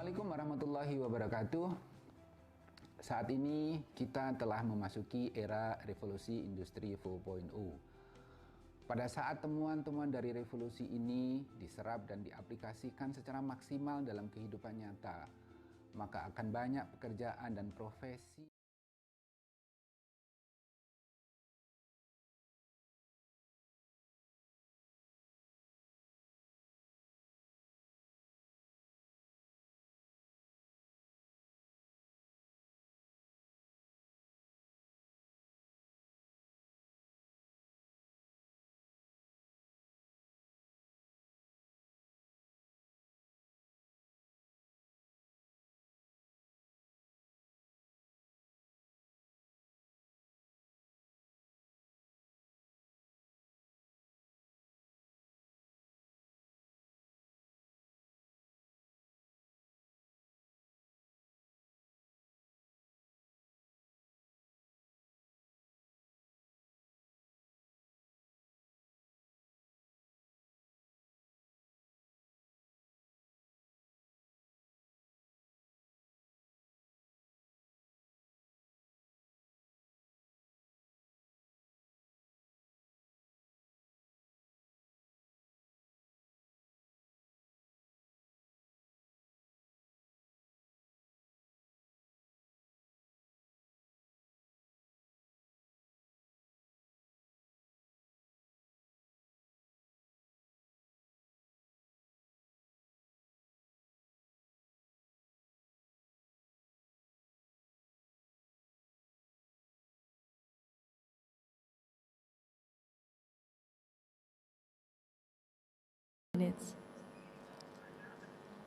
Assalamualaikum warahmatullahi wabarakatuh. Saat ini kita telah memasuki era revolusi industri 4.0. Pada saat temuan-temuan dari revolusi ini diserap dan diaplikasikan secara maksimal dalam kehidupan nyata, maka akan banyak pekerjaan dan profesi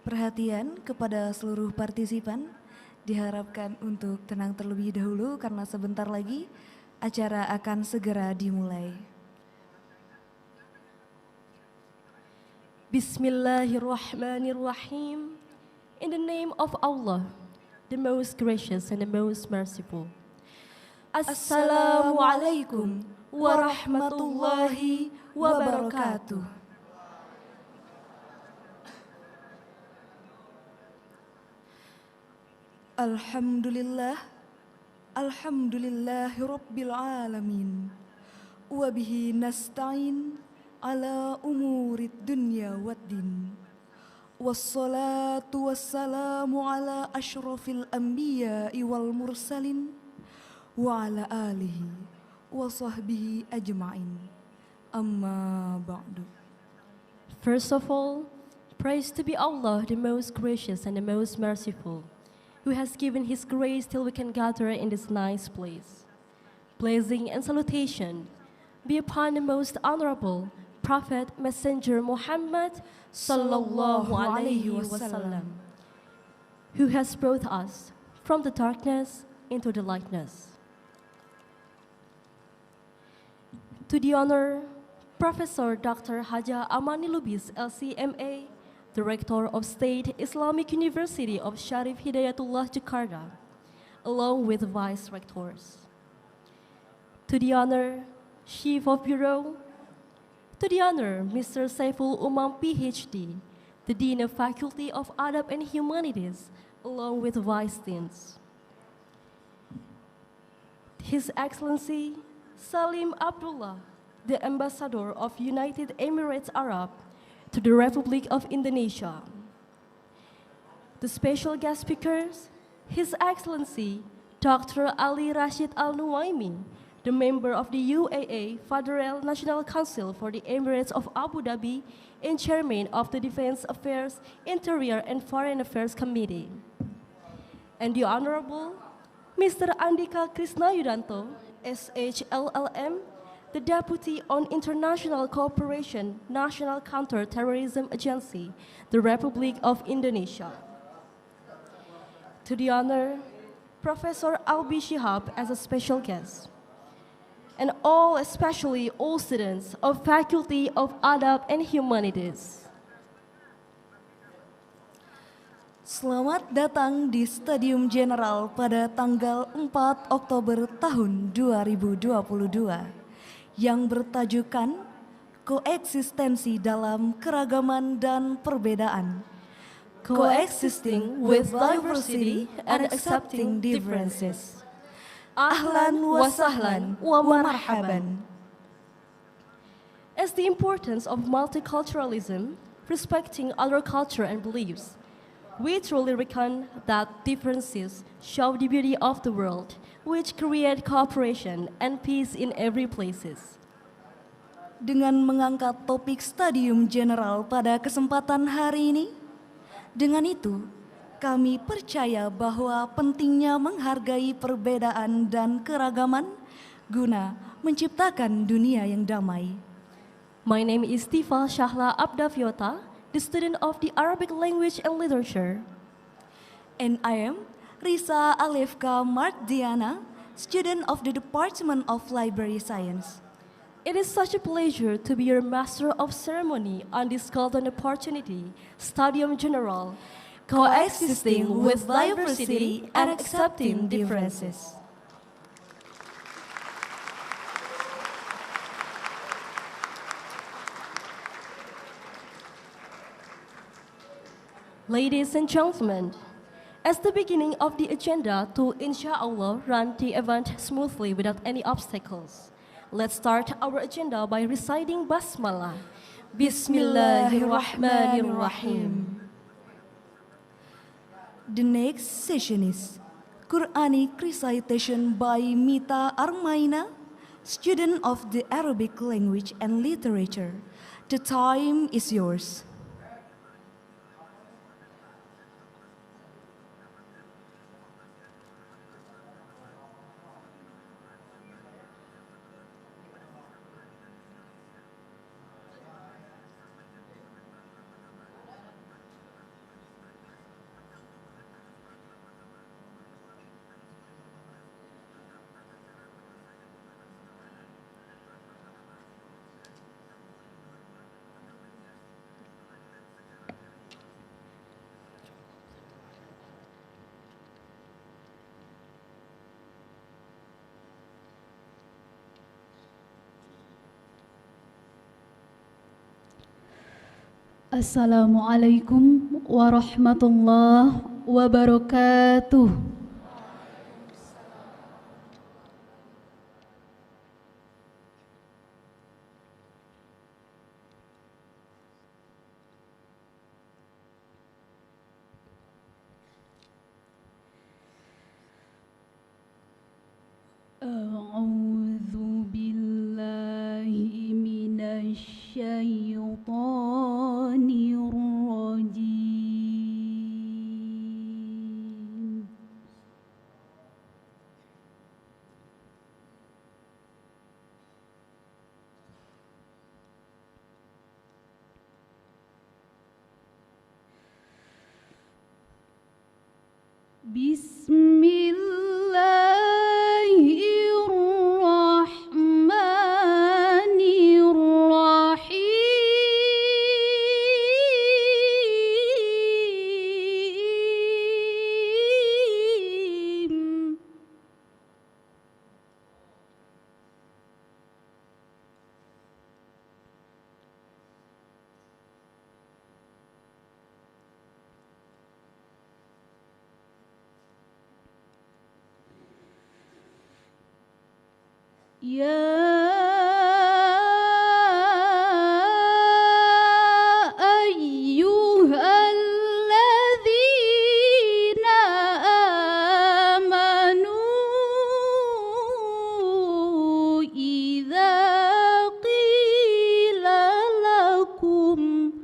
Perhatian kepada seluruh partisipan, diharapkan untuk tenang terlebih dahulu karena sebentar lagi acara akan segera dimulai. Bismillahirrahmanirrahim. In the name of Allah, the most gracious and the most merciful. Assalamualaikum warahmatullahi wabarakatuh. Alhamdulillahi Rabbil Alamin. Wabihi nasta'in ala umurid dunya waddin. Wassalatu wassalamu ala ashrafil anbiya'i wal mursalin. Wa ala alihi wa sahbihi ajma'in. Amma ba'du. First of all, praise to be Allah, the most gracious and the most merciful, who has given His grace till we can gather in this nice place. Blessing and salutation be upon the most honorable Prophet Messenger Muhammad sallallahu alaihi wasallam, who has brought us from the darkness into the lightness. To the honor Professor Dr. Haja Amani Lubis, LCMA, Director of State Islamic University of Sharif Hidayatullah, Jakarta, along with Vice Rectors. To the honor Chief of Bureau, to the honor Mr. Saiful Umam, PhD, the Dean of Faculty of Adab and Humanities, along with Vice Deans. His Excellency Salim Abdullah, the Ambassador of United Emirates Arab to the Republic of Indonesia. The special guest speakers, His Excellency Dr. Ali Rashid Al-Nuaimi, the member of the UAE Federal National Council for the Emirates of Abu Dhabi and Chairman of the Defense Affairs, Interior and Foreign Affairs Committee. And the Honorable Mr. Andika Krisnayudanto, SHLLM, the Deputy on International Cooperation, National Counter-Terrorism Agency, the Republic of Indonesia. To the honor, Professor Albi Shihab as a special guest, and all, especially all students of Faculty of Adab and Humanities. Selamat datang di Stadium General pada tanggal 4 Oktober tahun 2022. Yang bertajukan koeksistensi dalam keragaman dan perbedaan. coexisting with diversity and accepting differences. Ahlan wa sahlan wa marhaban. As the importance of multiculturalism, respecting other culture and beliefs, we truly reckon that differences show the beauty of the world, which create cooperation and peace in every places. Dengan mengangkat topik stadium general pada kesempatan hari ini, dengan itu kami percaya bahwa pentingnya menghargai perbedaan dan keragaman guna menciptakan dunia yang damai. My name is Tifa Shahla Abdaviota, the student of the Arabic language and literature. And I am Risa Alefka Mardiana, student of the Department of Library Science. It is such a pleasure to be your master of ceremony on this golden opportunity, Stadium General, coexisting with diversity and accepting differences. Ladies and gentlemen, as the beginning of the agenda to inshallah run the event smoothly without any obstacles, let's start our agenda by reciting Basmalah. Bismillahirrahmanirrahim. The next session is Quranic recitation by Mita Armaina, student of the Arabic language and literature. The time is yours. Assalamualaikum warahmatullahi wabarakatuh. A'udzu billahi minasy syaithanir rajim. Ya ayyuhalladzina amanu idza qila lakum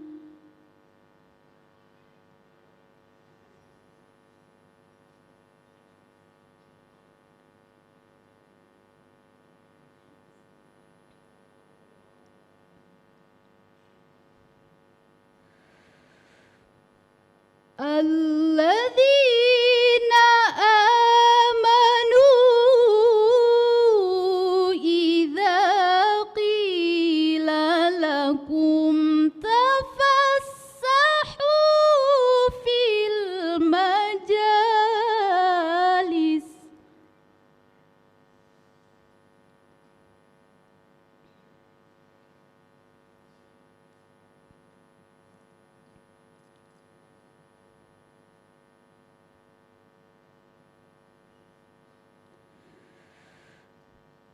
alladzina amanu idza qila lakum tafassahu fil majalis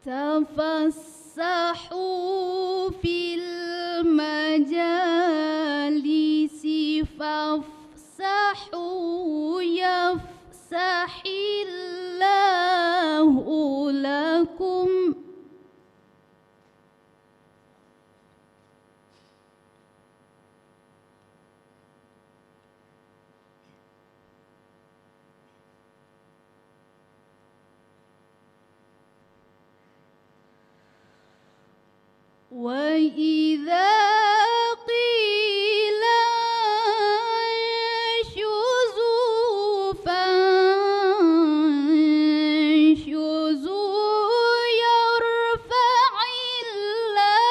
تفسحوا في المجالس فافسحوا يفسح الله لكم وإذا قيل انشزوا فانشزوا يرفع الله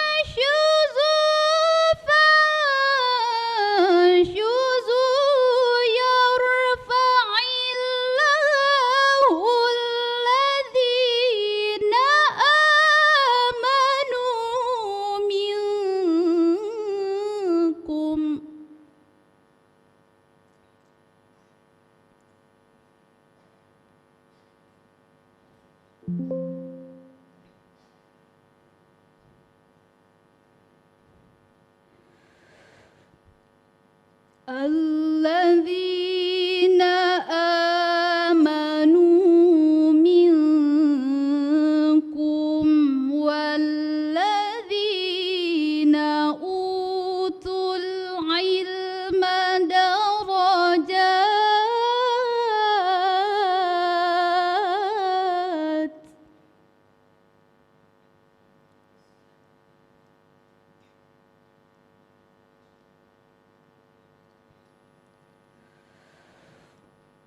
انشزوا فانشزوا يرفع الله الذين آمنوا منكم الذين آمنوا منكم والذين أوتوا العلم درجات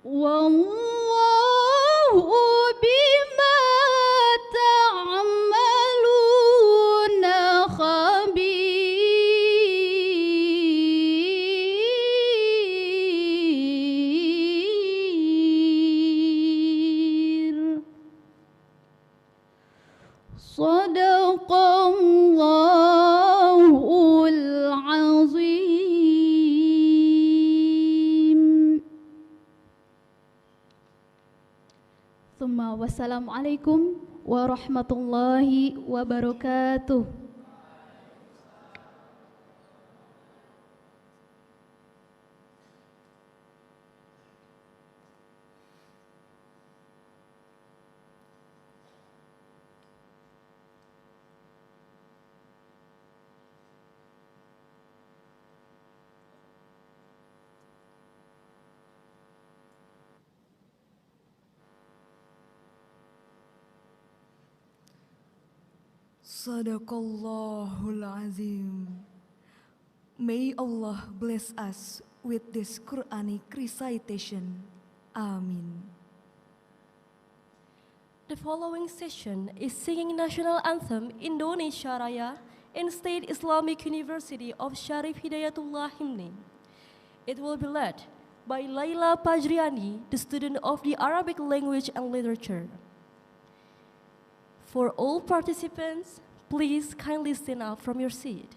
والله بما تعملون خبير صدق الله العظيم ثم والسلام عليكم ورحمة الله وبركاته. Sadaqallahul Azim. May Allah bless us with this Quranic recitation. Amin. The following session is singing national anthem Indonesia Raya in State Islamic University of Sharif Hidayatullah Himni. It will be led by Laila Pajriani, the student of the Arabic language and literature. For all participants, please kindly stand up from your seat.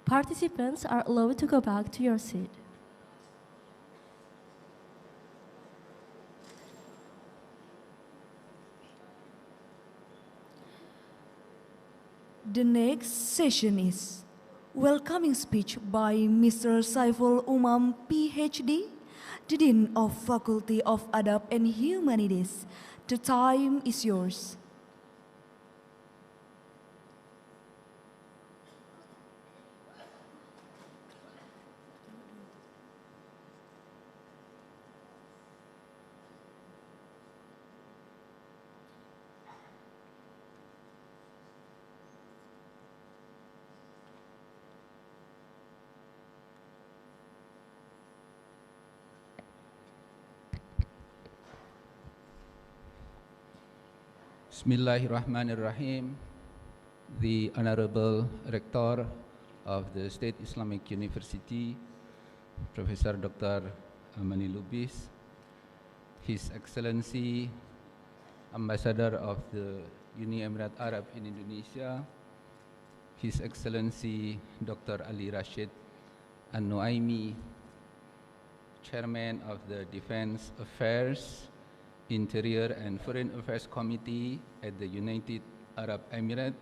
Participants are allowed to go back to your seat. The next session is welcoming speech by Mr. Saiful Umam, PhD, the Dean of Faculty of Adab and Humanities. The time is yours. Bismillahirrahmanirrahim. The Honorable Rector of the State Islamic University, Professor Dr. Amani Lubis, His Excellency Ambassador of the Uni Emirat Arab in Indonesia, His Excellency Dr. Ali Rashid An-Nuaimi, Chairman of the Defense Affairs, Interior and Foreign Affairs Committee at the United Arab Emirates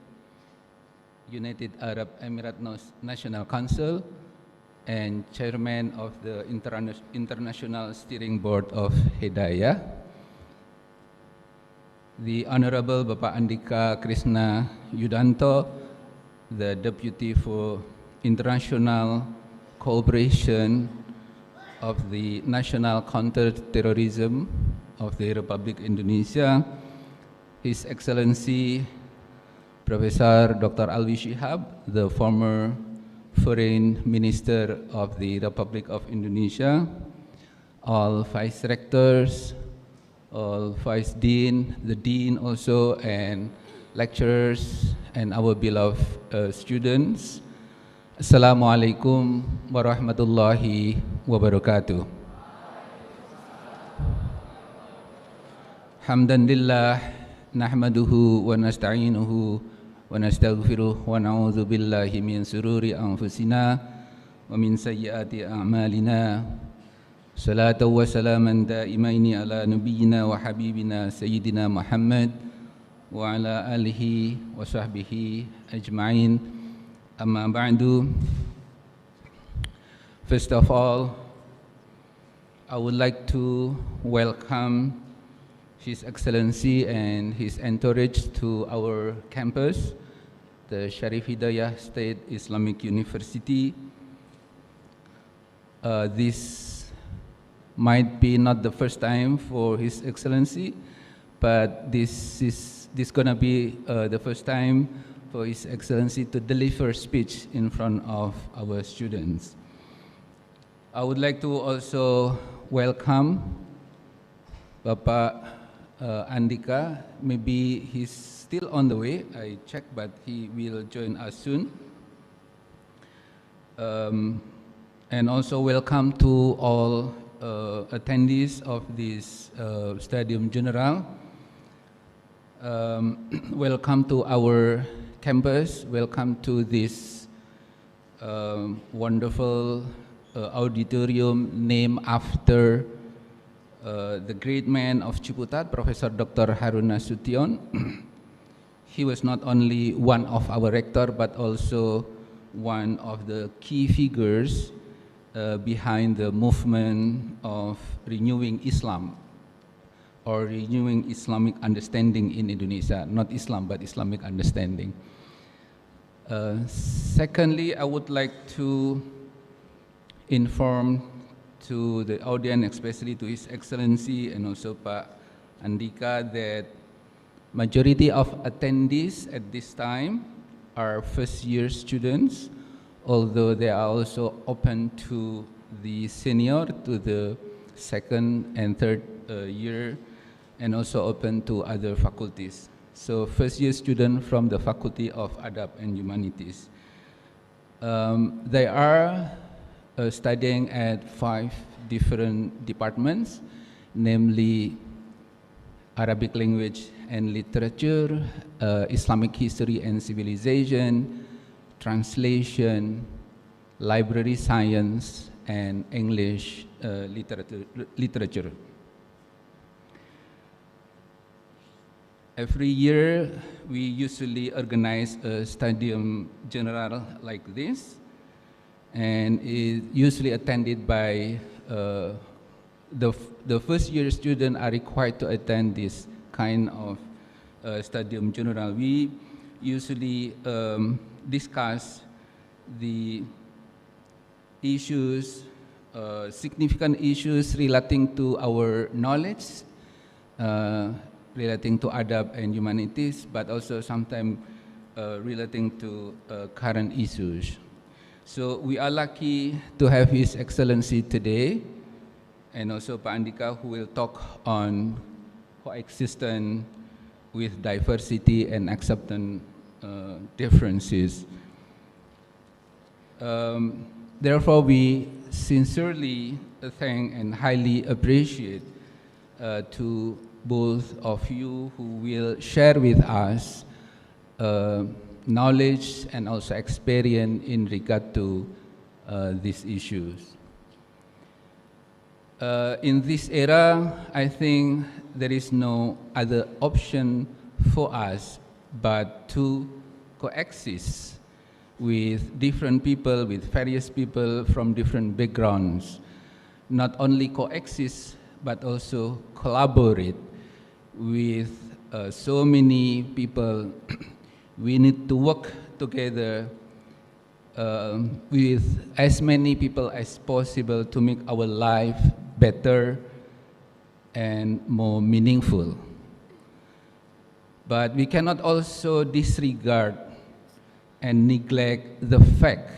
National Council, and Chairman of the International Steering Board of Hidayah, the Honorable Bapak Andika Krishna Yudanto, the Deputy for International Cooperation of the National Counter-Terrorism of the Republic Indonesia, His Excellency Professor Dr. Alwi Shihab, the former Foreign Minister of the Republic of Indonesia, all Vice Rectors, all Vice Dean, the Dean also, and lecturers, and our beloved students. Assalamualaikum warahmatullahi wabarakatuh. Hamdan lillah, nahmaduhu wa nasta'inuhu wa nastaghfiruh wa na'udzu billahi min sururi anfusina wa min sayyiati a'malina. Salatu wa salaman daimaini ala nabiyyina wa habibina sayyidina Muhammad wa ala alihi wa sahbihi ajma'in. Amma ba'du. First of all, I would like to welcome His Excellency and his entourage to our campus, the Sharif Hidayah State Islamic University. This might be not the first time for His Excellency, but this gonna be the first time for His Excellency to deliver speech in front of our students. I would like to also welcome Bapak Andika. Maybe he's still on the way, I checked, but he will join us soon. And also welcome to all attendees of this Stadium General. Welcome to our campus, welcome to this wonderful auditorium named after the great man of Ciputat, Professor Dr. Harun Nasution. He was not only one of our rector, but also one of the key figures behind the movement of renewing Islam, or renewing Islamic understanding in Indonesia. Not Islam, but Islamic understanding. Secondly, I would like to inform to the audience, especially to His Excellency and also Pak Andika, that majority of attendees at this time are first-year students, although they are also open to the senior, to the second and third year, and also open to other faculties. So first-year student from the Faculty of Adab and Humanities. They are studying at 5 different departments, namely Arabic language and literature, Islamic history and civilization, translation, library science, and English literature. Every year, we usually organize a studium general like this, and it's usually attended by the first year students are required to attend this kind of studium general. We usually discuss the issues, significant issues relating to our knowledge, relating to adab and humanities, but also sometimes relating to current issues. So we are lucky to have His Excellency today, and also Pak Andika, who will talk on coexistence with diversity and accepting differences. Therefore, we sincerely thank and highly appreciate to both of you who will share with us knowledge and also experience in regard to these issues. In this era, I think there is no other option for us but to coexist with different people, with various people from different backgrounds. Not only coexist, but also collaborate with so many people. We need to work together with as many people as possible to make our life better and more meaningful. But we cannot also disregard and neglect the fact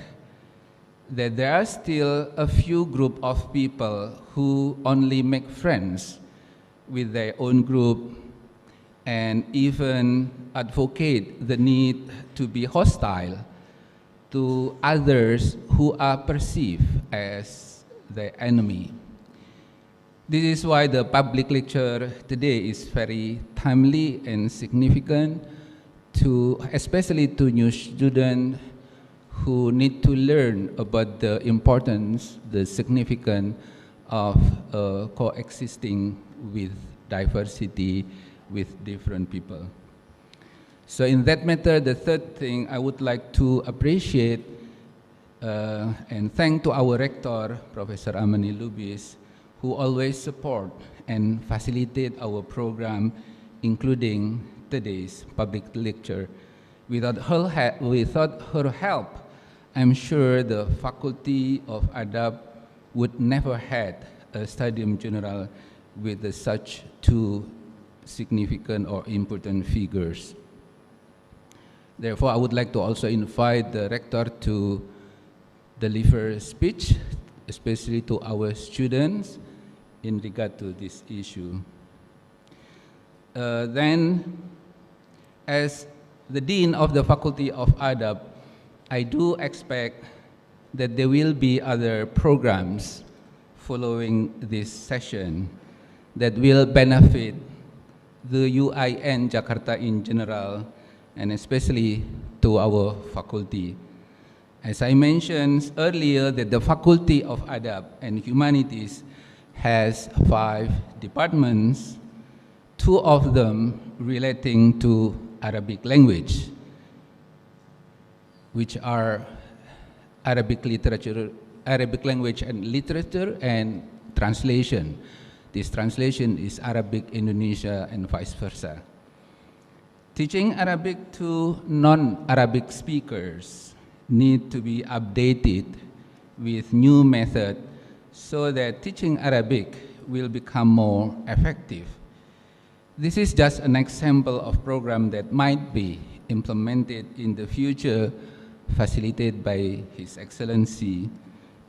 that there are still a few group of people who only make friends with their own group and even advocate the need to be hostile to others who are perceived as the enemy. This is why the public lecture today is very timely and significant, especially to new students who need to learn about the importance, the significance of coexisting with diversity, with different people. So in that matter, the third thing I would like to appreciate and thank to our rector, Professor Amani Lubis, who always support and facilitate our program, including today's public lecture. Without her help, I'm sure the Faculty of Adab would never had a studium general with such two significant or important figures. Therefore, I would like to also invite the rector to deliver a speech, especially to our students in regard to this issue. Then, as the Dean of the Faculty of Adab, I do expect that there will be other programs following this session that will benefit the UIN Jakarta in general, and especially to our faculty. As I mentioned earlier, that the Faculty of Adab and Humanities has 5 departments, 2 of them relating to Arabic language, which are Arabic literature, Arabic language and literature, and translation. This translation is Arabic, Indonesia, and vice versa. Teaching Arabic to non-Arabic speakers need to be updated with new method so that teaching Arabic will become more effective. This is just an example of program that might be implemented in the future, facilitated by His Excellency,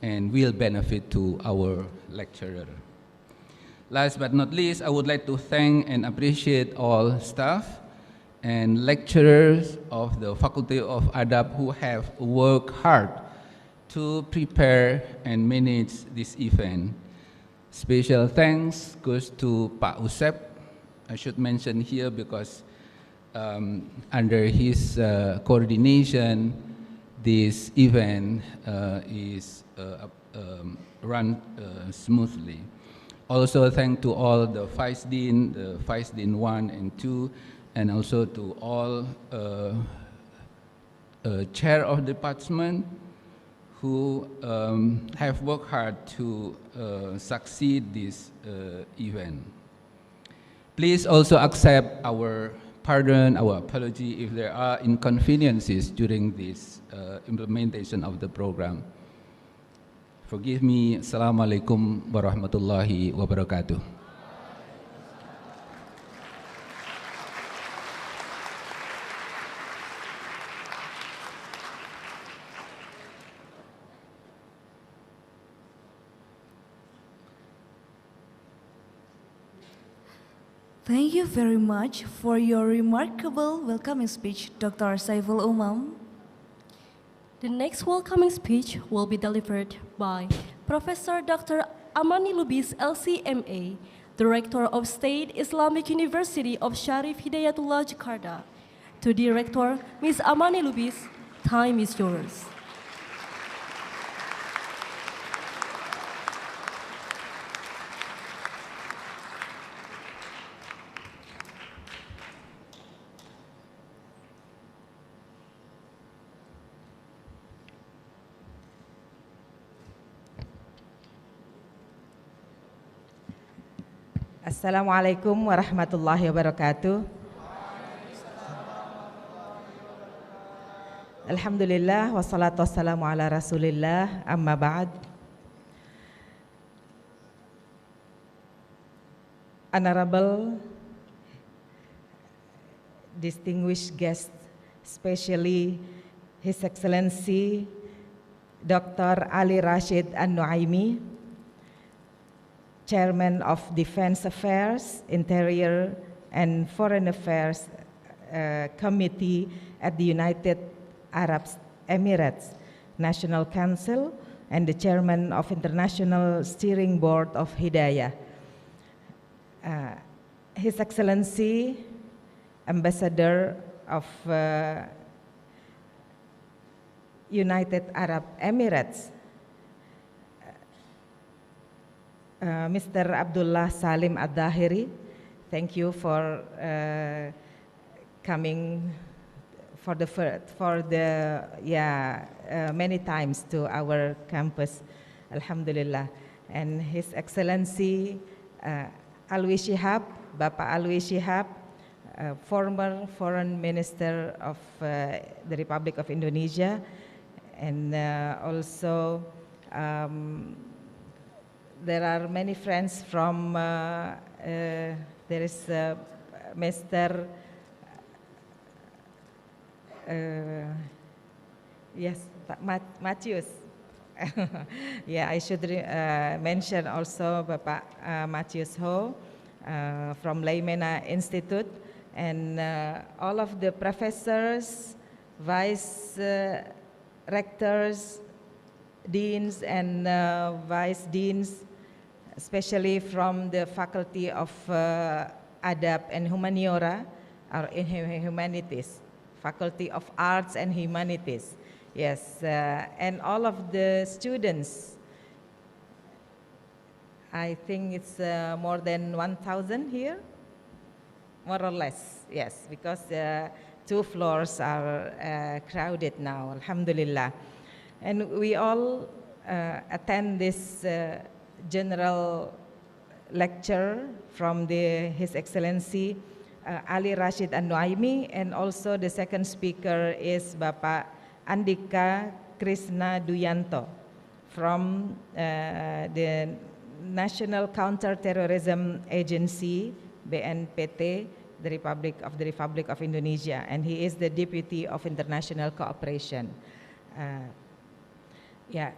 and will benefit to our lecturer. Last but not least, I would like to thank and appreciate all staff and lecturers of the Faculty of Adab who have worked hard to prepare and manage this event. Special thanks goes to Pak Usep. I should mention here because under his coordination, this event is run smoothly. Also, thank to all the Vice Dean, the Vice Dean 1 and 2, and also to all chair of department who have worked hard to succeed this event. Please also accept our pardon, our apology if there are inconveniences during this implementation of the program. Forgive me. Assalamualaikum warahmatullahi wabarakatuh. Thank you very much for your remarkable welcoming speech, Dr. Saiful Umam. The next welcoming speech will be delivered by Professor Dr. Amani Lubis, LCMA, Director of State Islamic University of Sharif Hidayatullah, Jakarta. To Director, Ms. Amani Lubis, time is yours. Assalamualaikum warahmatullahi wabarakatuh. Alhamdulillah wassalatu wassalamu ala rasulillah, amma ba'd. Honorable, distinguished guests, especially His Excellency Dr. Ali Rashid An-Nuaimi, Chairman of Defense Affairs, Interior and Foreign Affairs Committee at the United Arab Emirates National Council, and the Chairman of International Steering Board of Hidayah. His Excellency, Ambassador of United Arab Emirates, Mr. Abdullah Salim Ad-Dahiri, thank you for coming many times to our campus, Alhamdulillah. And His Excellency Alwi Shihab, Bapak Alwi Shihab, former Foreign Minister of the Republic of Indonesia, and also there are many friends from, there is Mr. Yes, Matius. Yeah, I should mention also Bapak Matius Ho from Leimena Institute, and all of the professors, vice rectors, deans and vice deans, especially from the Faculty of Adab and Humaniora, or in Humanities, Faculty of Arts and Humanities, yes, and all of the students. I think it's more than 1,000 here, more or less, yes, because 2 floors are crowded now, Alhamdulillah. And we all attend this general lecture from His Excellency Ali Rashid An-Nuaimi, and also the second speaker is Bapak Andika Krishna Duyanto from the National Counterterrorism Agency, BNPT, the Republic of Indonesia, and he is the Deputy of International Cooperation. Yeah,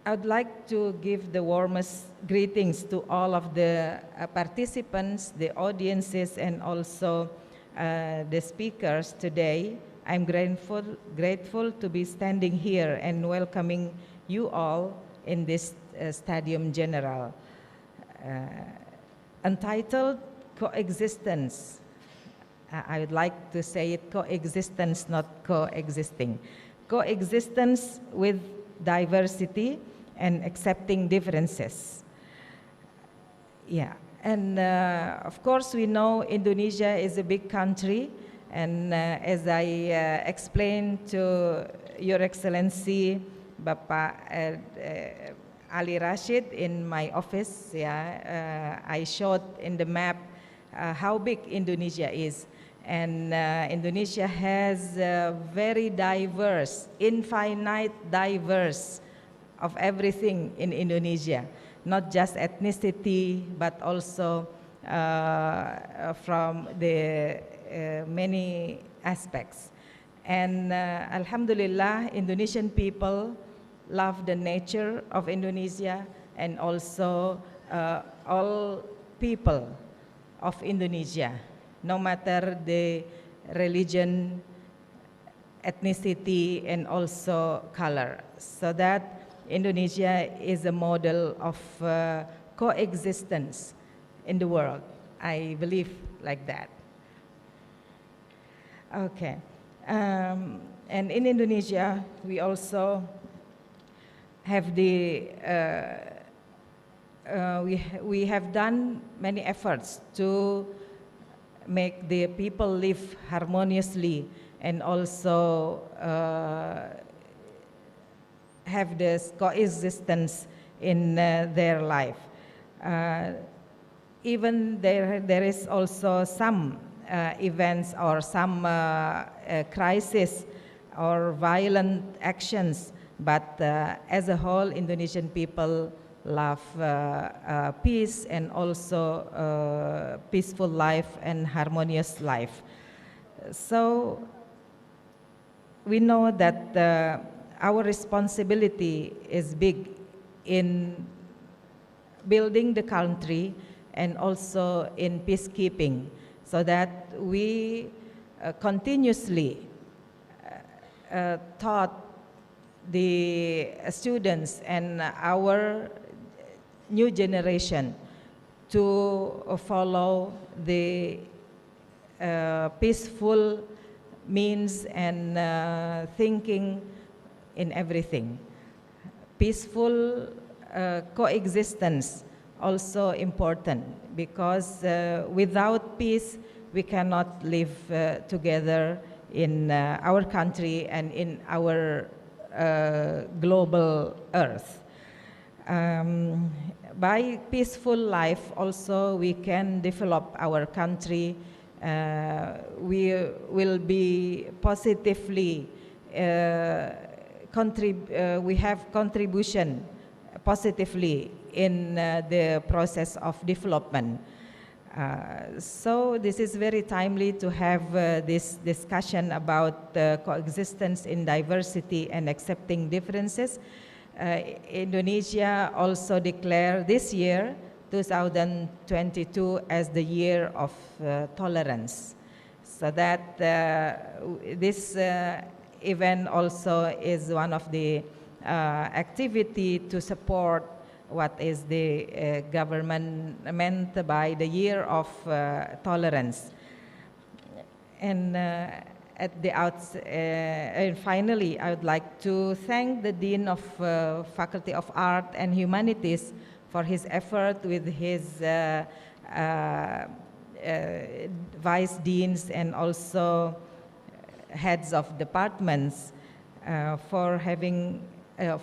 I would like to give the warmest greetings to all of the participants, the audiences, and also the speakers today. I'm grateful to be standing here and welcoming you all in this Stadium General. Entitled Coexistence, I would like to say it coexistence, not coexisting. Coexistence with diversity and accepting differences. Yeah, and of course we know Indonesia is a big country, and as I explained to Your Excellency Bapak Ali Rashid in my office, I showed in the map how big Indonesia is. And Indonesia has very diverse, infinite diverse of everything in Indonesia, not just ethnicity, but also from the many aspects. And Alhamdulillah, Indonesian people love the nature of Indonesia, and also all people of Indonesia, no matter the religion, ethnicity, and also color. So that Indonesia is a model of coexistence in the world. I believe like that. Okay. And in Indonesia, we also have the we have done many efforts to make the people live harmoniously and also have this coexistence in their life. Even there is also some events or some crisis or violent actions, but as a whole, Indonesian people love peace and also peaceful life and harmonious life. So we know that our responsibility is big in building the country and also in peacekeeping, so that we continuously taught the students and our new generation to follow the peaceful means and thinking in everything. Peaceful coexistence also important, because without peace we cannot live together in our country and in our global earth. By peaceful life also we can develop our country. We will be positively we have contribution positively in the process of development. So this is very timely to have this discussion about coexistence in diversity and accepting differences. Indonesia also declared this year, 2022, as the year of tolerance. So that this event also is one of the activity to support what is the government meant by the year of tolerance. And at the outset, and finally, I would like to thank the Dean of Faculty of Art and Humanities for his effort with his vice deans and also heads of departments for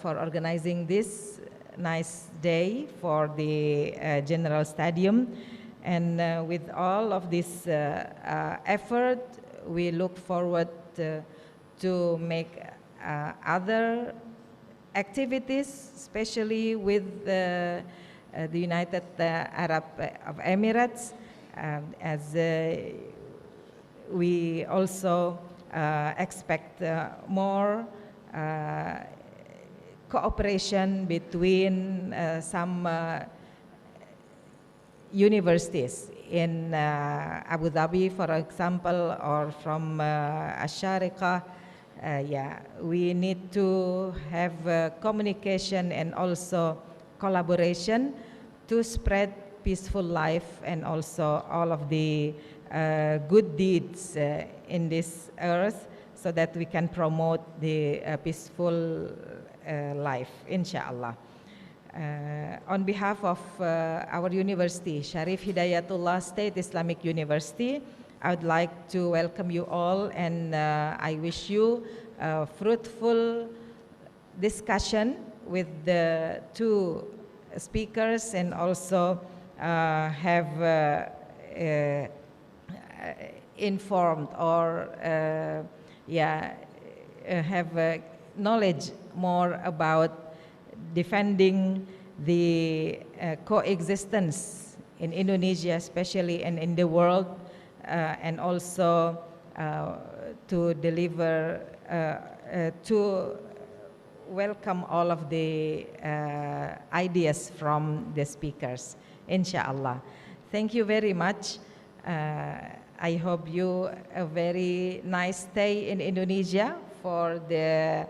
organizing this nice day for the General Stadium. And with all of this effort, we look forward to make other activities, especially with the United Arab Emirates, as we also expect more cooperation between some universities in Abu Dhabi, for example, or from Asharika. We need to have communication and also collaboration to spread peaceful life and also all of the good deeds in this earth, so that we can promote the peaceful life, inshallah. On behalf of our university, Sharif Hidayatullah State Islamic University, I would like to welcome you all, and I wish you a fruitful discussion with the two speakers, and also have informed or have knowledge more about defending the coexistence in Indonesia, especially, and in the world, and also to deliver, to welcome all of the ideas from the speakers, inshallah. Thank you very much. I hope you a very nice stay in Indonesia for the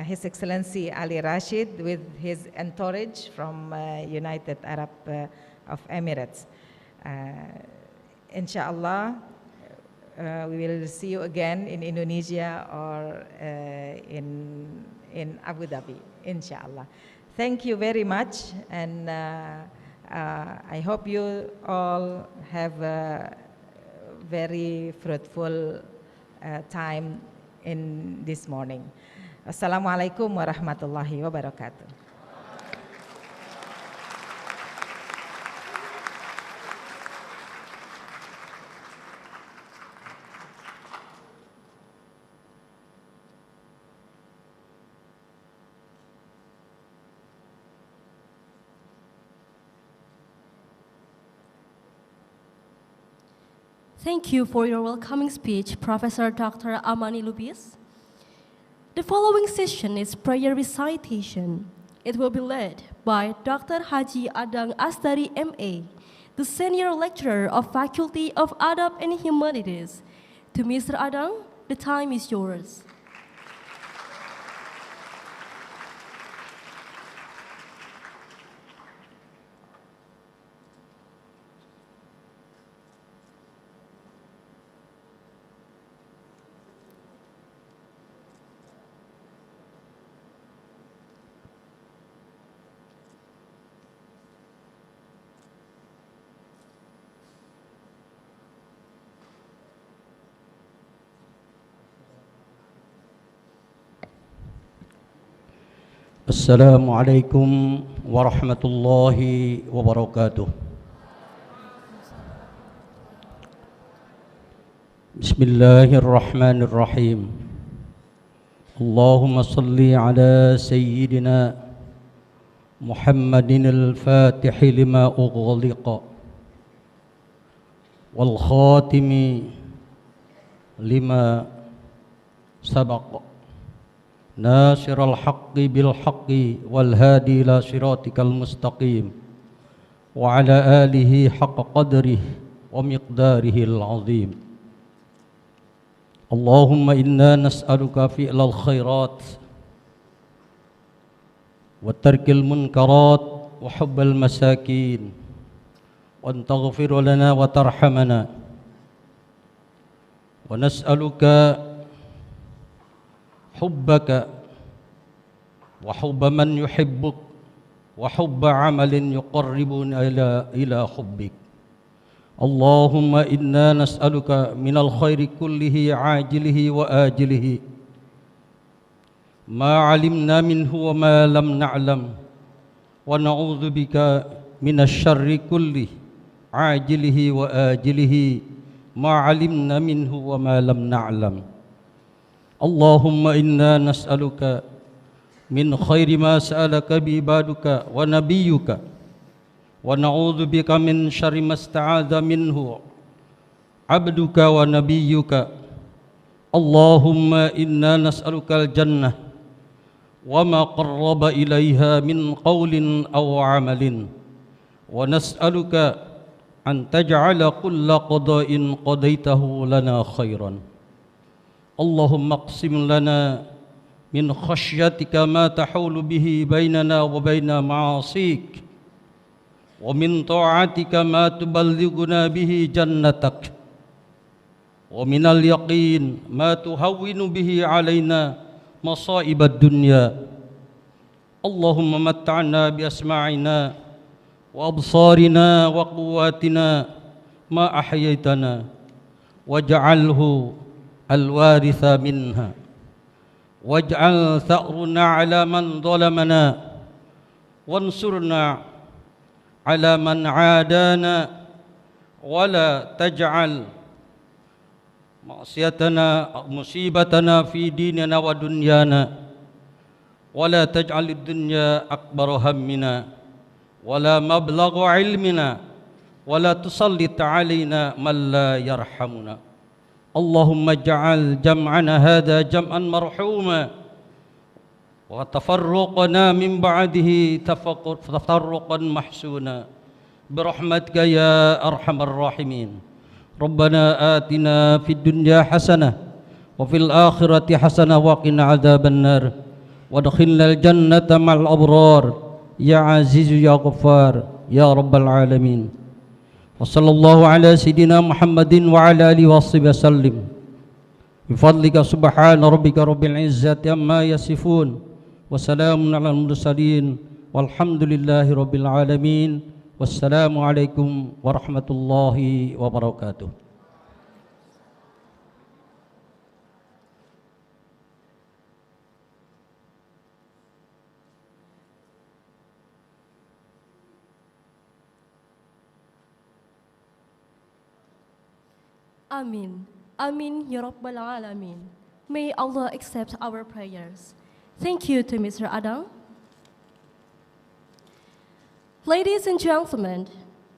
His Excellency Ali Rashid with his entourage from United Arab of Emirates. Inshallah, we will see you again in Indonesia or in Abu Dhabi, inshallah. Thank you very much, and I hope you all have a very fruitful time in this morning. Assalamualaikum warahmatullahi wabarakatuh. Thank you for your welcoming speech, Professor Dr. Amani Lubis. The following session is prayer recitation. It will be led by Dr. Haji Adang Astari MA, the Senior Lecturer of Faculty of Adab and Humanities. To Mr. Adang, the time is yours. Assalamualaikum warahmatullahi wabarakatuh. Bismillahirrahmanirrahim. Allahumma salli ala sayyidina Muhammadin al-Fatihi lima ughliqa wal khatimi lima sabaqa. ناصر الحق بالحق والهادي إلى صراطك المستقيم وعلى آله حق قدره ومقداره العظيم. اللهم إنا نسألك فعل الخيرات وترك المنكرات وحب المساكين وأن تغفر لنا وترحمنا، ونسألك حبك وحب من يحبك وحب عمل يقربنا إلى حبك. اللهم إنا نسألك من الخير كله عاجله وآجله ما علمنا منه وما لم نعلم، ونعوذ بك من الشر كله عاجله وآجله ما علمنا منه وما لم نعلم. اللهم إنا نسألك من خير ما سألك بعبادك ونبيك، ونعوذ بك من شر ما استعاذ منه عبدك ونبيك. اللهم إنا نسألك الجنة وما قرب إليها من قول أو عمل، ونسألك أن تجعل كل قضاء قضيته لنا خيرا. اللهم اقسم لنا من خشيتك ما تحول به بيننا وبين معاصيك، ومن طاعتك ما تبلغنا به جنتك ومن اليقين ما تهون به علينا مصائب الدنيا اللهم متعنا بأسماعنا وأبصارنا وقواتنا ما أحييتنا واجعله الوارث منها واجعل ثأرنا على من ظلمنا وانصرنا على من عادانا ولا تجعل مصيبتنا في ديننا ودنيانا ولا تجعل الدنيا أكبر همنا ولا مبلغ علمنا ولا تسلط علينا من لا يرحمنا اللهم اجعل جمعنا هذا جمعا مرحوما وتفرقنا من بعده تفرقا محسونا برحمتك يا أرحم الراحمين ربنا آتنا في الدنيا حسنة وفي الآخرة حسنة وقنا عذاب النار وادخلنا الجنة مع الأبرار يا عزيز يا غفار يا رب العالمين وصلى الله على سيدنا محمد وعلى آله وصحبه وسلم بفضلك سبحان ربك رب العزة عما يصفون وسلام على المرسلين والحمد لله رب العالمين والسلام عليكم ورحمة الله وبركاته. Amin. Amin Ya Rabbal Alamin. May Allah accept our prayers. Thank you to Mr. Adam. Ladies and gentlemen,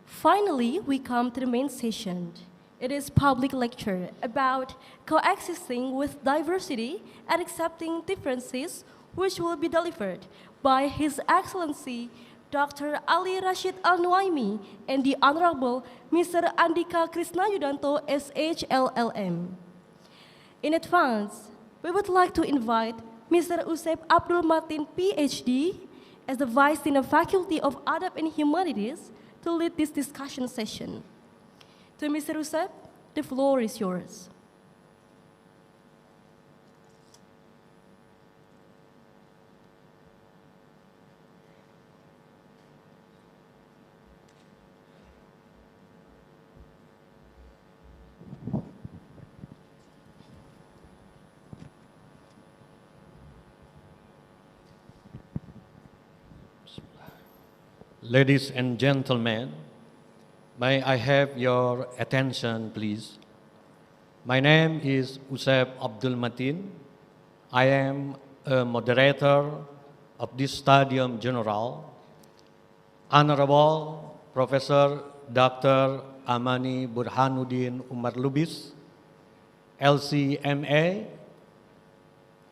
finally we come to the main session. It is public lecture about coexisting with diversity and accepting differences, which will be delivered by His Excellency Dr. Ali Rashid Al-Nuaimi and the Honorable Mr. Andika Krishna Yudanto, SHLLM. In advance, we would like to invite Mr. Usep Abdul Matin, PhD, as the Vice Dean of Faculty of Adab and Humanities, to lead this discussion session. To Mr. Usep, the floor is yours. Ladies and gentlemen, may I have your attention, please? My name is Usep Abdul Matin. I am a moderator of this Stadium General. Honorable Professor Dr. Amani Burhanuddin Umar Lubis, LCMA,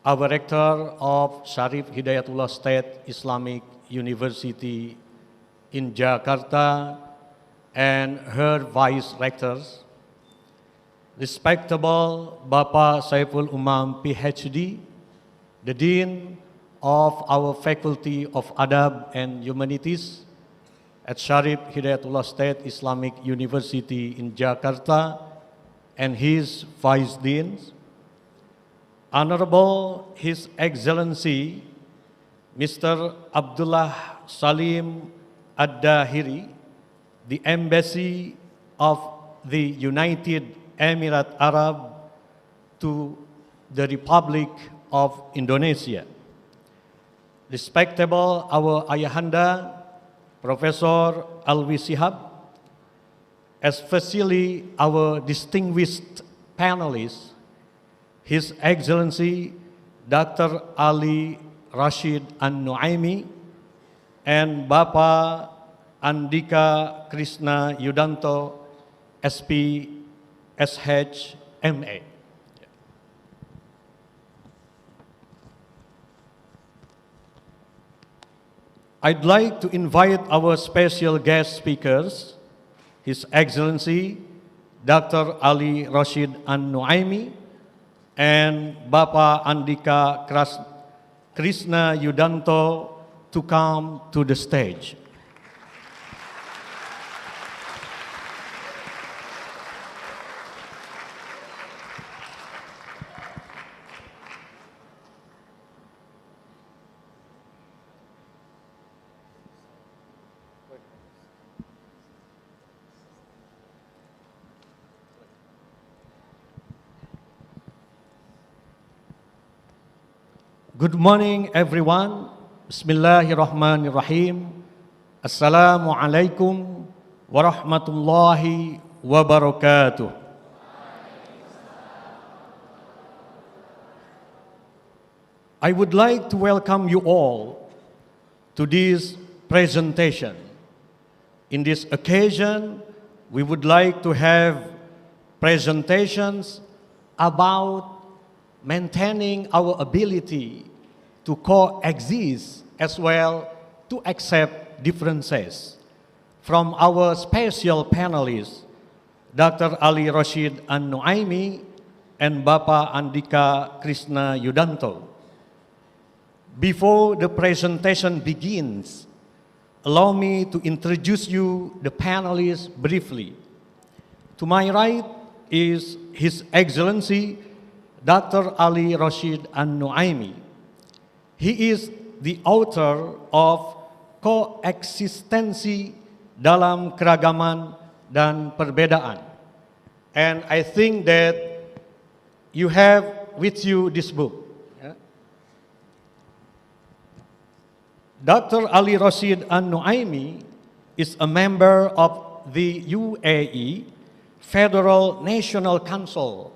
our Rector of Sharif Hidayatullah State Islamic University in Jakarta, and her vice rectors, respectable Bapak Saiful Umam, PhD, the Dean of our Faculty of Adab and Humanities at Sharif Hidayatullah State Islamic University in Jakarta, and his vice deans, Honorable His Excellency Mr. Abdullah Salim Ad-Dahiri, the Embassy of the United Emirates Arab to the Republic of Indonesia. Respectable our Ayahanda, Professor Alwi Sihab, especially our distinguished panelists, His Excellency Dr. Ali Rashid An-Nuaimi, and Bapak Andika Krishna Yudanto, SP, SH, MA. I'd like to invite our special guest speakers, His Excellency Dr. Ali Rashid An-Nuaimi and Bapak Andika Krishna Yudanto to come to the stage. Good morning, everyone. Bismillahirrahmanirrahim. Assalamualaikum warahmatullahi wabarakatuh. I would like to welcome you all to this presentation. In this occasion, we would like to have presentations about maintaining our ability to coexist as well to accept differences from our special panelists, Dr. Ali Rashid An-Nuaimi and Bapak Andika Krishna Yudanto. Before the presentation begins, allow me to introduce you the panelists briefly. To my right is His Excellency Dr. Ali Rashid An-Nuaimi. He is the author of Koeksistensi dalam Keragaman dan Perbedaan. And I think that you have with you this book. Dr. Ali Rashid An-Nuaimi is a member of the UAE Federal National Council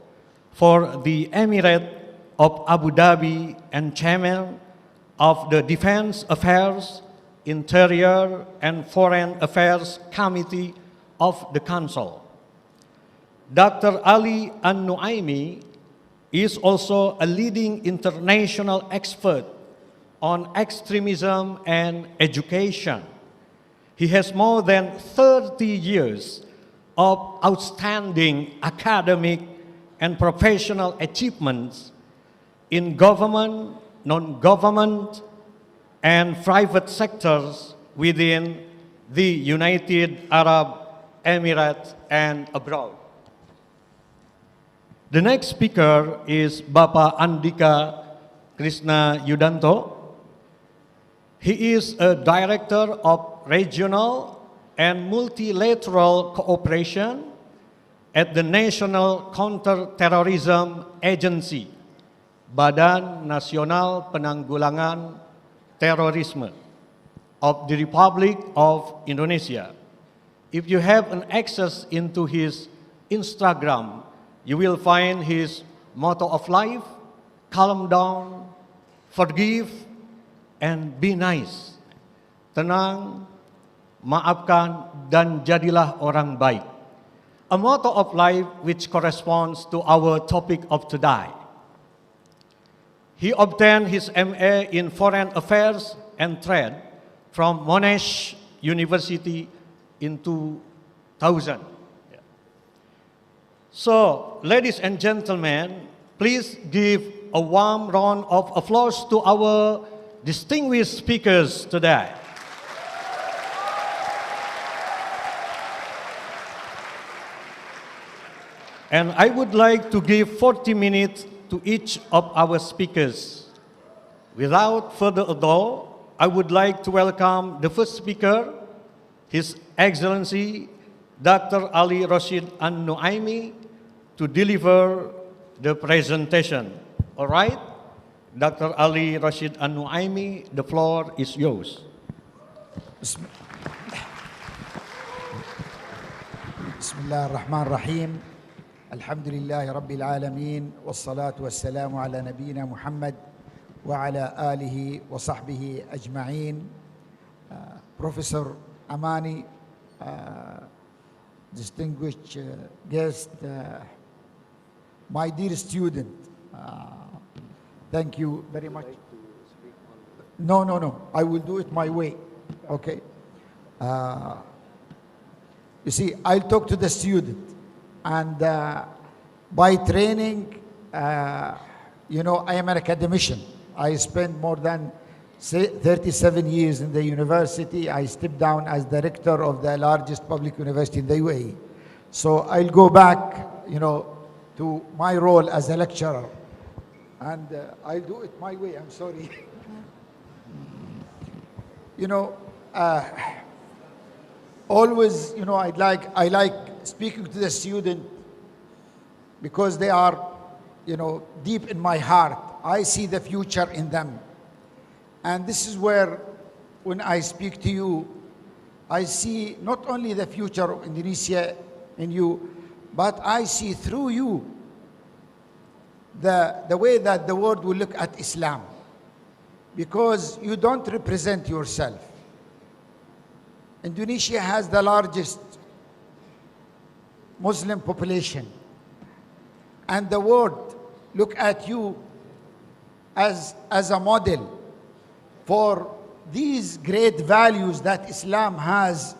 for the Emirate of Abu Dhabi and chairman of the Defense Affairs, Interior and Foreign Affairs Committee of the Council. Dr. Ali An-Nuaimi is also a leading international expert on extremism and education. He has more than 30 years of outstanding academic and professional achievements in government, non-government, and private sectors within the United Arab Emirates and abroad. The next speaker is Bapak Andika Krishna Yudanto. He is a director of regional and multilateral cooperation at the National Counterterrorism Agency, Badan Nasional Penanggulangan Terorisme of the Republic of Indonesia. If you have an access into his Instagram, you will find his motto of life: calm down, forgive, and be nice. Tenang, maafkan, dan jadilah orang baik. A motto of life which corresponds to our topic of today. He obtained his MA in Foreign Affairs and Trade from Monash University in 2000. So, ladies and gentlemen, please give a warm round of applause to our distinguished speakers today. And I would like to give 40 minutes to each of our speakers. Without further ado, I would like to welcome the first speaker, His Excellency Dr. Ali Rashid An-Nuaimi, to deliver the presentation. All right? Dr. Ali Rashid An-Nuaimi, the floor is yours. Bismillah ar-Rahman ar-Rahim. Alhamdulillahi Rabbil Alameen. Wassalatu wassalamu ala nabiyyina Muhammad wa ala alihi wa sahbihi ajma'in. Professor Amani, distinguished guest, my dear student, thank you very much. No. I will do it my way. Okay. You see, I'll talk to the student. And by training, you know, I am an academician. I spent more than 37 years in the university. I stepped down as director of the largest public university in the UAE. So I'll go back, you know, to my role as a lecturer. And I'll do it my way, I'm sorry. You know, always, you know, I like speaking to the student because they are, you know, deep in my heart. I see the future in them. And this is where, when I speak to you, I see not only the future of Indonesia in you, but I see through you the way that the world will look at Islam. Because you don't represent yourself. Indonesia has the largest Muslim population. And the world look at you as a model for these great values that Islam has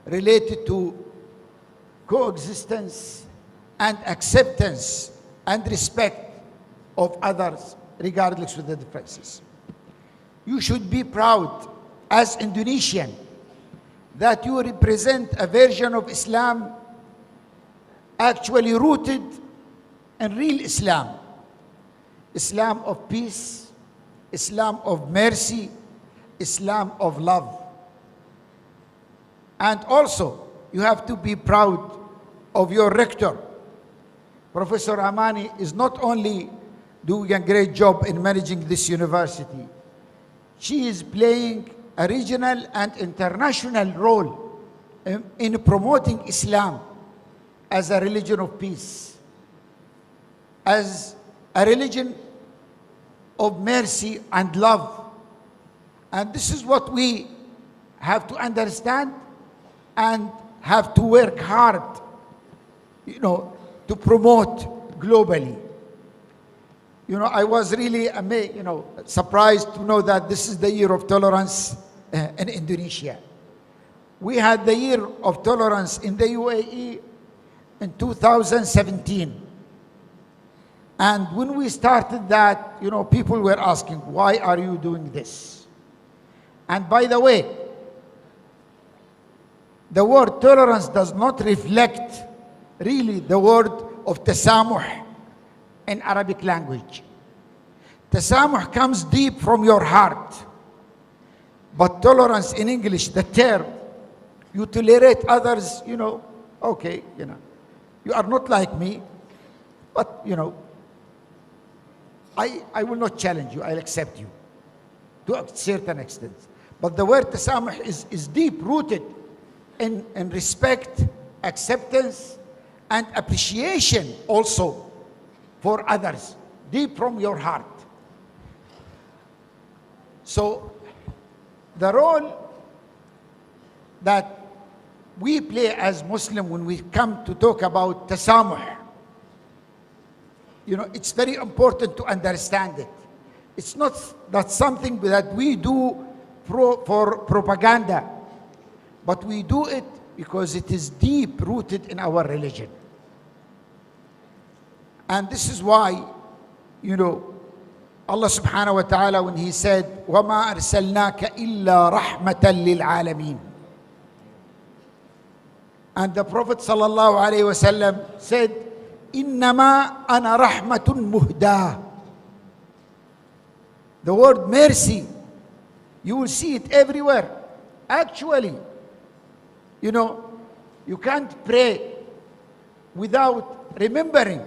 related to coexistence and acceptance and respect of others, regardless of the differences. You should be proud as Indonesian that you represent a version of Islam actually rooted in real Islam. Islam of peace, Islam of mercy, Islam of love. And also, you have to be proud of your rector. Professor Amani is not only doing a great job in managing this university, she is playing a regional and international role in promoting Islam as a religion of peace, as a religion of mercy and love. And this is what we have to understand and have to work hard, to promote globally. I was really amazed, surprised to know that this is the year of tolerance in Indonesia. We had the year of tolerance in the UAE in 2017. And when we started that, people were asking, why are you doing this? And by the way, the word tolerance does not reflect really the word of tasamuh in Arabic language. Tasamuh comes deep from your heart. But tolerance in English, the term, you tolerate others, okay, you are not like me, but, I will not challenge you, I'll accept you to a certain extent. But the word tasamuh is deep-rooted in respect, acceptance, and appreciation also for others, deep from your heart. So, the role that we play as Muslim when we come to talk about tasamuh, it's very important to understand it. It's not that something that we do for propaganda, but we do it because it is deep-rooted in our religion. And this is why, Allah subhanahu wa ta'ala, when He said, وَمَا أَرْسَلْنَاكَ إِلَّا رَحْمَةً لِلْعَالَمِينَ. And the Prophet sallallahu alayhi wa sallam said, إِنَّمَا أَنَا رَحْمَةٌ مُهْدَاةٌ. The word mercy, you will see it everywhere. Actually, you can't pray without remembering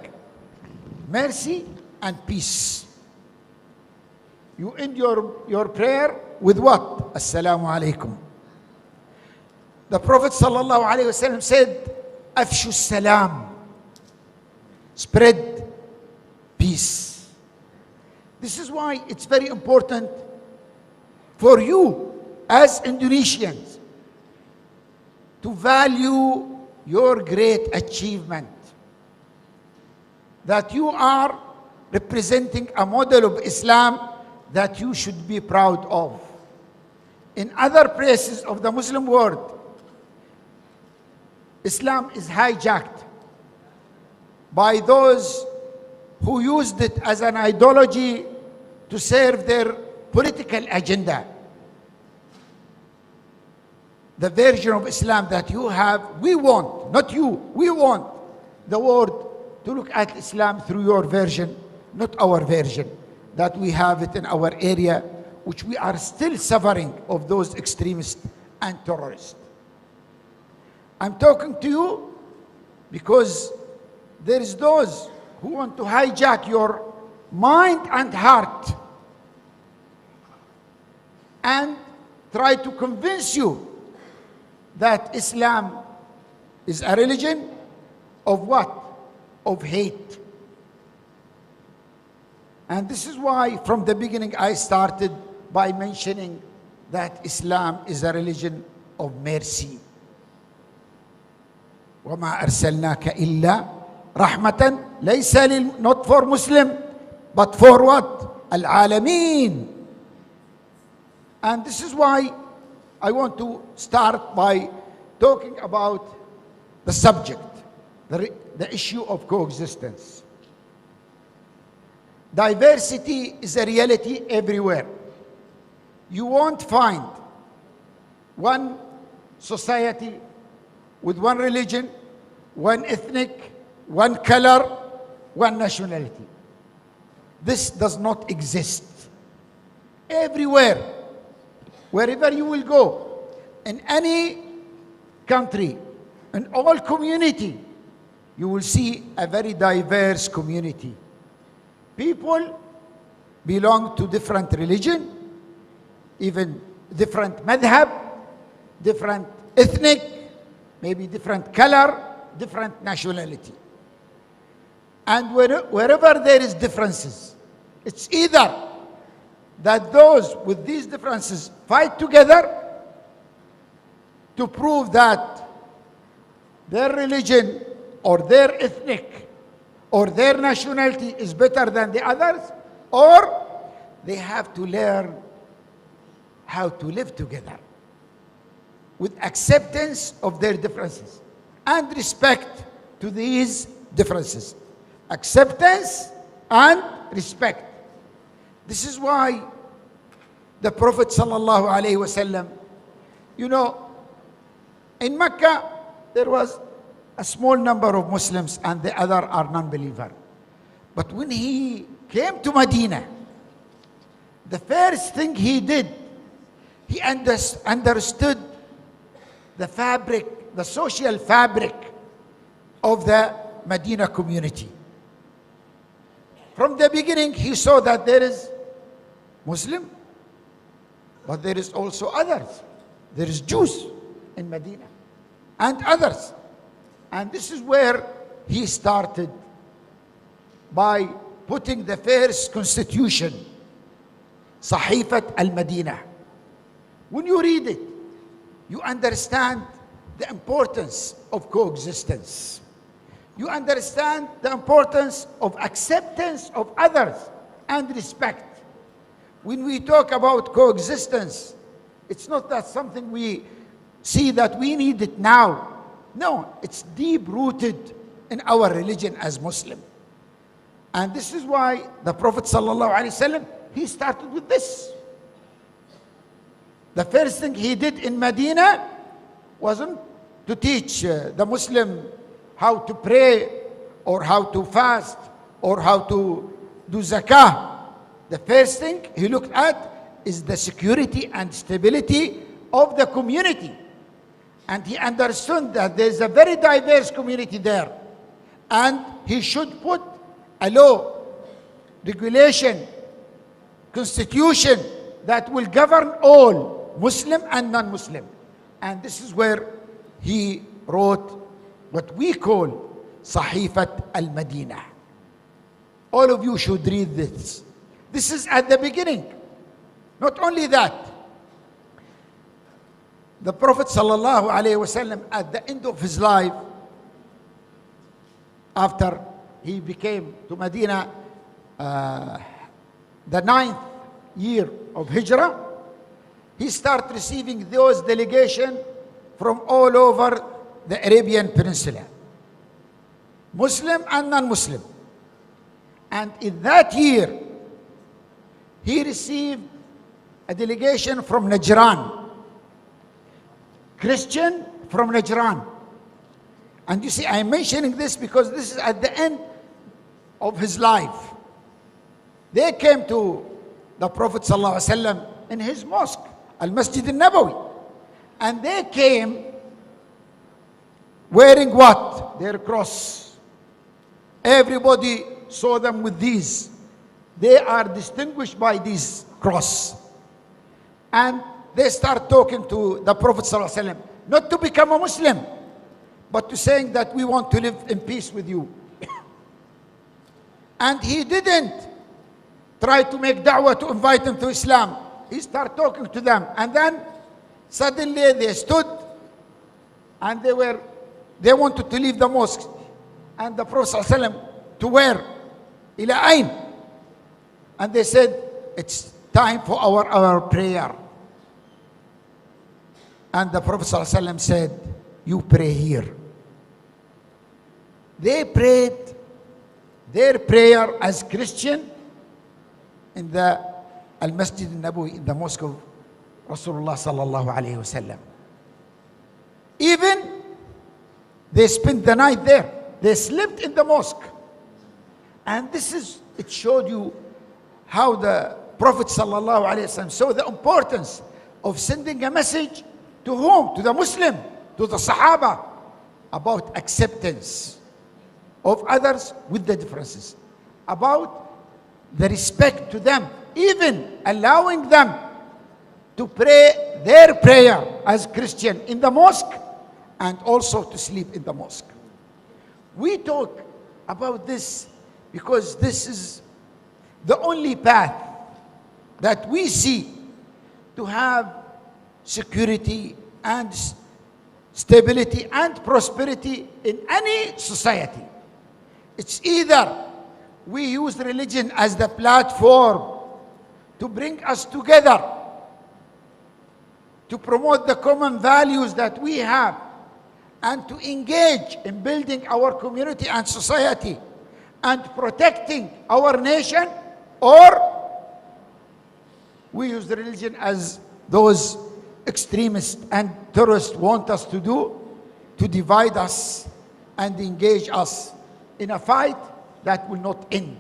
mercy and peace. You end your prayer with what? Assalamu alaikum. The Prophet sallallahu alaihi wasallam said, Afshu salam. Spread peace. This is why it's very important for you as Indonesians to value your great achievement. That you are representing a model of Islam that you should be proud of. In other places of the Muslim world, Islam is hijacked by those who used it as an ideology to serve their political agenda. The version of Islam that you have, we want, not you, we want the world to look at Islam through your version, not our version, that we have it in our area, which we are still suffering of those extremists and terrorists. I'm talking to you because there is those who want to hijack your mind and heart and try to convince you that Islam is a religion of what? Of hate. And this is why from the beginning I started by mentioning that Islam is a religion of mercy. وَمَا أَرْسَلْنَاكَ إِلَّا رَحْمَةً لَيْسَ not for Muslim, but for what? Al-Alameen. And this is why I want to start by talking about the subject, the issue of coexistence. Diversity is a reality everywhere. You won't find one society with one religion, one ethnic, one color, one nationality. This does not exist. Everywhere, wherever you will go, in any country, in all community, you will see a very diverse community. People belong to different religion, even different madhab, different ethnic, maybe different color, different nationality. And wherever there is differences, it's either that those with these differences fight together to prove that their religion or their ethnic or their nationality is better than the others, or they have to learn how to live together with acceptance of their differences and respect to these differences. Acceptance and respect. This is why the Prophet sallallahu alaihi wasallam, you know, in Mecca there was a small number of Muslims and the other are non-believer. But when he came to Medina, the first thing he did, he understood the fabric, the social fabric of the Medina community. From the beginning, he saw that there is Muslim, but there is also others. There is Jews in Medina and others. And this is where he started by putting the first constitution, Sahifat al-Madinah. When you read it, you understand the importance of coexistence. You understand the importance of acceptance of others and respect. When we talk about coexistence, it's not that something we see that we need it now. No, it's deep-rooted in our religion as Muslim. And this is why the Prophet ﷺ, he started with this. The first thing he did in Medina wasn't to teach the Muslim how to pray or how to fast or how to do zakah. The first thing he looked at is the security and stability of the community. And he understood that there's a very diverse community there. And he should put a law, regulation, constitution that will govern all, Muslim and non-Muslim. And this is where he wrote what we call Sahifat al-Madinah. All of you should read this. This is at the beginning. Not only that, the Prophet sallallahu alaihi wasallam at the end of his life, after he became to Medina, the 9th year of Hijrah, he started receiving those delegations from all over the Arabian Peninsula, Muslim and non-Muslim. And in that year, he received a delegation from Najran, Christian from Najran. And you see, I'm mentioning this because this is at the end of his life. They came to the Prophet ﷺ in his mosque, Al-Masjid al-Nabawi. And they came wearing what? Their cross. Everybody saw them with these. they are distinguished by this cross. And they start talking to the Prophet ﷺ, not to become a Muslim, but to saying that we want to live in peace with you. And he didn't try to make da'wah to invite them to Islam. He started talking to them. And then suddenly they stood and they wanted to leave the mosque. And the Prophet ﷺ, to where? Ila ayn. And they said, it's time for our prayer. And the Prophet ﷺ said, you pray here. They prayed their prayer as Christian in the Al-Masjid al-Nabawi, in the mosque of Rasulullah sallallahu alayhi wa sallam. Even they spent the night there. They slept in the mosque. And it showed you how the Prophet sallallahu alayhi wa sallam saw the importance of sending a message to whom? To the Muslim, to the Sahaba, about acceptance of others with the differences, about the respect to them, even allowing them to pray their prayer as Christian in the mosque and also to sleep in the mosque. We talk about this because this is the only path that we see to have security and stability and prosperity in any society. It's either we use religion as the platform to bring us together, to promote the common values that we have, and to engage in building our community and society and protecting our nation, or we use the religion as those extremists and terrorists want us to do, to divide us and engage us in a fight that will not end.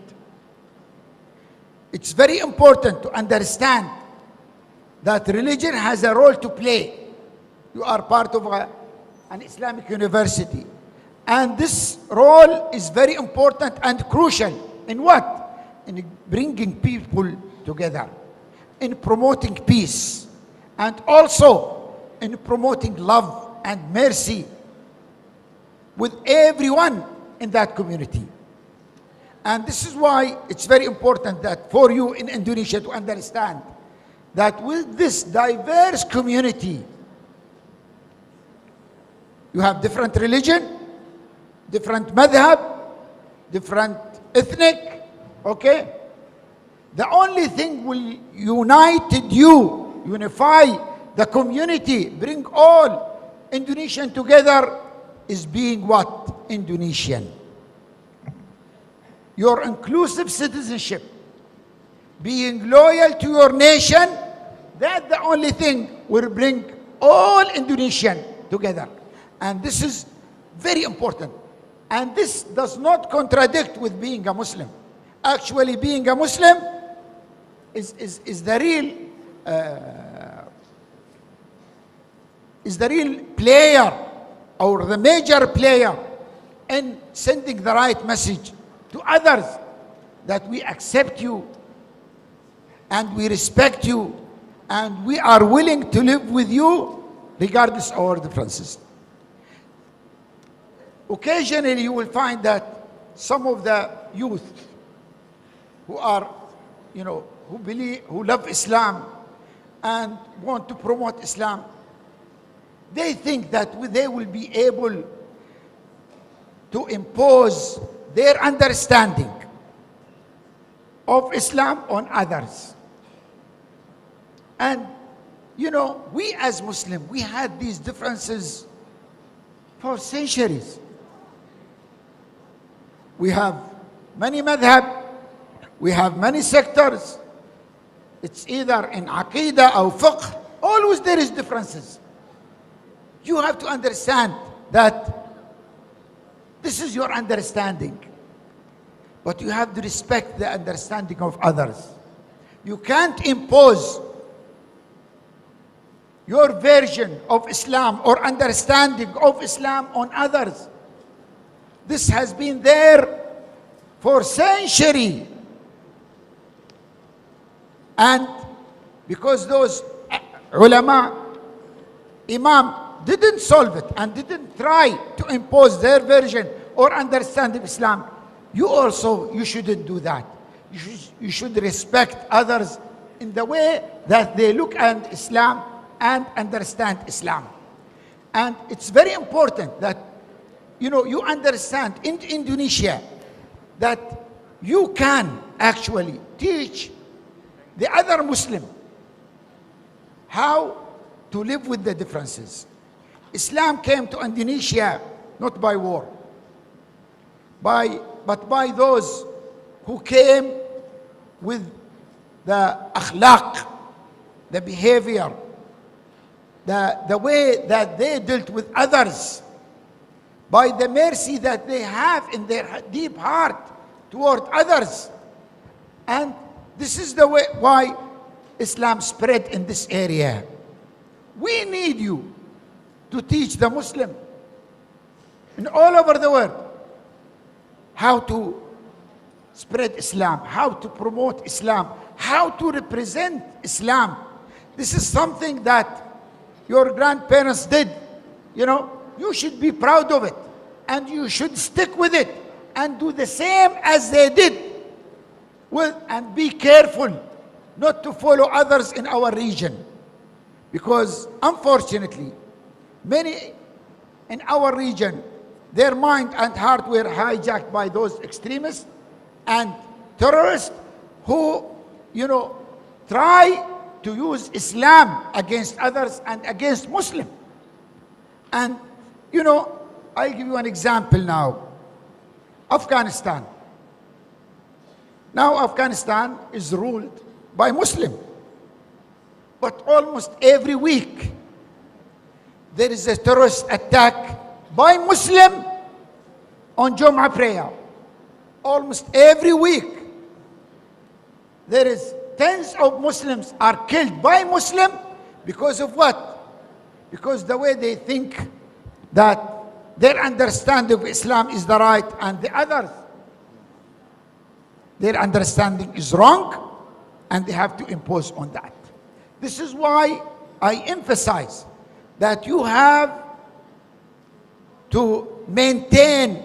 It's very important to understand that religion has a role to play. You are part of an Islamic university. And this role is very important and crucial in what? In bringing people together, in promoting peace, and also in promoting love and mercy with everyone in that community. And this is why it's very important that for you in Indonesia to understand that with this diverse community, you have different religion, different madhab, different ethnic, okay? The only thing will unify the community, bring all Indonesian together is being what? Indonesian. Your inclusive citizenship, being loyal to your nation, that's the only thing will bring all Indonesian together. And this is very important. And this does not contradict with being a Muslim. Actually, being a Muslim is the real player, or the major player in sending the right message to others, that we accept you and we respect you and we are willing to live with you regardless of our differences. Occasionally you will find that some of the youth who are, who love Islam and want to promote Islam, they think that they will be able to impose their understanding of Islam on others. And, we as Muslims, we had these differences for centuries. We have many madhab, we have many sectors. It's either in aqidah or fiqh, always there is differences. You have to understand that this is your understanding, but you have to respect the understanding of others. You can't impose your version of Islam or understanding of Islam on others. This has been there for centuries. And because those ulama, imam, didn't solve it and didn't try to impose their version or understanding of Islam, you shouldn't do that. You should respect others in the way that they look at Islam and understand Islam. And it's very important that you understand in Indonesia that you can actually teach the other Muslim how to live with the differences. Islam came to Indonesia not by war, but by those who came with the akhlaq, the behavior, the way that they dealt with others, by the mercy that they have in their deep heart toward others. And this is the way why Islam spread in this area. We need you to teach the Muslim in all over the world how to spread Islam, how to promote Islam, how to represent Islam. This is something that your grandparents did. You should be proud of it, and you should stick with it and do the same as they did. And be careful not to follow others in our region, because unfortunately many in our region, their mind and heart were hijacked by those extremists and terrorists who try to use Islam against others and against Muslim. And I'll give you an example now. Afghanistan. Now Afghanistan is ruled by Muslim, but almost every week there is a terrorist attack by Muslim on Jumu'ah prayer. Almost every week there is tens of Muslims are killed by Muslim because of what? Because the way they think that their understanding of Islam is the right and the others, their understanding is wrong, and they have to impose on that. This is why I emphasize that you have to maintain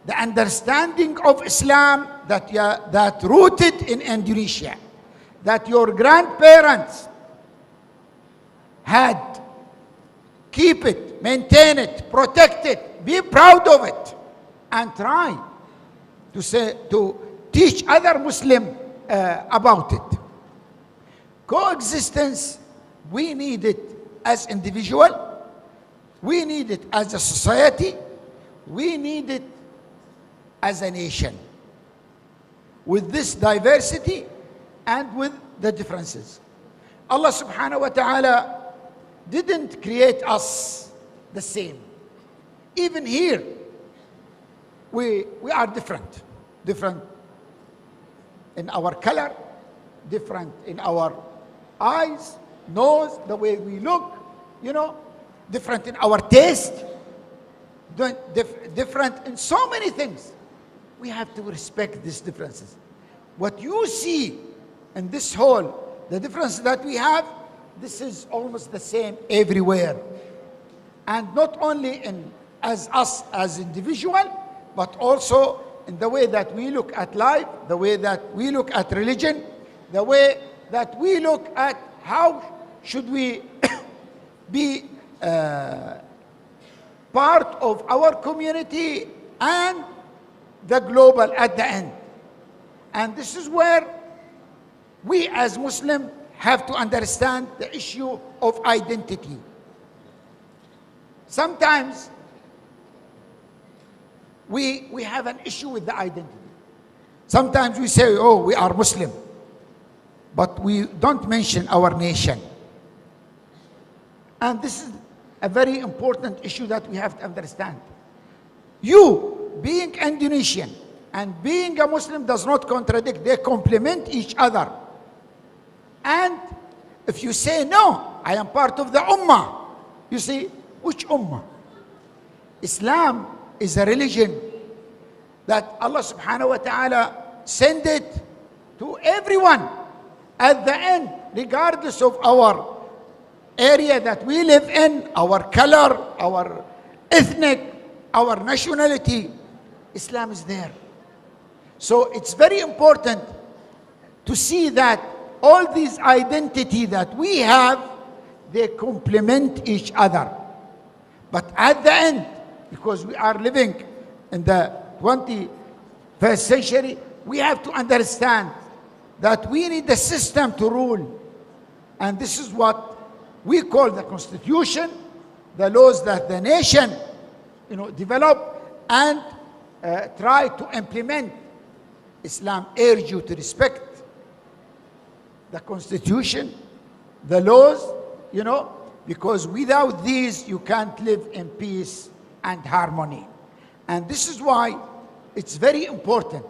the understanding of Islam that rooted in Indonesia, that your grandparents had. Keep it, maintain it, protect it, be proud of it, and try to teach other Muslim about it. Coexistence, we need it as individual, we need it as a society, we need it as a nation, with this diversity and with the differences. Allah subhanahu wa ta'ala didn't create us the same. Even here, we are different in our color, different in our eyes, nose, the way we look, different in our taste, different in so many things. We have to respect these differences. What you see in this hall, the difference that we have, this is almost the same everywhere. And not only as us as individual, but also in the way that we look at life, the way that we look at religion, the way that we look at how should we be part of our community and the global at the end. And this is where we as Muslims have to understand the issue of identity. Sometimes we have an issue with the identity. Sometimes we say, oh, we are Muslim, but we don't mention our nation. And this is a very important issue that we have to understand. You, being Indonesian and being a Muslim, does not contradict. They complement each other. And if you say, no, I am part of the Ummah, you see, which Ummah? Islam is a religion that Allah subhanahu wa ta'ala sent it to everyone. at the end, regardless of our area that we live in, our color, our ethnic, our nationality, Islam is there. So it's very important to see that all these identity that we have, they complement each other. But at the end, because we are living in the 21st century, we have to understand that we need a system to rule. And this is what we call the constitution, the laws that the nation, develop and try to implement. Islam urges you to respect the constitution, the laws, because without these you can't live in peace and harmony. And this is why it's very important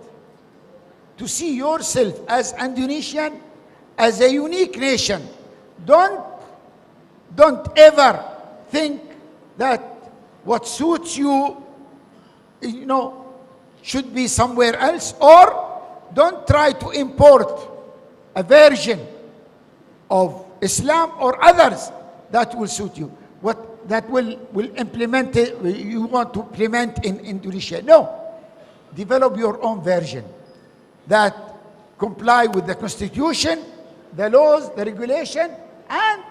to see yourself as Indonesian, as a unique nation. Don't ever think that what suits you, should be somewhere else, or don't try to import a version of Islam or others that will suit you. What that will implement it, you want to implement in Indonesia. No. Develop your own version that comply with the constitution, the laws, the regulation, and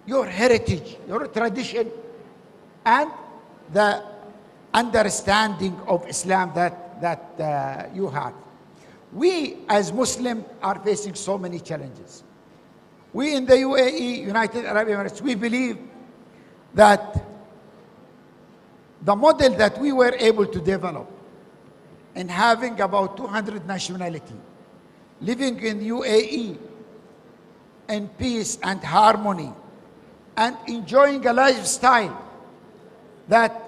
your heritage, your tradition, and the understanding of Islam that you have. We as Muslims are facing so many challenges. We in the UAE, United Arab Emirates, we believe that the model that we were able to develop in having about 200 nationalities, living in UAE in peace and harmony, and enjoying a lifestyle that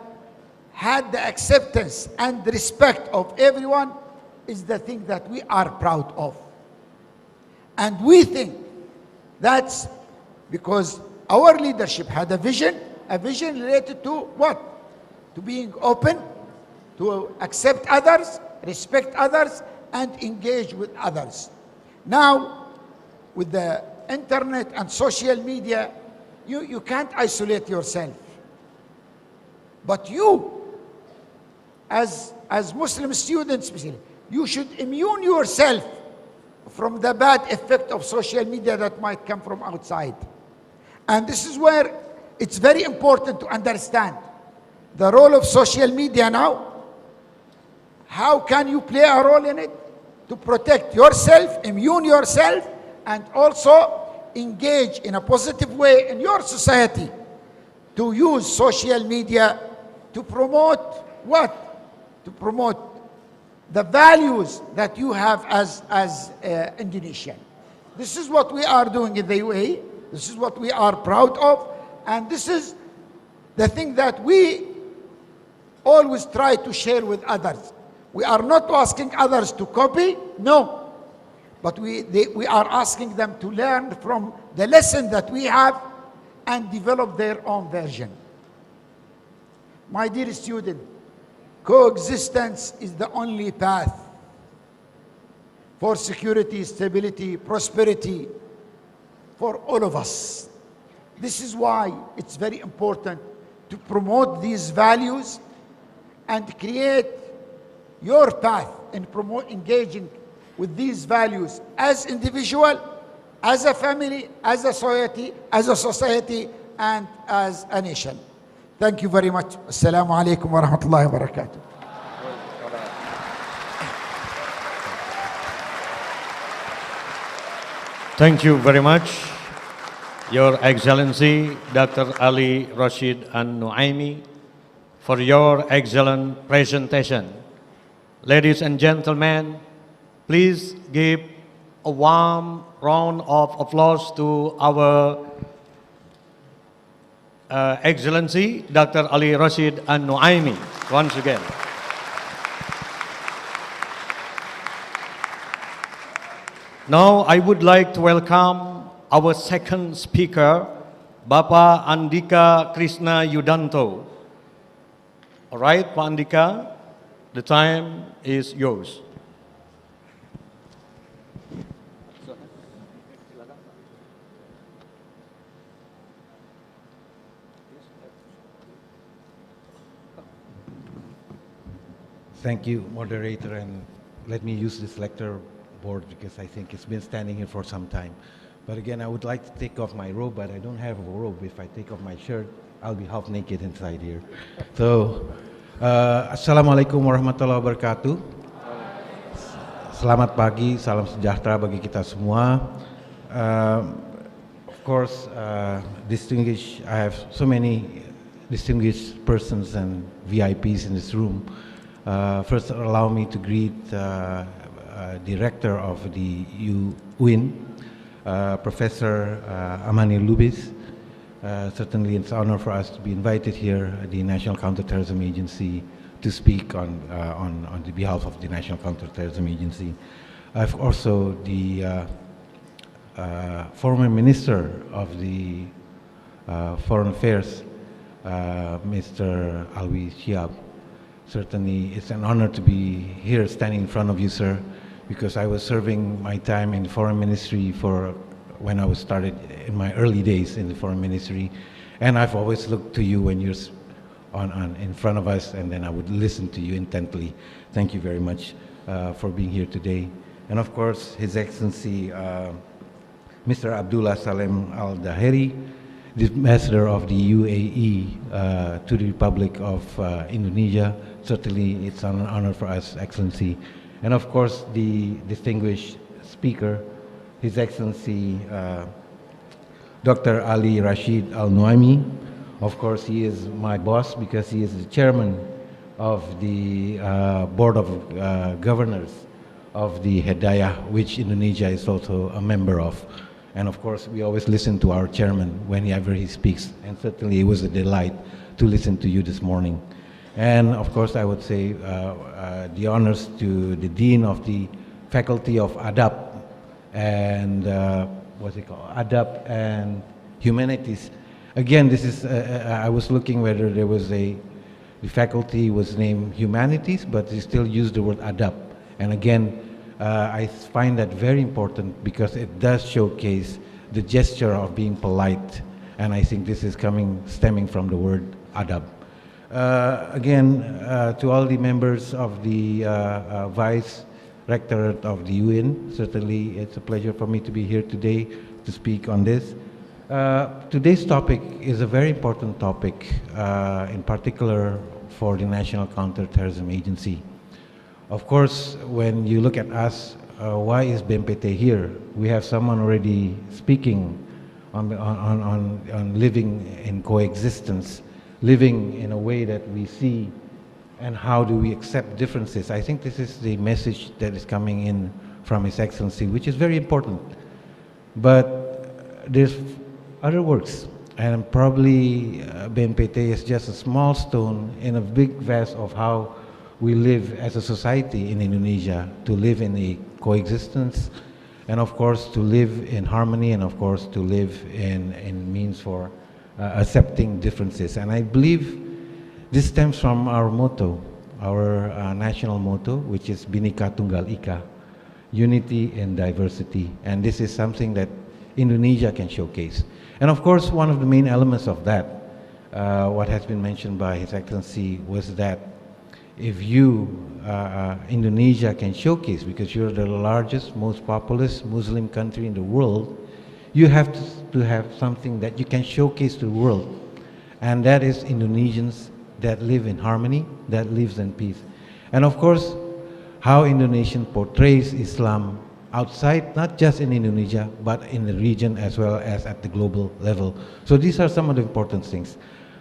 had the acceptance and the respect of everyone, is the thing that we are proud of. And we think that's because our leadership had a vision related to what? To being open, to accept others, respect others, and engage with others. Now, with the internet and social media, you can't isolate yourself. But you, as Muslim students especially, you should immune yourself from the bad effect of social media that might come from outside. And this is where it's very important to understand the role of social media now. How can you play a role in it to protect yourself, immune yourself, and also engage in a positive way in your society to use social media to promote what? To promote the values that you have as Indonesian. This is what we are doing in the UAE. This is what we are proud of. And this is the thing that we always try to share with others. We are not asking others to copy, no. But we are asking them to learn from the lesson that we have and develop their own version. My dear student, coexistence is the only path for security, stability, prosperity for all of us. This is why it's very important to promote these values and create your path in engaging with these values as individual, as a family, as a society, and as a nation. Thank you very much. Assalamu alaikum wa rahmatullahi wa barakatuh. Thank you very much, Your Excellency Dr. Ali Rashid An-Nuaimi, for your excellent presentation. Ladies and gentlemen, please give a warm round of applause to our Excellency Dr. Ali Rashid An-Nuaimi once again. Now I would like to welcome our second speaker, Bapak Andika Krishna Yudanto. All right, Pak Andika, the time is yours. Thank you, moderator, and let me use this lecture board because I think it's been standing here for some time. But again, I would like to take off my robe, but I don't have a robe. If I take off my shirt, I'll be half naked inside here. So, Assalamualaikum warahmatullahi wabarakatuh. Selamat pagi, salam sejahtera bagi kita semua. Of course, I have so many distinguished persons and VIPs in this room. First, allow me to greet Director of the UIN, Professor Amani Lubis. Certainly it's an honor for us to be invited here at the National Counterterrorism Agency to speak on the behalf of the National Counterterrorism Agency. I've also the former Minister of the Foreign Affairs, Mr. Alwi Shiab. Certainly it's an honor to be here standing in front of you, sir, because I was serving my time in the Foreign Ministry when I was started in my early days in the Foreign Ministry, and I've always looked to you when you're in front of us, and then I would listen to you intently. Thank you very much for being here today. And of course, His Excellency Mr. Abdullah Salem Al-Daheri, the Ambassador of the UAE to the Republic of Indonesia. Certainly it's an honor for us, Excellency. And of course, the distinguished speaker, His Excellency Dr. Ali Rashid Al-Nuaimi. Of course, he is my boss because he is the chairman of the Board of Governors of the Hidayah, which Indonesia is also a member of. And of course, we always listen to our chairman whenever he speaks. And certainly it was a delight to listen to you this morning. And of course, I would say the honors to the Dean of the Faculty of Adab and what's it called? Adab and Humanities. Again, this is, I was looking whether there was the faculty was named Humanities, but they still use the word Adab. And again, I find that very important because it does showcase the gesture of being polite. And I think this is stemming from the word Adab. Again, to all the members of the Vice Rectorate of the UN, certainly it's a pleasure for me to be here today to speak on this. Today's topic is a very important topic, in particular for the National Counterterrorism Agency. Of course, when you look at us, why is BMPT here? We have someone already speaking on living in coexistence, living in a way that we see, and how do we accept differences. I think this is the message that is coming in from His Excellency, which is very important. But there's other works, and probably BMPT is just a small stone in a big vast of how we live as a society in Indonesia, to live in a coexistence, and of course to live in harmony, and of course to live in means for accepting differences. And I believe this stems from our motto, our national motto, which is Bhinneka Tunggal Ika, unity in diversity. And this is something that Indonesia can showcase. And of course, one of the main elements of that, what has been mentioned by His Excellency, was that if Indonesia can showcase, because you're the largest, most populous Muslim country in the world, you have to have something that you can showcase to the world. And that is Indonesians that live in harmony, that lives in peace. And of course, how Indonesian portrays Islam outside, not just in Indonesia, but in the region as well as at the global level. So these are some of the important things.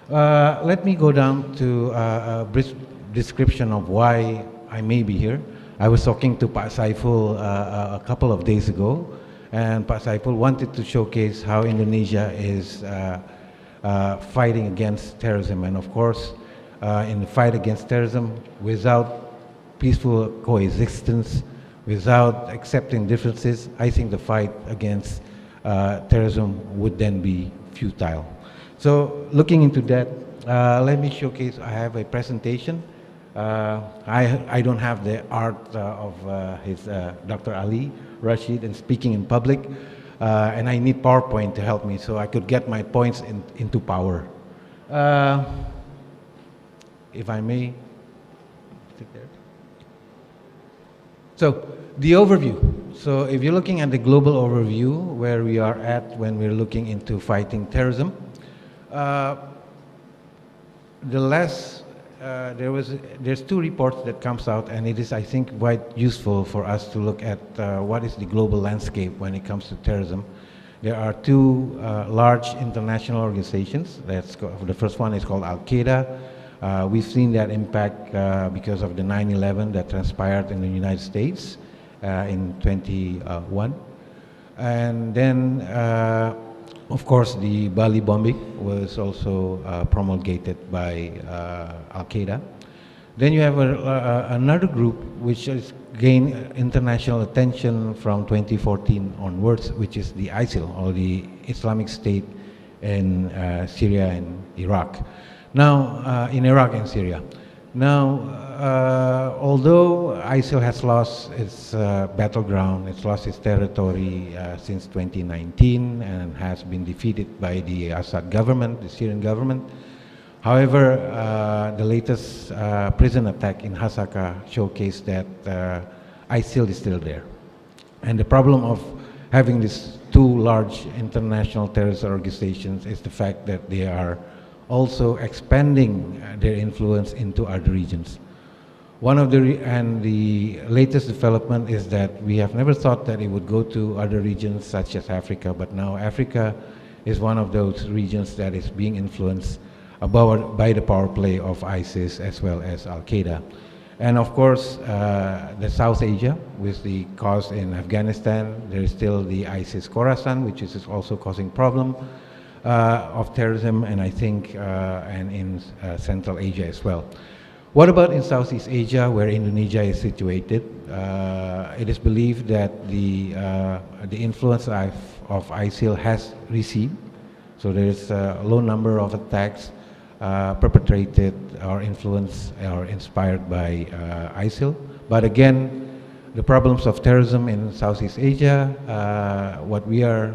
Let me go down to a brief description of why I may be here. I was talking to Pak Saiful a couple of days ago, and Pak Saiful wanted to showcase how Indonesia is fighting against terrorism. And of course, in the fight against terrorism, without peaceful coexistence, without accepting differences, I think the fight against terrorism would then be futile. So looking into that, let me showcase, I have a presentation. I don't have the art of Dr. Ali Rashid in speaking in public, and I need PowerPoint to help me so I could get my points into power. If I may, stick there. So the overview. So if you're looking at the global overview, where we are at when we're looking into fighting terrorism, there's two reports that comes out, and it is, I think, quite useful for us to look at what is the global landscape when it comes to terrorism. There are two large international organizations. The first one is called Al-Qaeda. We've seen that impact because of the 9/11 that transpired in the United States in 2021. And then, of course, the Bali bombing was also promulgated by Al-Qaeda. Then you have another group which has gained international attention from 2014 onwards, which is the ISIL, or the Islamic State in Syria and Iraq. Now, in Iraq and Syria. Now, although ISIL has lost its battleground, it's lost its territory since 2019 and has been defeated by the Assad government, the Syrian government. However, the latest prison attack in Hasaka showcased that ISIL is still there. And the problem of having these two large international terrorist organizations is the fact that they are also expanding their influence into other regions. One of the latest development is that we have never thought that it would go to other regions such as Africa, but now Africa is one of those regions that is being influenced by the power play of ISIS as well as Al-Qaeda. And of course, the South Asia, with the cause in Afghanistan, there is still the ISIS Khorasan, which is also causing problem of terrorism, and I think and in Central Asia as well. What about in Southeast Asia, where Indonesia is situated? It is believed that the influence of ISIL has receded, so there is a low number of attacks perpetrated or influenced or inspired by ISIL. But again, the problems of terrorism in Southeast Asia, what we are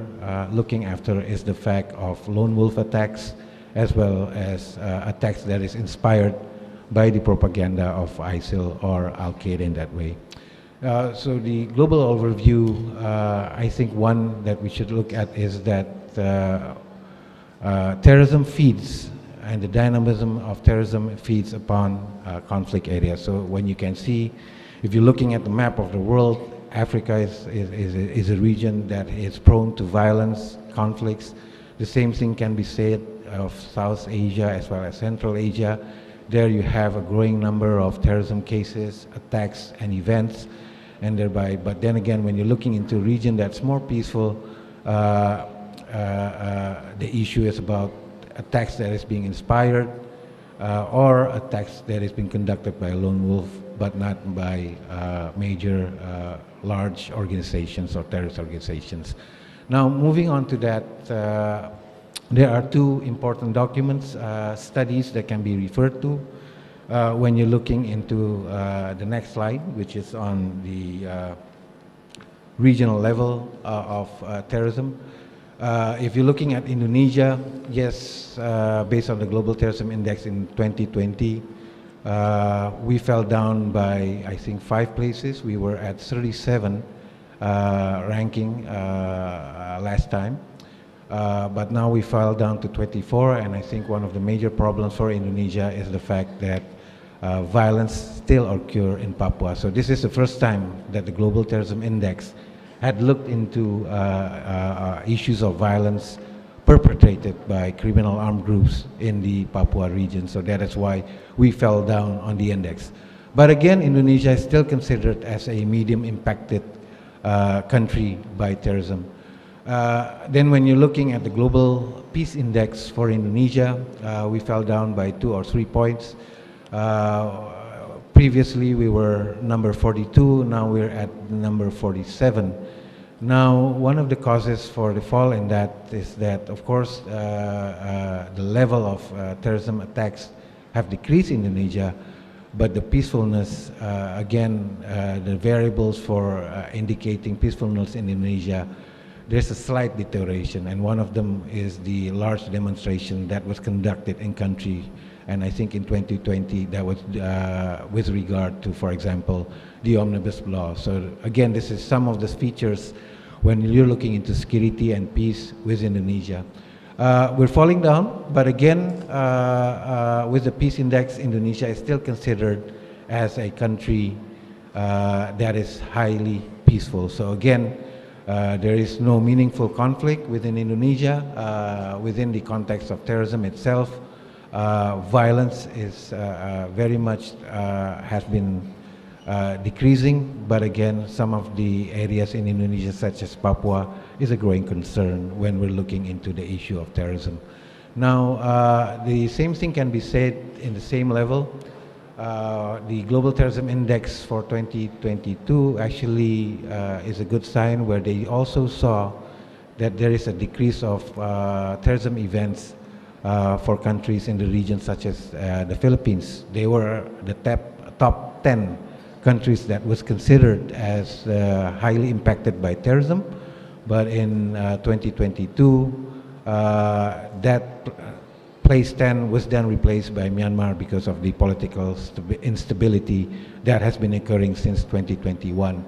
looking after is the fact of lone wolf attacks, as well as attacks that is inspired by the propaganda of ISIL or Al-Qaeda in that way. So the global overview, I think one that we should look at is that terrorism feeds, and the dynamism of terrorism feeds upon conflict areas. So when you can see, if you're looking at the map of the world, Africa is a region that is prone to violence, conflicts. The same thing can be said of South Asia as well as Central Asia. There you have a growing number of terrorism cases, attacks and events, and thereby, but then again, when you're looking into a region that's more peaceful, the issue is about attacks that is being inspired or attacks that is being conducted by a lone wolf, but not by major large organizations or terrorist organizations. Now, moving on to that, there are two important documents, studies that can be referred to when you're looking into the next slide, which is on the regional level of terrorism. If you're looking at Indonesia, yes, based on the Global Terrorism Index in 2020, we fell down by, I think, 5 places. We were at 37 ranking last time. But now we fell down to 24, and I think one of the major problems for Indonesia is the fact that violence still occurs in Papua. So this is the first time that the Global Terrorism Index had looked into issues of violence perpetrated by criminal armed groups in the Papua region. So that is why we fell down on the index. But again, Indonesia is still considered as a medium impacted country by terrorism. Then when you're looking at the Global Peace Index for Indonesia, we fell down by 2 or 3 points. Previously we were number 42, now we're at number 47. Now, one of the causes for the fall in that is that, of course, the level of terrorism attacks have decreased in Indonesia, but the peacefulness, again, the variables for indicating peacefulness in Indonesia, there's a slight deterioration, and one of them is the large demonstration that was conducted in country And I think in 2020 that was with regard to, for example, the omnibus law. So again, this is some of the features when you're looking into security and peace with Indonesia. We're falling down, but again, with the peace index, Indonesia is still considered as a country that is highly peaceful. So again, there is no meaningful conflict within Indonesia. Within the context of terrorism itself, violence is very much has been decreasing, but again, some of the areas in Indonesia, such as Papua, is a growing concern when we're looking into the issue of terrorism. Now, the same thing can be said in the same level. The Global Terrorism Index for 2022 actually is a good sign, where they also saw that there is a decrease of terrorism events for countries in the region, such as the Philippines. They were the top 10 countries that was considered as highly impacted by terrorism, but in 2022, that place 10 was then replaced by Myanmar because of the political instability that has been occurring since 2021.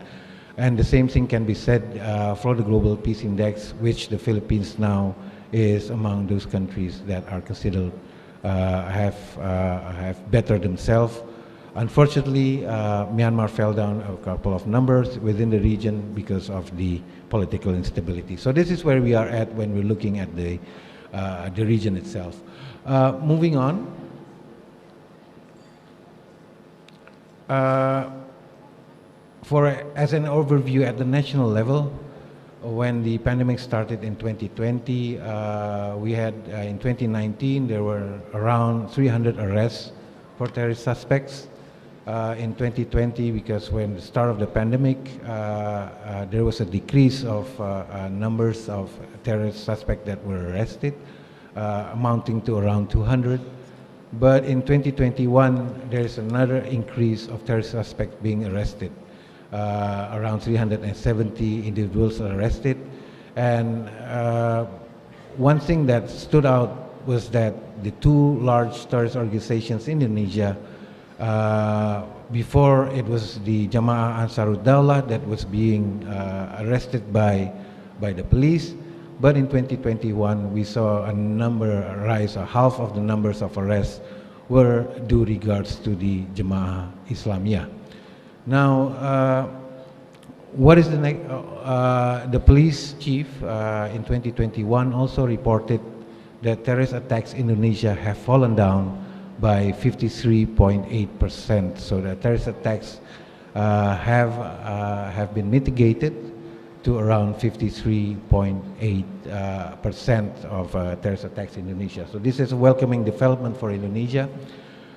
And the same thing can be said for the Global Peace Index, which the Philippines now is among those countries that are considered have bettered themselves. Unfortunately, Myanmar fell down a couple of numbers within the region because of the political instability. So this is where we are at when we're looking at the region itself. Moving on. As an overview at the national level, when the pandemic started in 2020, we had in 2019 there were around 300 arrests for terrorist suspects. In 2020, because when the start of the pandemic, there was a decrease of numbers of terrorist suspects that were arrested, amounting to around 200. But in 2021, there is another increase of terrorist suspects being arrested. Around 370 individuals are arrested. And one thing that stood out was that the two large terrorist organizations in Indonesia, before it was the Jamaah Ansarud-Daulah that was being arrested by the police, but in 2021 we saw a rise, half of the numbers of arrests were due regards to the Jamaah Islamiyah. Now, what is the police chief in 2021 also reported that terrorist attacks in Indonesia have fallen down by 53.8%. So the terrorist attacks have been mitigated to around 53.8% of terrorist attacks in Indonesia. So this is a welcoming development for Indonesia.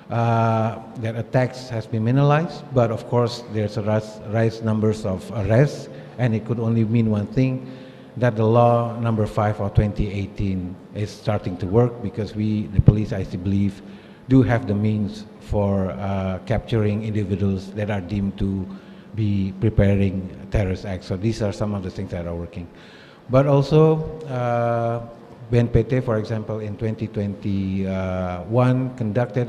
That attacks has been minimalized, but of course there's a rise numbers of arrests, and it could only mean one thing, that the law number 5 of 2018 is starting to work, because the police, I believe, do have the means for capturing individuals that are deemed to be preparing terrorist acts. So these are some of the things that are working. But also, BNPT, for example, in 2021 conducted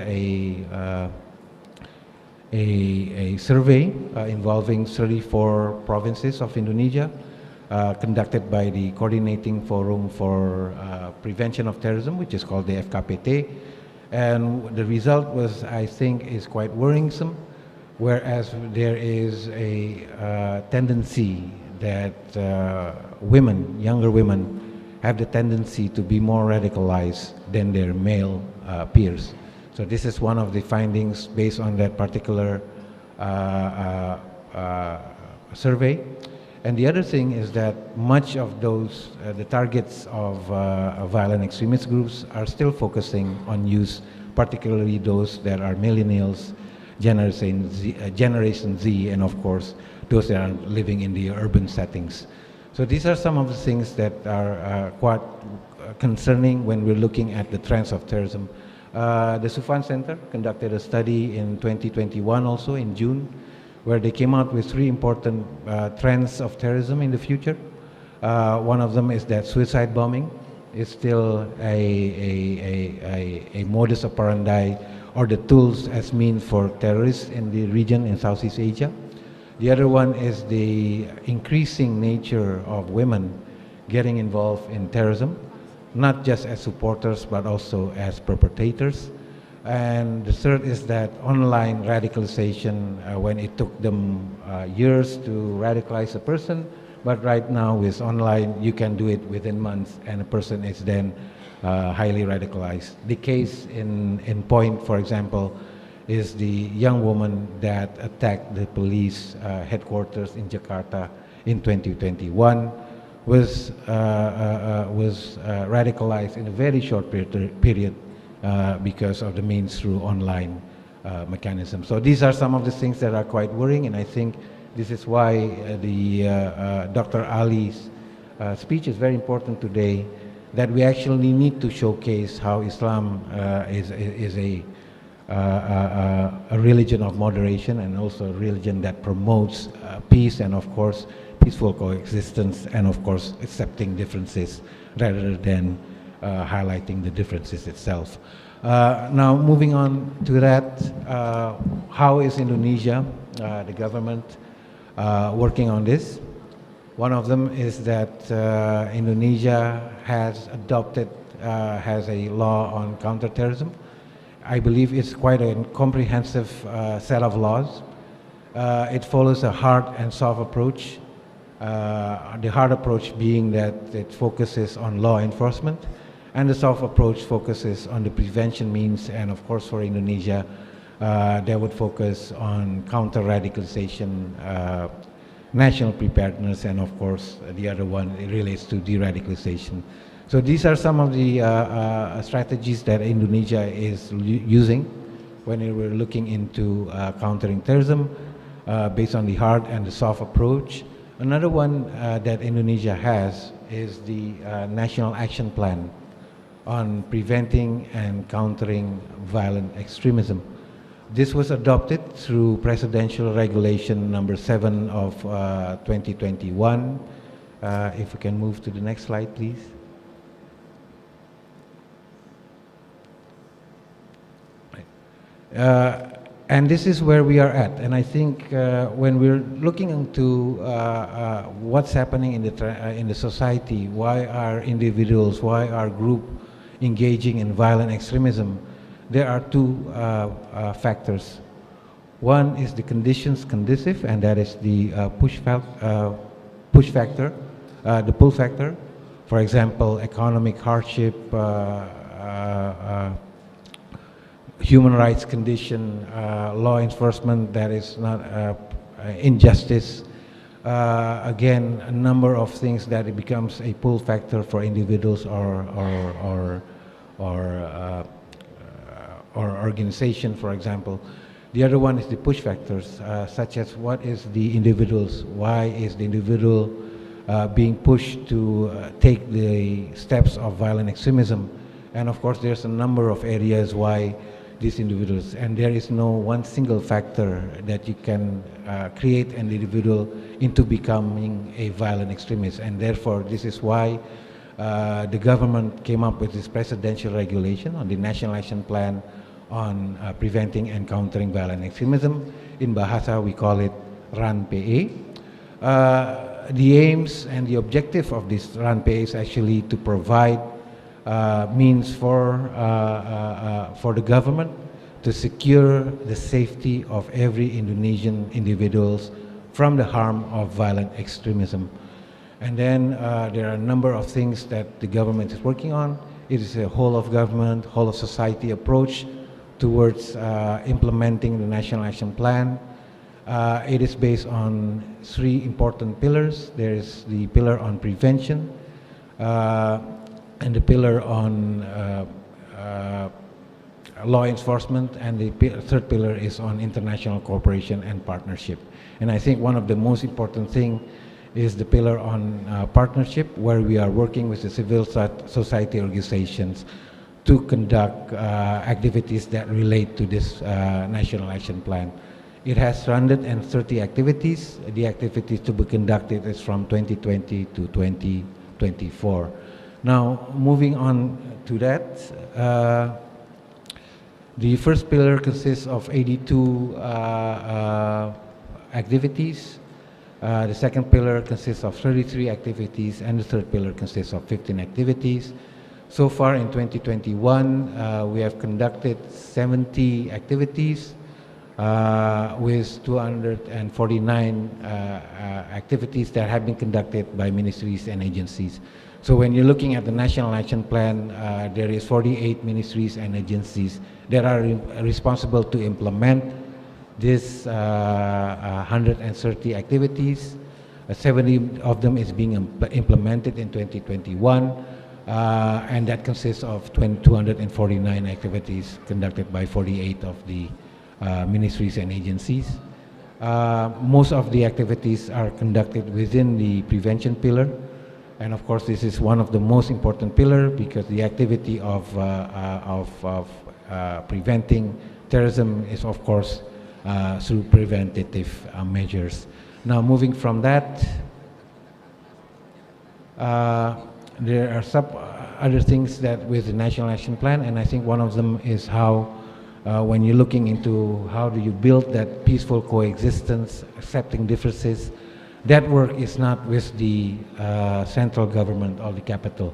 a survey involving 34 provinces of Indonesia, conducted by the Coordinating Forum for Prevention of Terrorism, which is called the FKPT. And the result was, I think, is quite worrisome, whereas there is a tendency that younger women, have the tendency to be more radicalized than their male peers. So this is one of the findings based on that particular survey. And the other thing is that much of those, the targets of violent extremist groups are still focusing on youth, particularly those that are millennials, Generation Z, and of course, those that are living in the urban settings. So these are some of the things that are quite concerning when we're looking at the trends of terrorism. The Sufan Center conducted a study in 2021 also in June, where they came out with 3 important trends of terrorism in the future. One of them is that suicide bombing is still a modus operandi or the tools as means for terrorists in the region in Southeast Asia. The other one is the increasing nature of women getting involved in terrorism, not just as supporters but also as perpetrators. And the third is that online radicalization, when it took them years to radicalize a person, but right now with online you can do it within months and a person is then highly radicalized. The case in point, for example, is the young woman that attacked the police headquarters in Jakarta in 2021, was radicalized in a very short period because of the means through online mechanism. So these are some of the things that are quite worrying, and I think this is why Dr. Ali's speech is very important today, that we actually need to showcase how Islam is a religion of moderation and also a religion that promotes peace and, of course, peaceful coexistence and, of course, accepting differences rather than highlighting the differences itself. Now, moving on to that, how is Indonesia, the government, working on this? One of them is that Indonesia has adopted, has a law on counterterrorism. I believe it's quite a comprehensive set of laws. It follows a hard and soft approach. The hard approach being that it focuses on law enforcement, and the soft approach focuses on the prevention means, and of course for Indonesia, they would focus on counter-radicalization, national preparedness, and of course the other one relates to de-radicalization. So these are some of the strategies that Indonesia is using when we're looking into countering terrorism based on the hard and the soft approach. Another one that Indonesia has is the National Action Plan on preventing and countering violent extremism. This was adopted through Presidential Regulation number 7 of 2021. If we can move to the next slide, please. And this is where we are at. And I think when we're looking into what's happening in the society, why are individuals, why are groups engaging in violent extremism, there are two factors. One is the conditions conducive, and that is the push factor, the pull factor. For example, economic hardship, human rights condition, law enforcement that is not injustice. Again, a number of things that it becomes a pull factor for individuals or organization, for example. The other one is the push factors, such as what is the individuals, why is the individual being pushed to take the steps of violent extremism. And of course there's a number of areas why these individuals, and there is no one single factor that you can create an individual into becoming a violent extremist. And therefore this is why the government came up with this presidential regulation on the National Action Plan on preventing and countering violent extremism. In Bahasa we call it RAN-PE. The aims and the objective of this RAN-PE is actually to provide means for the government to secure the safety of every Indonesian individuals from the harm of violent extremism. And then there are a number of things that the government is working on. It is a whole of government, whole of society approach towards implementing the National Action Plan. It is based on 3 important pillars. There is the pillar on prevention, and the pillar on law enforcement, and the third pillar is on international cooperation and partnership. And I think one of the most important thing is the pillar on partnership, where we are working with the civil society organizations to conduct activities that relate to this National Action Plan. It has 130 activities. The activities to be conducted is from 2020 to 2024. Now, moving on to that, the first pillar consists of 82 activities. The second pillar consists of 33 activities, and the third pillar consists of 15 activities. So far in 2021, we have conducted 70 activities with 249 activities that have been conducted by ministries and agencies. So when you're looking at the National Action Plan, there is 48 ministries and agencies that are responsible to implement this 130 activities. 70 of them is being implemented in 2021, and that consists of 249 activities conducted by 48 of the ministries and agencies. Most of the activities are conducted within the prevention pillar, and of course this is one of the most important pillar because the activity of preventing terrorism is of course through preventative measures. Now moving from that, there are some other things that with the National Action Plan, and I think one of them is how when you're looking into how do you build that peaceful coexistence, accepting differences, that work is not with the central government or the capital,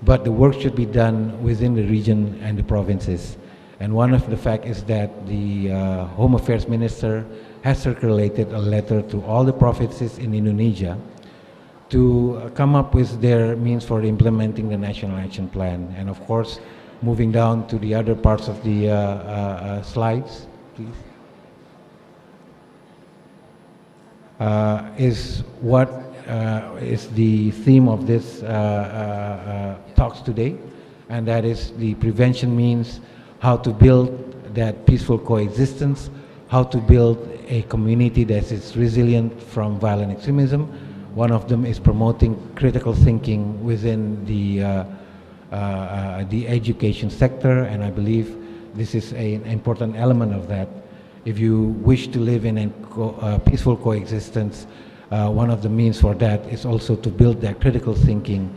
but the work should be done within the region and the provinces. And one of the fact is that the Home Affairs Minister has circulated a letter to all the provinces in Indonesia to come up with their means for implementing the National Action Plan. And of course, moving down to the other parts of the slides, please. Is what is the theme of this talks today, and that is the prevention means how to build that peaceful coexistence, how to build a community that is resilient from violent extremism. One of them is promoting critical thinking within the education sector, and I believe this is an important element of that. If you wish to live in a peaceful coexistence, one of the means for that is also to build that critical thinking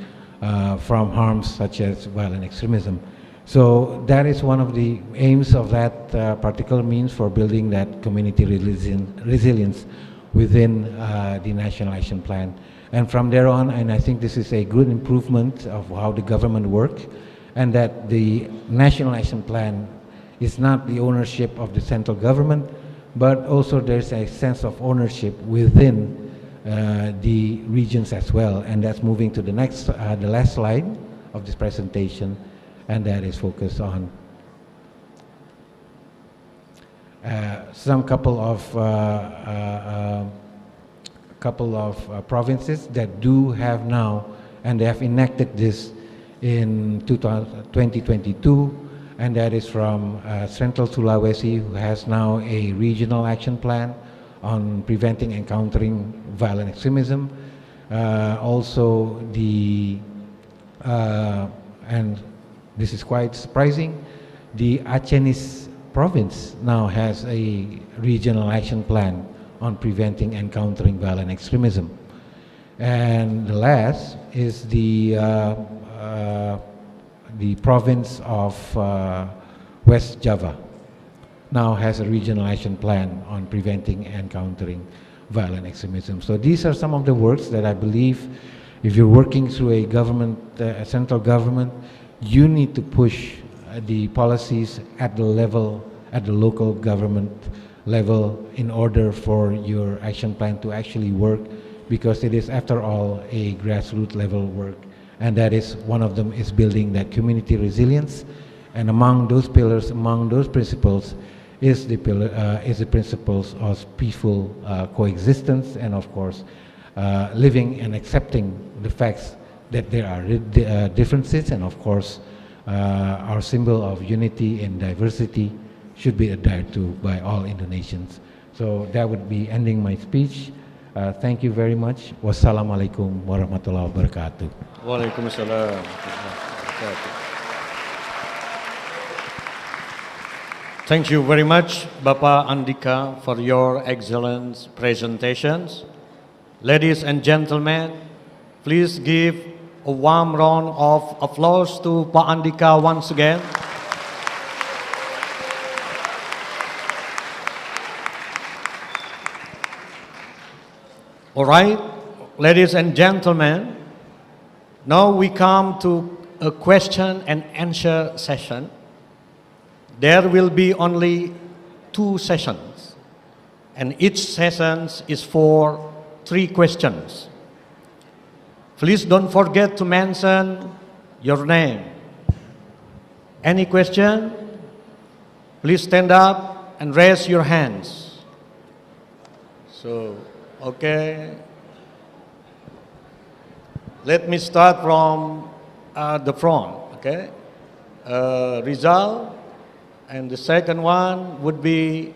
from harms such as violent extremism. So that is one of the aims of that particular means for building that community resilience within the National Action Plan. And from there on, and I think this is a good improvement of how the government works, and that the National Action Plan is not the ownership of the central government, but also there's a sense of ownership within the regions as well. And that's moving to the next, the last slide of this presentation, and that is focused on some couple of provinces that do have now, and they have enacted this in 2022, and that is from Central Sulawesi, who has now a regional action plan on preventing and countering violent extremism. Also the, and this is quite surprising, the Acehnis province now has a regional action plan on preventing and countering violent extremism. And the last is the province of West Java now has a regional action plan on preventing and countering violent extremism. So these are some of the works that I believe if you're working through a government, a central government, you need to push the policies at the level, at the local government level in order for your action plan to actually work, because it is after all a grassroots level work, and that is one of them is building that community resilience. And among those pillars, among those principles is the principles of peaceful coexistence, and of course living and accepting the facts that there are differences, and of course our symbol of unity and diversity should be adhered to by all Indonesians. So that would be ending my speech. Thank you very much. Wassalamualaikum warahmatullahi wabarakatuh. Waalaikumsalam. Thank you very much, Bapak Andika, for your excellent presentations. Ladies and gentlemen, please give a warm round of applause to Pak Andika once again. All right, ladies and gentlemen, now we come to a question and answer session. There will be only 2 sessions, and each session is for 3 questions. Please don't forget to mention your name. Any question? Please stand up and raise your hands. So, okay. Let me start from the front, okay? Rizal, and the second one would be,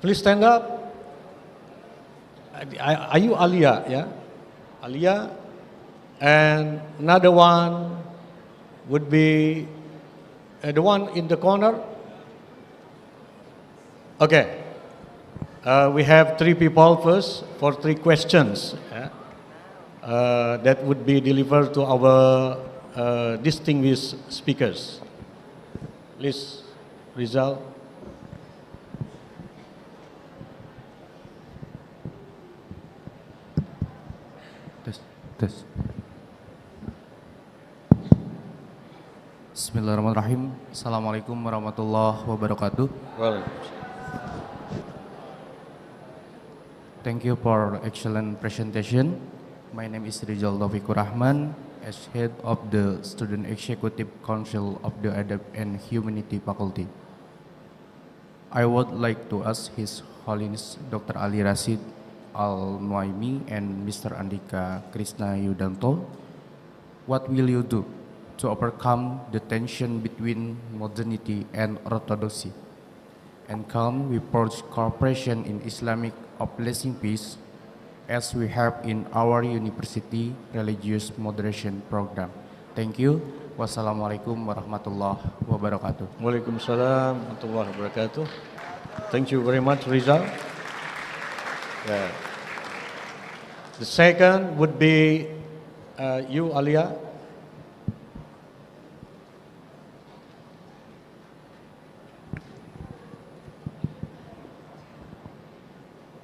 please stand up. Are you Alia, yeah? Alia. And another one would be the one in the corner. Okay. We have 3 people first for 3 questions. Yeah? That would be delivered to our distinguished speakers. Please, Rizal. Tes. Bismillahirrahmanirrahim. Assalamualaikum warahmatullahi wabarakatuh. Thank you for excellent presentation. My name is Rizal Taufikur Rahman, as head of the Student Executive Council of the Adab and Humanity Faculty. I would like to ask His Holiness Dr. Ali Rashid Al-Nuaimi and Mr. Andika Krishna Yudanto, what will you do to overcome the tension between modernity and orthodoxy, and can we forge cooperation in Islamic uplifting peace as we have in our university religious moderation program? Thank you. Wassalamualaikum warahmatullahi wabarakatuh. Waalaikumsalam warahmatullahi wabarakatuh. Thank you very much, Rizal. Yeah. The second would be you, Alia.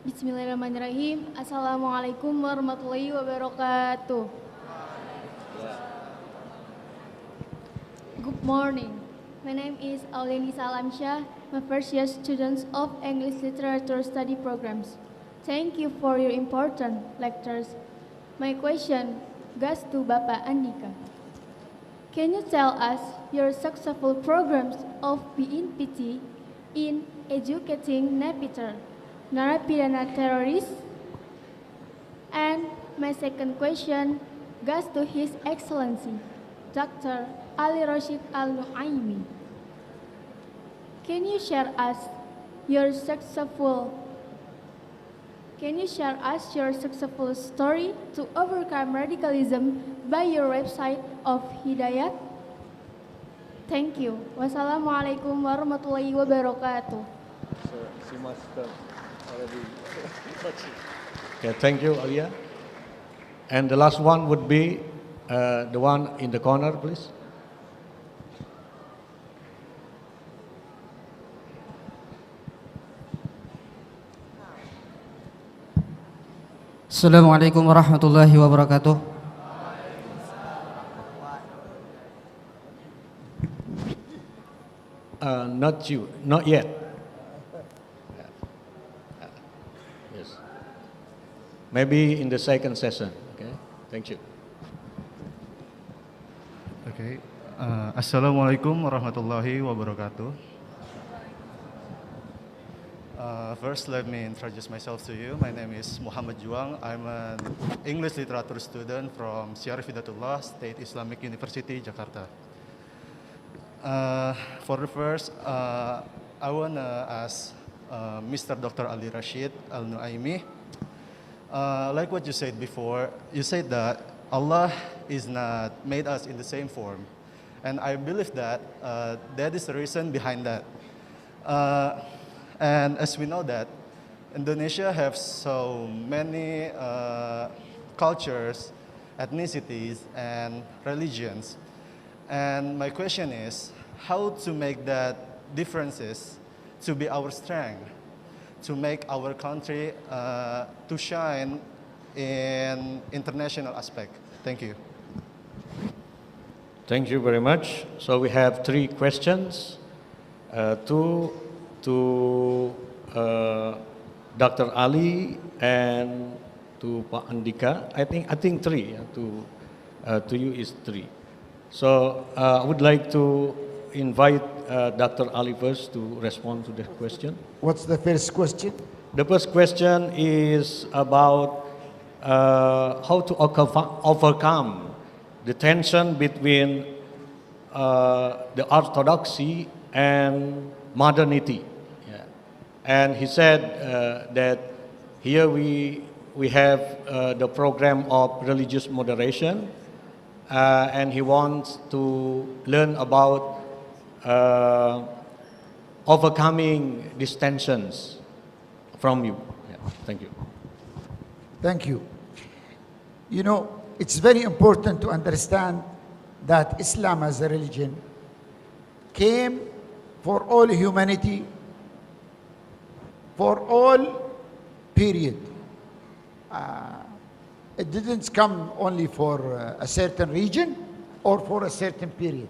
Bismillahirrahmanirrahim. Assalamualaikum warahmatullahi wabarakatuh. Good morning. My name is Auleni Salamsyah, my first year student of English Literature Study Programs. Thank you for your important lectures. My question goes to Bapak Andika. Can you tell us your successful programs of BNPT in educating napiter, narapidana terrorists? And my second question goes to His Excellency, Dr. Ali Rashid Al-Nuaimi. Can you share us your successful story to overcome radicalism by your website of Hidayah? Thank you. Wassalamualaikum warahmatullahi wabarakatuh. Okay, thank you, Alia. And the last one would be the one in the corner, please. Assalamualaikum warahmatullahi wabarakatuh. Not you, not yet. Yes. Maybe in the second session. Okay. Thank you. Okay. Assalamualaikum warahmatullahi wabarakatuh. First, let me introduce myself to you. My name is Muhammad Juang. I'm an English literature student from Sheriff Allah State Islamic University, Jakarta. For the first, I want to ask Mr. Dr. Ali Rashid Al-Nuaimi. Like what you said before, you said that Allah is not made us in the same form. And I believe that that is the reason behind that. And as we know that Indonesia have so many cultures ethnicities, and religions. And my question is, how to make that differences to be our strength, to make our country to shine in international aspect. Thank you. Thank you very much. So we have 3 questions, two to Dr. Ali and to Pak Andika. I think 3. To you is 3. So I would like to invite Dr. Ali first to respond to the question. What's the first question? The first question is about how to overcome the tension between the orthodoxy and modernity. Yeah. And he said that here we have the program of religious moderation, and he wants to learn about overcoming these tensions from you. Yeah. Thank you. Thank you. You know, it's very important to understand that Islam as a religion came for all humanity, for all period. It didn't come only for a certain region or for a certain period.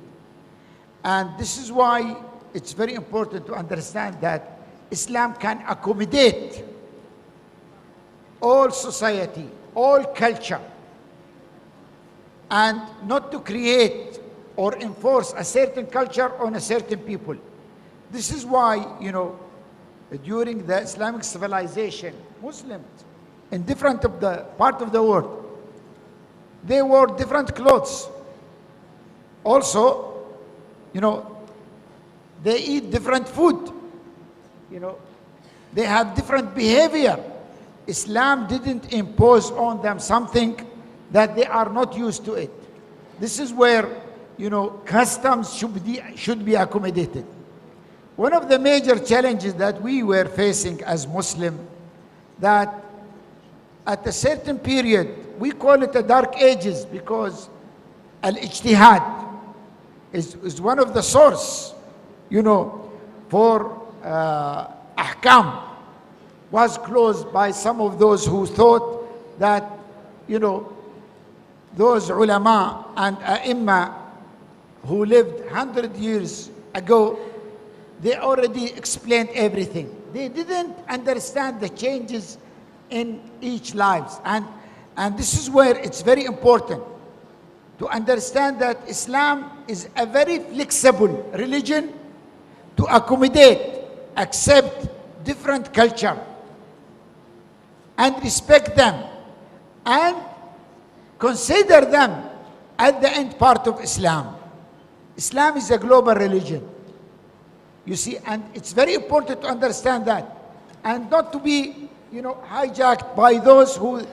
And this is why it's very important to understand that Islam can accommodate all society, all culture, and not to create or enforce a certain culture on a certain people. This is why, you know, during the Islamic civilization, Muslims in different of the part of the world, they wore different clothes. Also, you know, they eat different food. You know, they have different behavior. Islam didn't impose on them something that they are not used to it. This is where, you know, customs should be accommodated. One of the major challenges that we were facing as Muslim, that at a certain period, we call it the dark ages because al-ijtihad is one of the source, you know, for ahkam was closed by some of those who thought that, you know, those ulama and a'imma who lived 100 years ago, they already explained everything. They didn't understand the changes in each lives. And this is where it's very important to understand that Islam is a very flexible religion to accommodate, accept different culture, and respect them, and consider them at the end part of Islam. Islam is a global religion. You see, and it's very important to understand that, and not to be, you know, hijacked by those who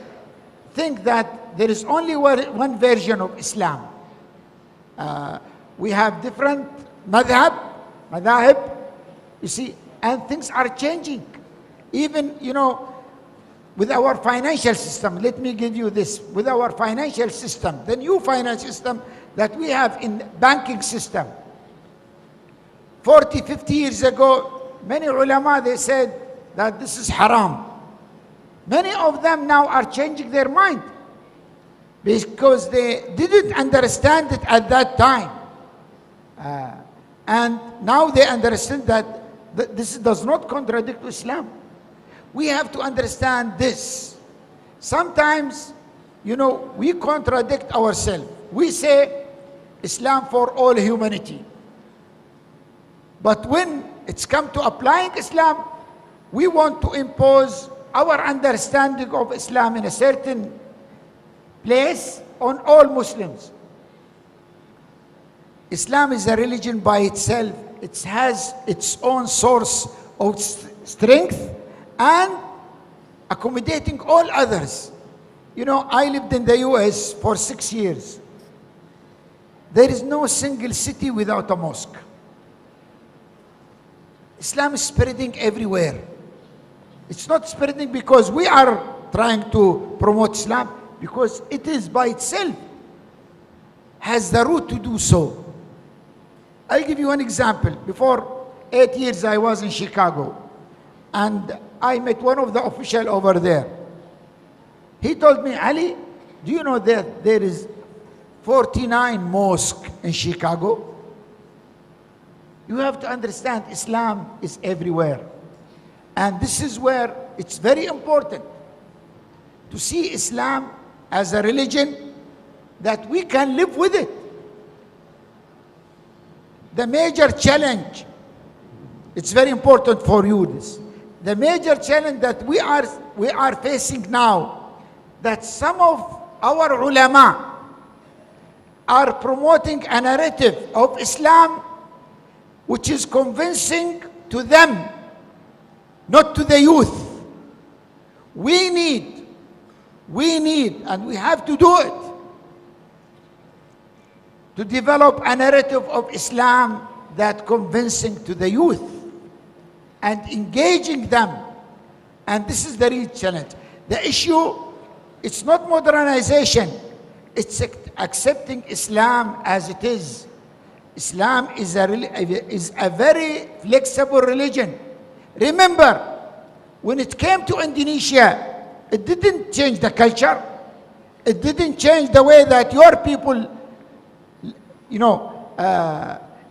think that there is only one version of Islam. We have different madhab, you see, and things are changing. Even, you know, with our financial system, let me give you this. With our financial system, the new financial system that we have in banking system, 40, 50 years ago, many ulama, they said that this is haram. Many of them now are changing their mind because they didn't understand it at that time. And now they understand that this does not contradict Islam. We have to understand this. Sometimes, you know, we contradict ourselves. We say Islam for all humanity. But when it's come to applying Islam, we want to impose our understanding of Islam in a certain place on all Muslims. Islam is a religion by itself. It has its own source of strength and accommodating all others. You know, I lived in the US for 6 years. There is no single city without a mosque. Islam is spreading everywhere. It's not spreading because we are trying to promote Islam, because it is by itself has the root to do so. I'll give you one example. Before 8 years I was in Chicago, and I met one of the officials over there. He told me, Ali, do you know that there is 49 mosques in Chicago? You have to understand Islam is everywhere. And this is where it's very important to see Islam as a religion that we can live with it. The major challenge, it's very important for you this. The major challenge that we are facing now, that some of our ulama are promoting a narrative of Islam which is convincing to them, not to the youth. We need, and we have to do it, to develop a narrative of Islam that convincing to the youth and engaging them. And this is the real challenge. The issue, it's not modernization, it's accepting Islam as it is. Islam is a very flexible religion. Remember, when it came to Indonesia, it didn't change the culture. It didn't change the way that your people,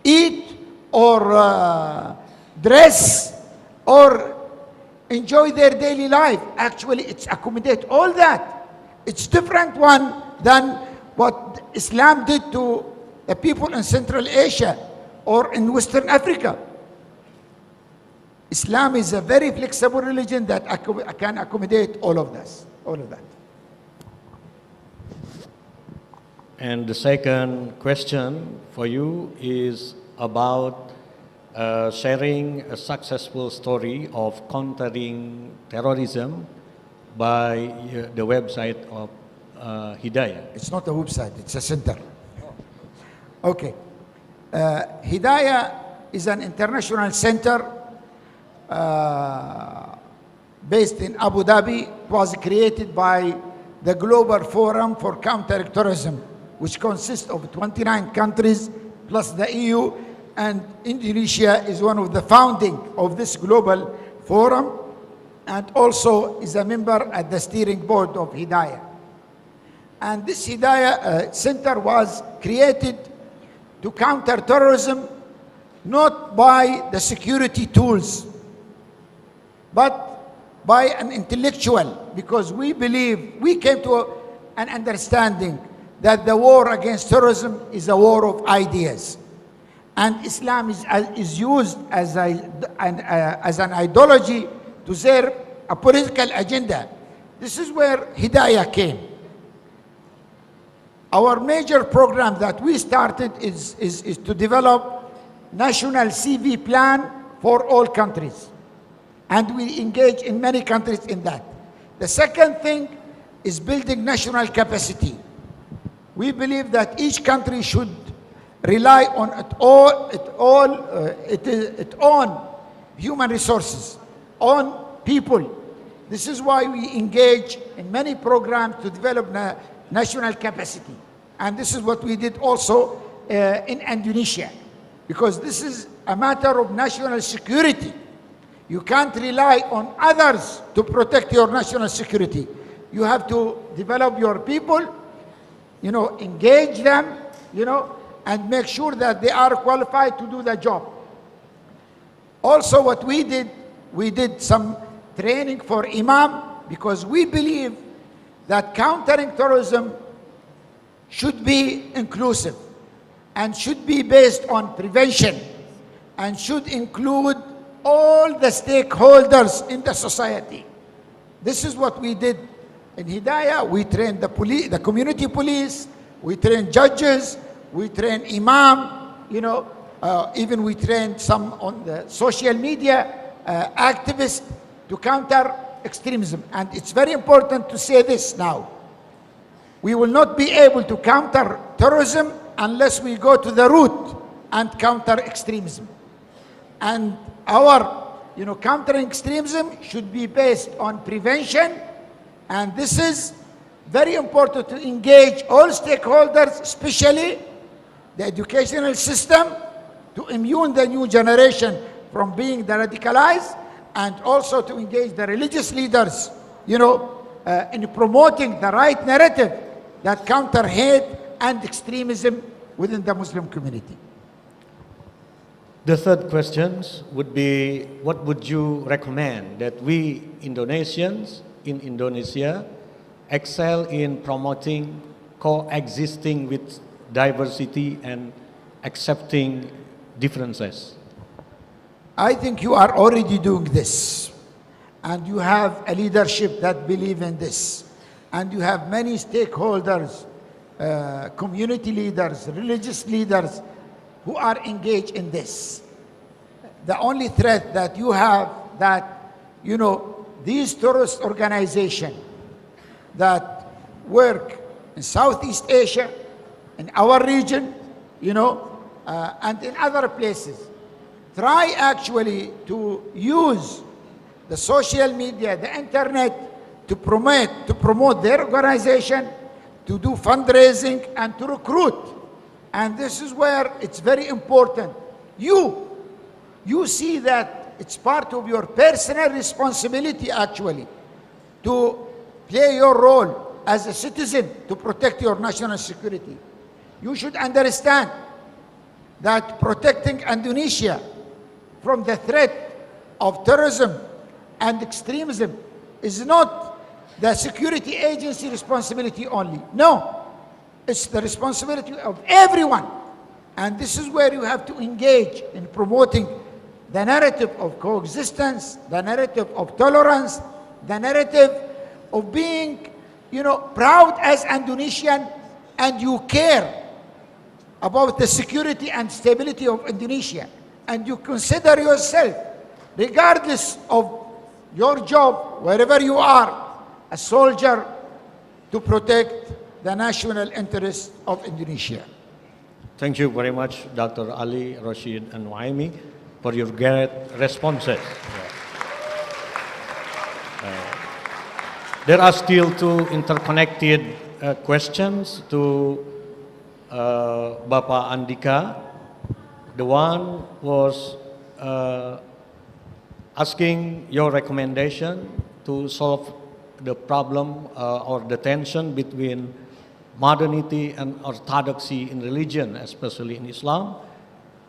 eat or dress or enjoy their daily life. Actually, it's accommodate all that. It's different one than what Islam did to the people in Central Asia or in Western Africa. Islam is a very flexible religion that can accommodate all of this, all of that. And the second question for you is about sharing a successful story of countering terrorism by the website of Hidayah. It's not a website, it's a center. Okay. Hidayah is an international center based in Abu Dhabi. It was created by the Global Forum for Counterterrorism, which consists of 29 countries plus the EU, and Indonesia is one of the founding of this global forum and also is a member at the steering board of Hidayah. And this Hidayah center was created to counter terrorism, not by the security tools, but by an intellectual, because we believe, we came to an understanding that the war against terrorism is a war of ideas. And Islam is used as an ideology to serve a political agenda. This is where Hidayah came. Our major program that we started is to develop national CV plan for all countries. And we engage in many countries in that. The second thing is building national capacity. We believe that each country should rely on its own human resources, on people. This is why we engage in many programs to develop national capacity. And this is what we did also in Indonesia, because this is a matter of national security. You can't rely on others to protect your national security. You have to develop your people, engage them, and make sure that they are qualified to do the job. Also what we did some training for imam, because we believe that countering terrorism should be inclusive and should be based on prevention and should include all the stakeholders in the society. This is what we did in Hidayah. We trained the police, the community police, we trained judges, we trained imam, even we trained some on the social media activists to counter extremism. And it's very important to say this now. We will not be able to counter terrorism unless we go to the root and counter extremism. And our, countering extremism should be based on prevention, and this is very important to engage all stakeholders, especially the educational system, to immune the new generation from being the radicalized, and also to engage the religious leaders, in promoting the right narrative that counter hate and extremism within the Muslim community. The third question would be, what would you recommend that we Indonesians in Indonesia excel in promoting coexisting with diversity and accepting differences? I think you are already doing this, and you have a leadership that believe in this, and you have many stakeholders, community leaders, religious leaders who are engaged in this. The only threat that you have, that these terrorist organizations that work in Southeast Asia, in our region, and in other places, try actually to use the social media, the internet, to promote their organization, to do fundraising and to recruit. And this is where it's very important. You see that it's part of your personal responsibility actually to play your role as a citizen to protect your national security. You should understand that protecting Indonesia from the threat of terrorism and extremism is not the security agency responsibility only. No, it's the responsibility of everyone. And this is where you have to engage in promoting the narrative of coexistence, the narrative of tolerance, the narrative of being, proud as Indonesian, and you care about the security and stability of Indonesia. And you consider yourself, regardless of your job, wherever you are, a soldier to protect the national interests of Indonesia. Thank you very much, Dr. Ali Rashid and Nuaimi, for your great responses. There are still two interconnected questions to Bapak Andika. The one was asking your recommendation to solve the problem or the tension between modernity and orthodoxy in religion, especially in Islam.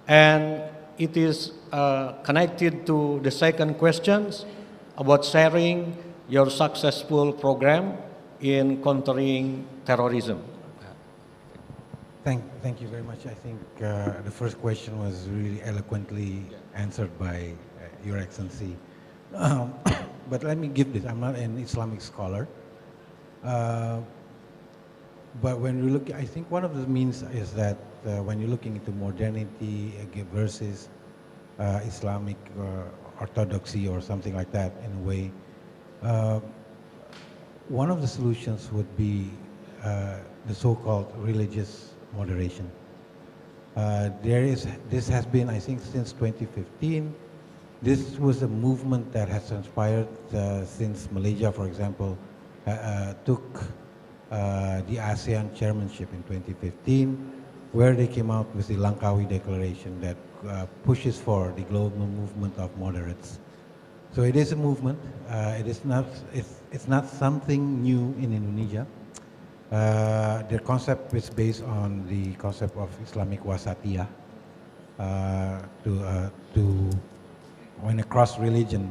And it is connected to the second question about sharing your successful program in countering terrorism. Thank you very much. I think the first question was really eloquently answered by Your Excellency. But let me give this. I'm not an Islamic scholar. But when we look, I think one of the means is that when you're looking into modernity versus Islamic orthodoxy or something like that, in a way, one of the solutions would be the so-called religious moderation. This has been, I think, since 2015. This was a movement that has transpired since Malaysia, for example, took the ASEAN chairmanship in 2015, where they came out with the Langkawi Declaration that pushes for the global movement of moderates. So it is a movement. It's not something new in Indonesia. Their concept is based on the concept of Islamic wasatiyah, to when across religion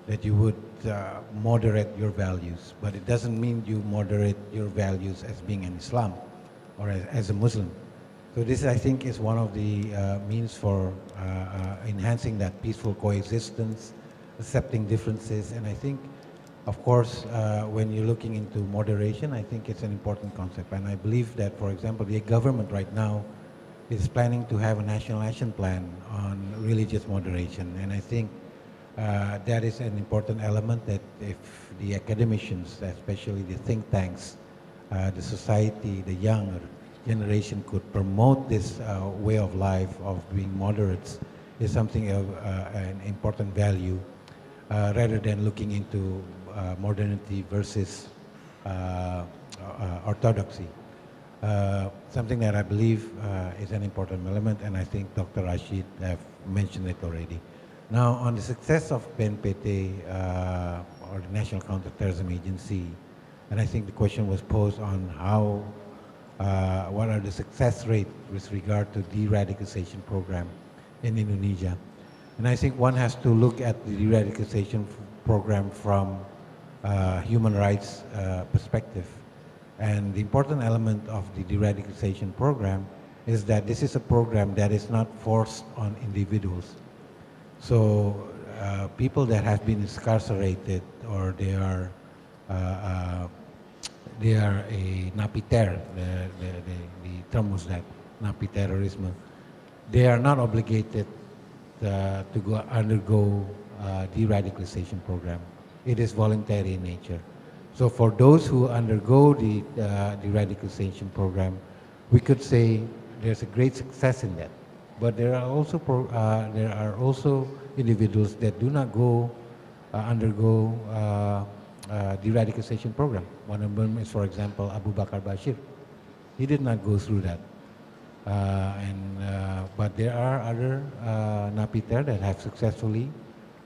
that you would moderate your values, but it doesn't mean you moderate your values as being an Islam or as a Muslim. So this, I think, is one of the means for enhancing that peaceful coexistence, accepting differences, and I think, of course, when you're looking into moderation, I think it's an important concept. And I believe that, for example, the government right now is planning to have a national action plan on religious moderation. And I think that is an important element that if the academicians, especially the think tanks, the society, the younger generation could promote this way of life of being moderates, is something of an important value rather than looking into modernity versus orthodoxy. Something that I believe is an important element, and I think Dr. Rashid have mentioned it already. Now, on the success of BNPT, or the National Counterterrorism Agency, and I think the question was posed on how, what are the success rate with regard to de-radicalization program in Indonesia. And I think one has to look at the de-radicalization program from human rights perspective. And the important element of the de-radicalization program is that this is a program that is not forced on individuals. So people that have been incarcerated, or they are a napiter, the term was that, napiterorisme, they are not obligated to undergo de-radicalization program. It is voluntary in nature. So for those who undergo the de-radicalization program, we could say there's a great success in that. But there are also individuals that do not undergo de-radicalization program. One of them is, for example, Abu Bakar Bashir. He did not go through that. But there are other napiter that have successfully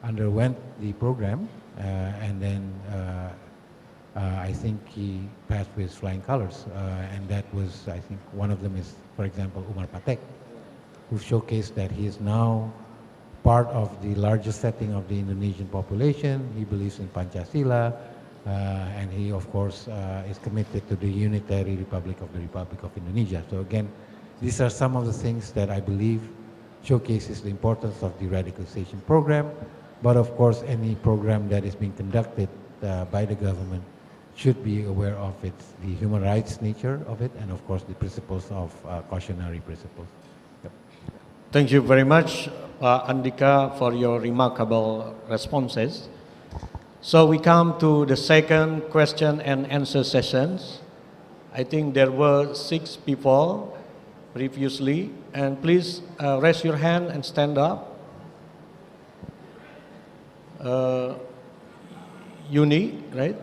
underwent the program, and then I think he passed with flying colors. And that was, I think, one of them is, for example, Umar Patek, who showcased that he is now part of the largest setting of the Indonesian population. He believes in Pancasila, and he, of course, is committed to the unitary Republic of Indonesia. So again, these are some of the things that I believe showcases the importance of the radicalization program. But of course, any program that is being conducted by the government should be aware of the human rights nature of it, and of course the principles of cautionary principles. Yep. Thank you very much, Andika, for your remarkable responses. So we come to the second question and answer sessions. I think there were 6 people previously, and please raise your hand and stand up. Yuni, right?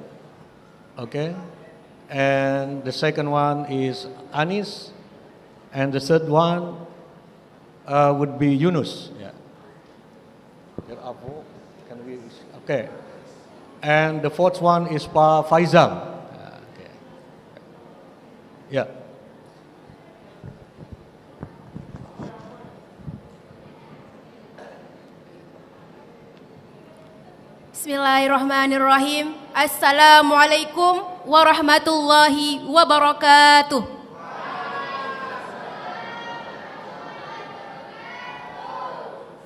Okay. And the second one is Anis, and the third one would be Yunus. Yeah. Okay. And the fourth one is Pa Faizal. Okay. Yeah. Bismillahirrahmanirrahim. Assalamualaikum warahmatullahi wabarakatuh.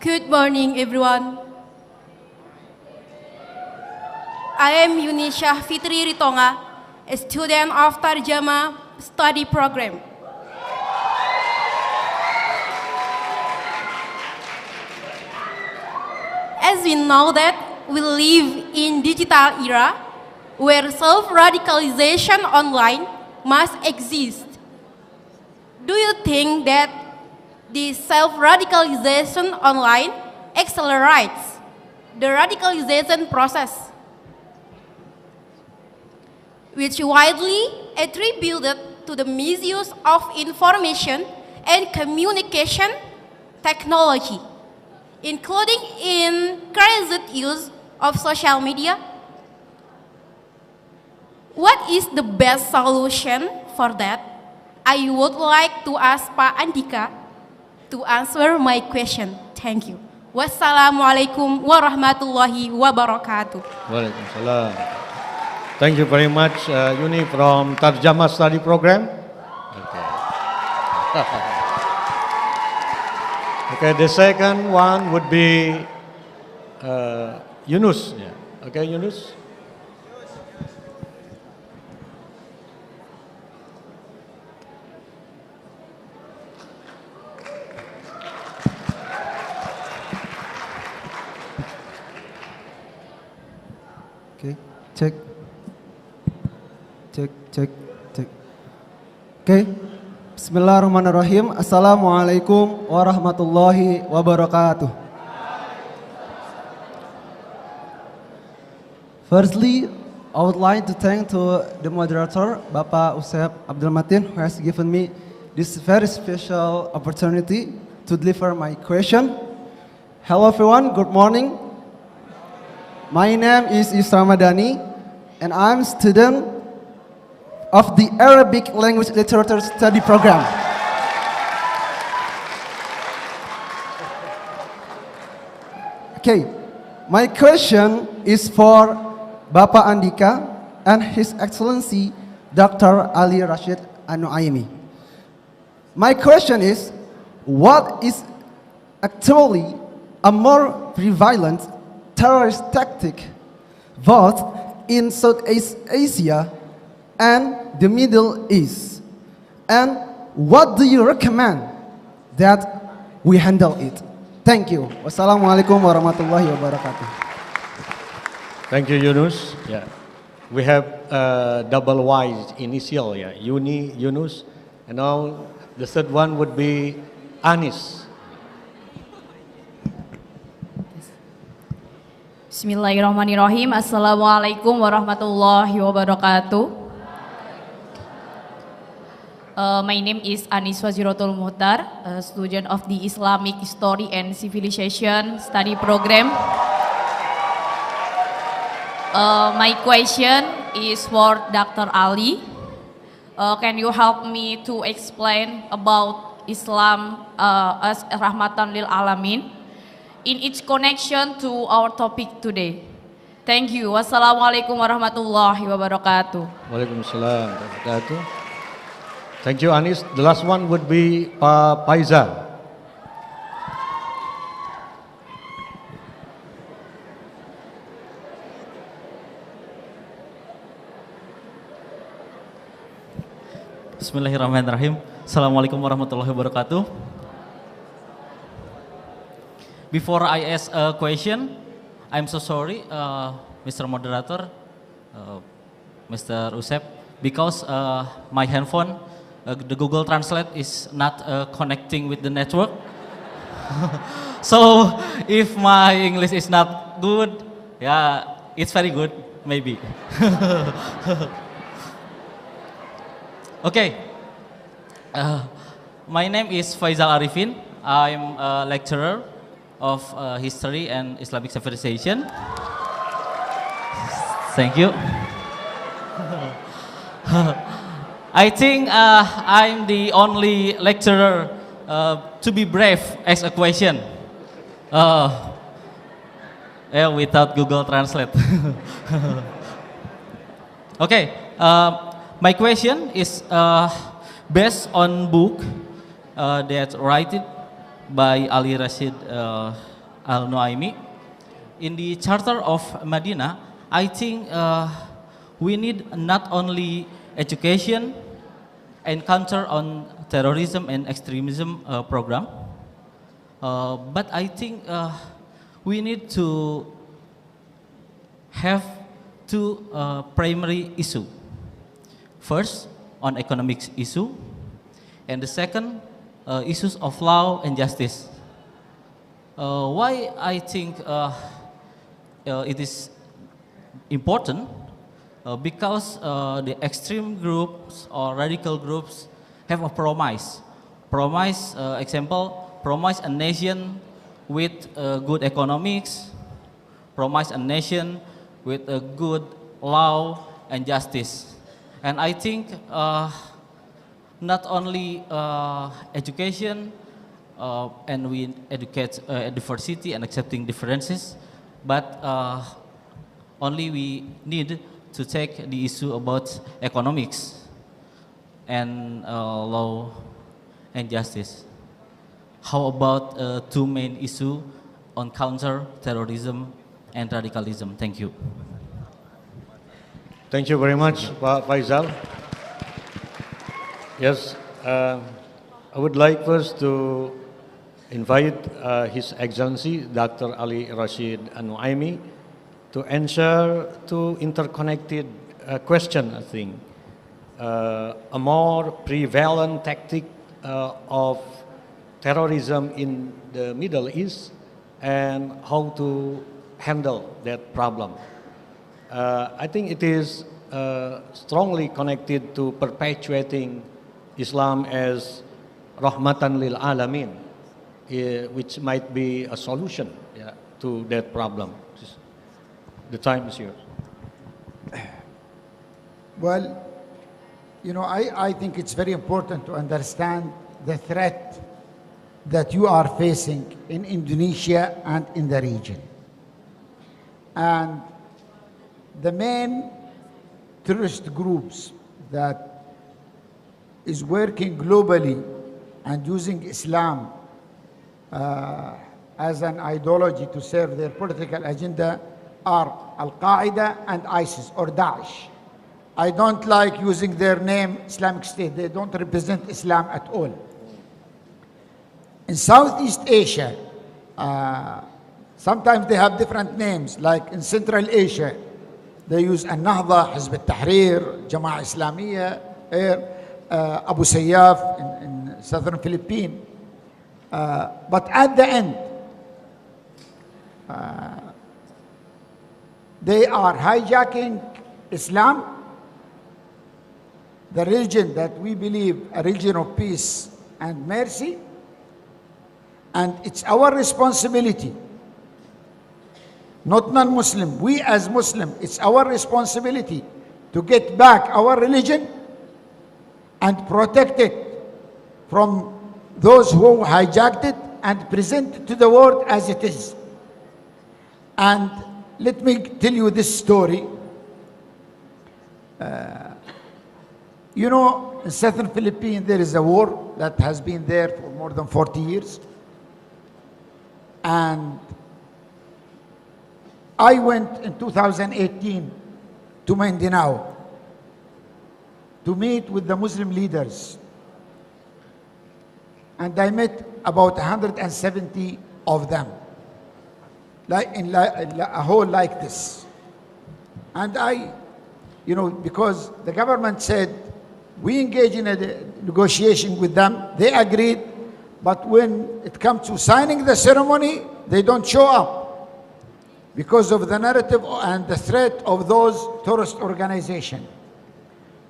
Good morning, everyone. I am Yunisha Fitri Ritonga, a student of Tarjama study program. As we know that we live in digital era where self-radicalization online must exist. Do you think that the self-radicalization online accelerates the radicalization process, which widely attributed to the misuse of information and communication technology, including increased use of social media? What is the best solution for that? I would like to ask Pak Andika to answer my question. Thank you. Wassalamualaikum warahmatullahi wabarakatuh. Waalaikumsalam. Thank you very much, Yuni from Tarjama Study Program. Okay. Okay, the second one would be Yunus. Yeah. Okay, Yunus. Okay, check. Cek. Okay. Bismillahirrahmanirrahim. Assalamualaikum warahmatullahi wabarakatuh. Firstly, I would like to thank to the moderator, Bapak Usep Abdul Matin, who has given me this very special opportunity to deliver my question. Hello everyone, good morning. My name is Isra Madani, and I'm student of the Arabic Language Literature Study Program. Okay, my question is for Bapak Andika and His Excellency Dr. Ali Rashid Anuaimi. My question is, what is actually a more prevalent terrorist tactic both in Southeast Asia and the Middle East? And what do you recommend that we handle it? Thank you. Wassalamualaikum warahmatullahi wabarakatuh. Thank you, Yunus. Yeah, we have double Y initial. Yeah, Yunus, and now the third one would be Anis. Bismillahirrahmanirrahim. Assalamualaikum warahmatullahi wabarakatuh. My name is Anis Waziratul Muhtar, a student of the Islamic History and Civilization Study Program. My question is for Dr. Ali. Can you help me to explain about Islam as rahmatan lil alamin in its connection to our topic today? Thank you. Wassalamualaikum warahmatullahi wabarakatuh. Waalaikumsalam warahmatullahi wabarakatuh. Thank you, Anis. The last one would be Pak Faizal. Bismillahirrahmanirrahim. Assalamualaikum warahmatullahi wabarakatuh. Before I ask a question, I'm so sorry, Mr. Moderator, Mr. Usep, because my handphone, the Google Translate is not connecting with the network. So if my English is not good, yeah, it's very good, maybe. Okay, my name is Faizal Arifin. I'm a lecturer of History and Islamic Civilization. Thank you. I think I'm the only lecturer to be brave as a question. Without Google Translate. Okay, my question is based on book that written by Ali Rashid Al-Nuaimi. In the Charter of Medina, I think we need not only education and counter on terrorism and extremism program, but I think we need to have two primary issue. First, on economic issue, and the second, issues of law and justice. Why I think it is important? Because the extreme groups or radical groups have a promise. Example, promise a nation with good economics, promise a nation with a good law and justice. And I think not only education and we educate diversity and accepting differences, but only we need to take the issue about economics and law and justice. How about two main issues on counter terrorism and radicalism? Thank you. Thank you very much, Pak Faizal. Yes, I would like first to invite His Excellency Dr. Ali Rashid Anuaimi to answer two interconnected questions, I think. A more prevalent tactic of terrorism in the Middle East and how to handle that problem. I think it is strongly connected to perpetuating Islam as rahmatan lil alamin, which might be a solution to that problem. The time is yours. Well, you know, I think it's very important to understand the threat that you are facing in Indonesia and in the region. And the main terrorist groups that is working globally and using Islam as an ideology to serve their political agenda are Al-Qaeda and ISIS or Daesh. I don't like using their name, Islamic State. They don't represent Islam at all. In Southeast Asia, sometimes they have different names, like in Central Asia, they use Al-Nahda, Hizb al-Tahrir, Jama'a Islamiyya, Abu Sayyaf in southern Philippines. But at the end, they are hijacking Islam, the religion that we believe, a religion of peace and mercy, and it's our responsibility, not non-Muslim, we as Muslim, it's our responsibility to get back our religion and protect it from those who hijacked it and present it to the world as it is. And let me tell you this story. You know, in southern Philippines, there is a war that has been there for more than 40 years. And I went in 2018 to Mindanao to meet with the Muslim leaders. And I met about 170 of them, like in a hall like this. And I, you know, because the government said, we engage in a negotiation with them, they agreed, but when it comes to signing the ceremony, they don't show up because of the narrative and the threat of those terrorist organizations.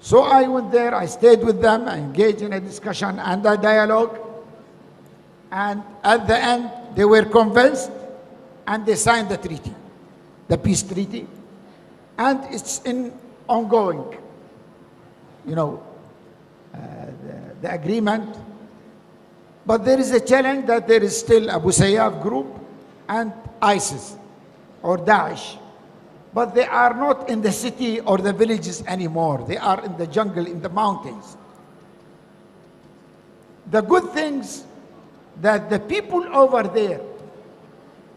So I went there, I stayed with them, I engaged in a discussion and a dialogue, and at the end, they were convinced and they signed the treaty, the peace treaty, and it's ongoing, you know, the agreement. But there is a challenge that there is still Abu Sayyaf group and ISIS or Daesh. But they are not in the city or the villages anymore. They are in the jungle, in the mountains. The good things that the people over there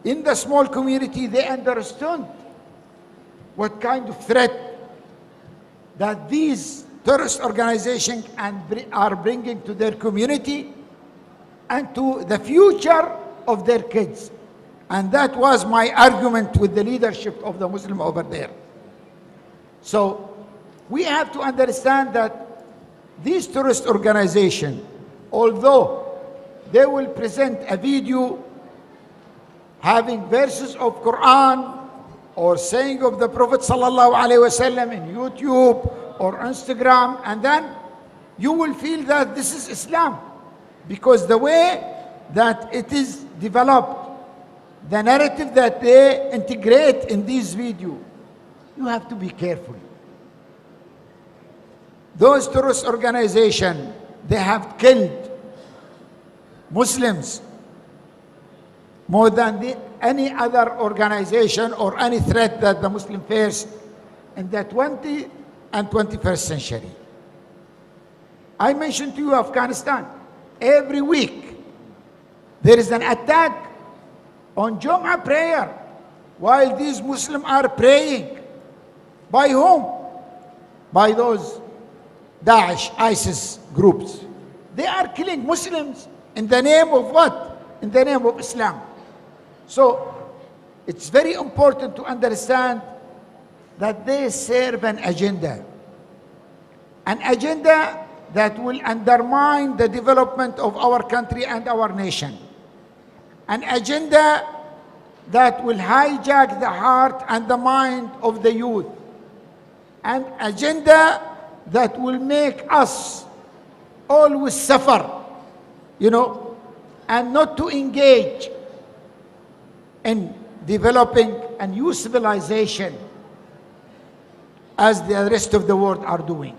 in the small community, they understood what kind of threat that these terrorist organizations are bringing to their community and to the future of their kids. And that was my argument with the leadership of the Muslim over there. So we have to understand that these terrorist organizations, although they will present a video having verses of Quran or saying of the Prophet sallallahu alaihi wasallam in YouTube or Instagram, and then you will feel that this is Islam, because the way that it is developed, the narrative that they integrate in these videos, you have to be careful. Those terrorist organizations, they have killed Muslims more than any other organization or any threat that the Muslim faced in the 20th and 21st century. I mentioned to you Afghanistan. Every week there is an attack on Jumu'ah prayer while these Muslims are praying. By whom? By those Daesh, ISIS groups. They are killing Muslims in the name of what? In the name of Islam. So it's very important to understand that they serve an agenda that will undermine the development of our country and our nation, an agenda that will hijack the heart and the mind of the youth. An agenda that will make us always suffer, and not to engage in developing a new civilization as the rest of the world are doing.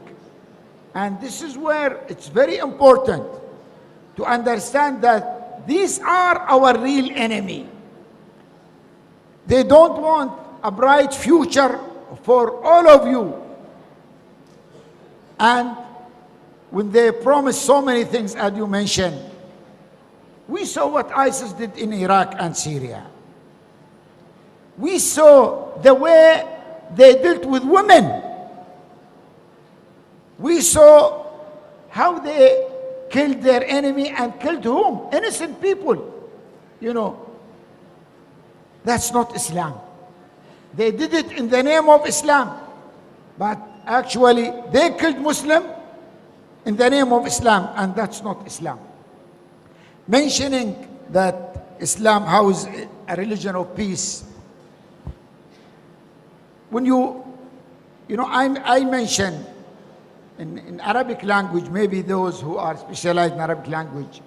And this is where it's very important to understand that these are our real enemy. They don't want a bright future for all of you. And when they promise so many things, as you mentioned, we saw what ISIS did in Iraq and Syria. We saw the way they dealt with women. We saw how they killed their enemy and killed whom? Innocent people. That's not Islam. They did it in the name of Islam. But actually, they killed Muslim in the name of Islam, and that's not Islam. Mentioning that Islam, how is a religion of peace? When I mentioned in Arabic language, maybe those who are specialized in Arabic language,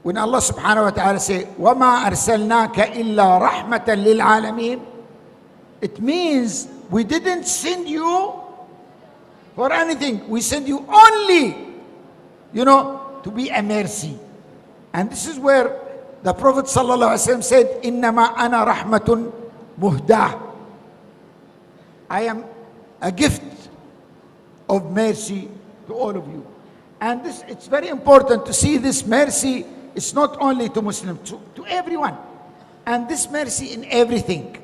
when Allah subhanahu wa ta'ala say, وَمَا أَرْسَلْنَاكَ إِلَّا رَحْمَةً لِلْعَالَمِينَ, it means we didn't send you for anything. We send you only, to be a mercy. And this is where the Prophet sallallahu alaihi wasallam said, إِنَّمَا أَنَا رَحْمَةٌ مُهْدَةٌ. I am a gift of mercy to all of you. And it's very important to see this mercy. It's not only to Muslims, to everyone. And this mercy in everything.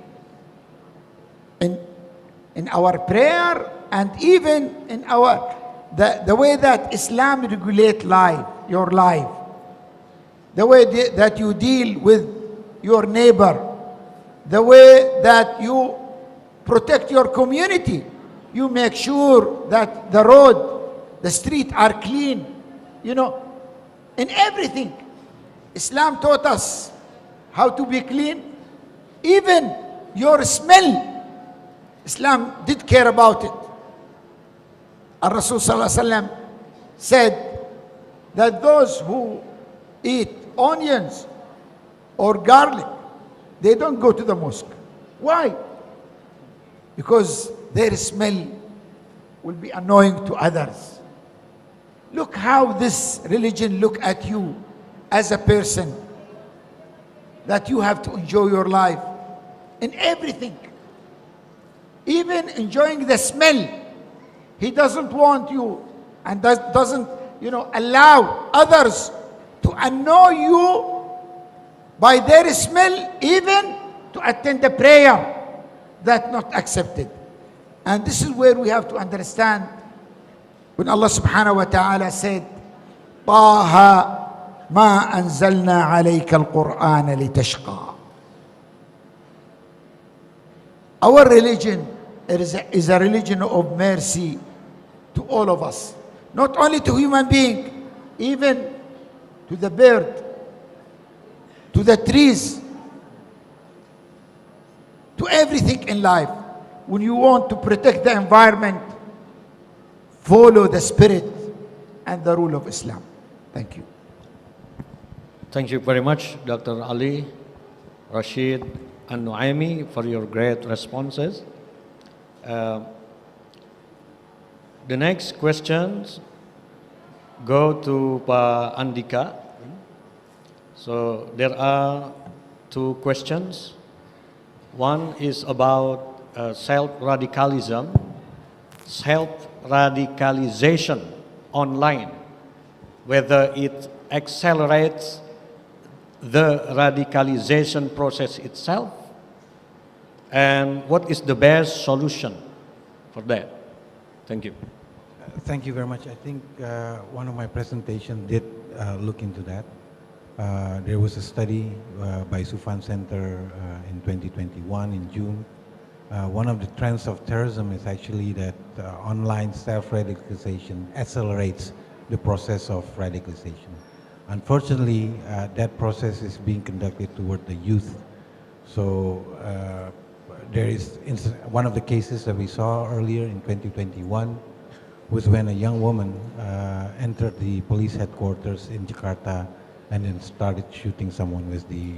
In our prayer, and even in the way that Islam regulates your life. The way that you deal with your neighbor. The way that you protect your community. You make sure that the road, the street are clean. In everything. Islam taught us how to be clean. Even your smell, Islam did care about it. Al-Rasul sallallahu alaihi wasallam said that those who eat onions or garlic, they don't go to the mosque. Why? Because their smell will be annoying to others. Look how this religion look at you as a person, that you have to enjoy your life in everything. Even enjoying the smell. He doesn't want you and doesn't, allow others to annoy you by their smell, even to attend the prayer that's not accepted. And this is where we have to understand when Allah subhanahu wa ta'ala said, طه ما أنزلنا عليك القرآن لتشقى. Our religion is a religion of mercy to all of us. Not only to human being, even to the bird, to the trees, to everything in life. When you want to protect the environment, follow the spirit and the rule of Islam. Thank you. Thank you very much, Dr. Ali, Rashid, and Nuaimi for your great responses. The next questions go to Pa Andika. So there are two questions. One is about self-radicalism, self-radicalization online, whether it accelerates the radicalization process itself, and what is the best solution for that? Thank you. Thank you very much. I think one of my presentations did look into that. There was a study by Sufan Center in 2021 in June. One of the trends of terrorism is actually that online self-radicalization accelerates the process of radicalization. Unfortunately, that process is being conducted toward the youth So there is one of the cases that we saw earlier in 2021 was when a young woman entered the police headquarters in Jakarta and then started shooting someone with the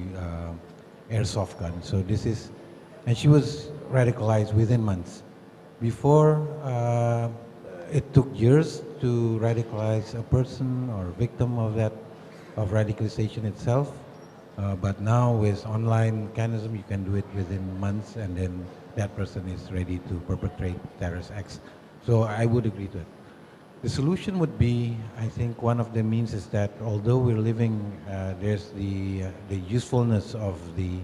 airsoft gun. So this is, and she was radicalized within months. Before, it took years to radicalize a person or victim of radicalization itself. But now with online mechanism, you can do it within months, and then that person is ready to perpetrate terrorist acts. So I would agree to it. The solution would be, I think one of the means is that although we're living, there's the usefulness of the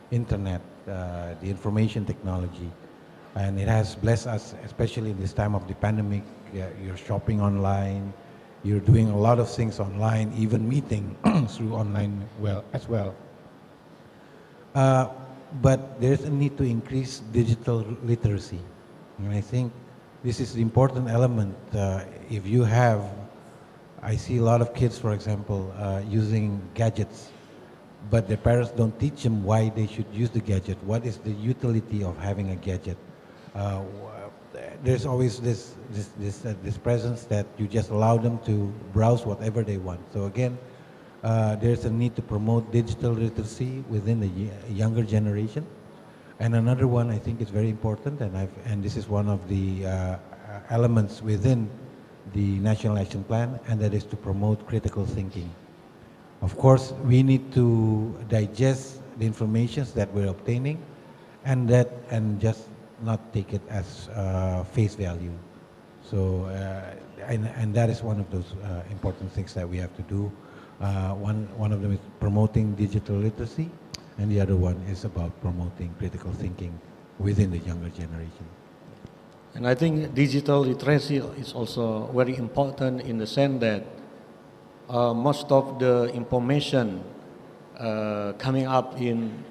internet, the information technology, and it has blessed us, especially in this time of the pandemic. You're shopping online, you're doing a lot of things online, even meeting through online as well. But there's a need to increase digital literacy. And I think this is the important element. If you have, I see a lot of kids, for example, using gadgets, but their parents don't teach them why they should use the gadget. What is the utility of having a gadget? There's always this presence that you just allow them to browse whatever they want. So again, there's a need to promote digital literacy within the younger generation. And another one I think is very important, and this is one of the elements within the National Action Plan, and that is to promote critical thinking. Of course, we need to digest the information that we're obtaining, and just not take it as face value. So, and that is one of those important things that we have to do. One of them is promoting digital literacy, and the other one is about promoting critical thinking within the younger generation. And I think digital literacy is also very important in the sense that most of the information coming up in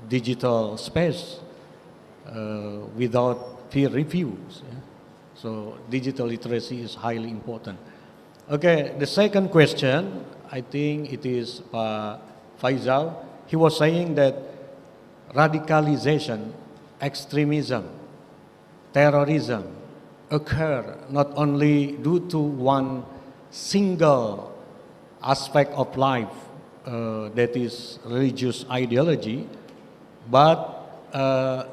digital space without peer reviews. Yeah? So digital literacy is highly important. Okay, the second question, I think it is Faisal. He was saying that radicalization, extremism, terrorism occur not only due to one single aspect of life, that is religious ideology, but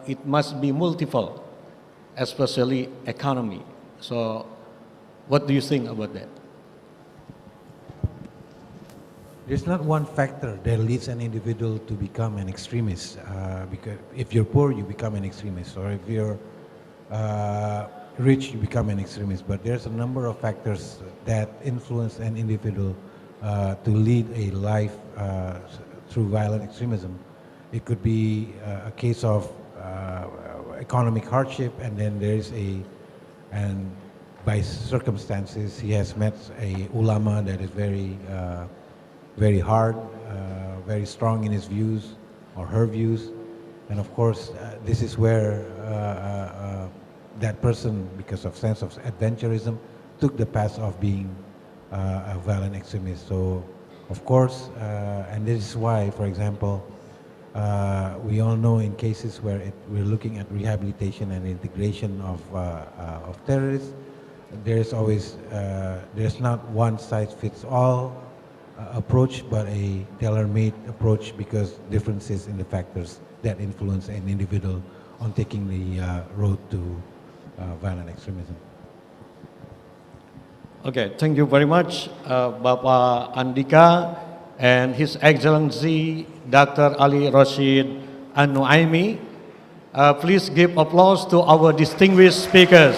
it must be multiple, especially economy. So what do you think about that? There's not one factor that leads an individual to become an extremist. Because if you're poor, you become an extremist, or if you're rich, you become an extremist. But there's a number of factors that influence an individual to lead a life through violent extremism. It could be a case of economic hardship, and then there's and by circumstances, he has met a ulama that is very hard, very strong in his views or her views. And of course, this is where that person, because of sense of adventurism, took the path of being a violent extremist. So, of course, and this is why, for example, we all know in cases where we're looking at rehabilitation and integration of terrorists, there's always, there's not one size fits all approach, but a tailor-made approach, because differences in the factors that influence an individual on taking the road to violent extremism. Okay, thank you very much, Bapak Andika and His Excellency Dr. Ali Rashid An-Nuaimi. Please give applause to our distinguished speakers.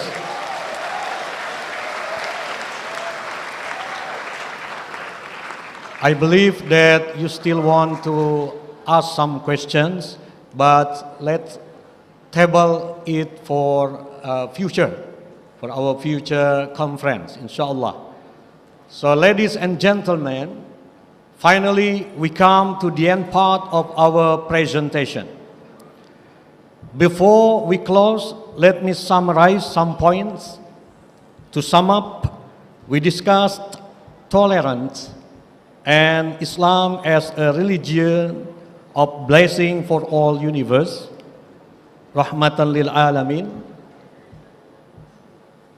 I believe that you still want to ask some questions, but let's table it for for our future conference, inshallah. So ladies and gentlemen, finally we come to the end part of our presentation. Before we close, let me summarize some points. To sum up, we discussed tolerance and Islam as a religion of blessing for all universe, rahmatan lil alamin,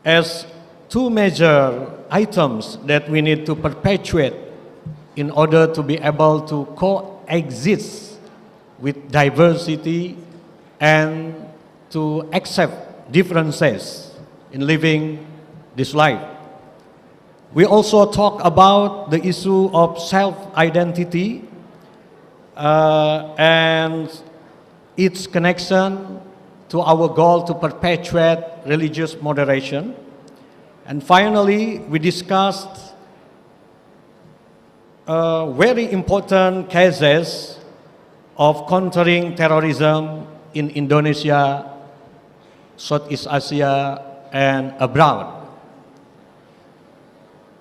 as two major items that we need to perpetuate in order to be able to coexist with diversity and to accept differences in living this life. We also talk about the issue of self-identity and its connection to our goal to perpetuate religious moderation. And finally, we discussed very important cases of countering terrorism in Indonesia, Southeast Asia, and abroad.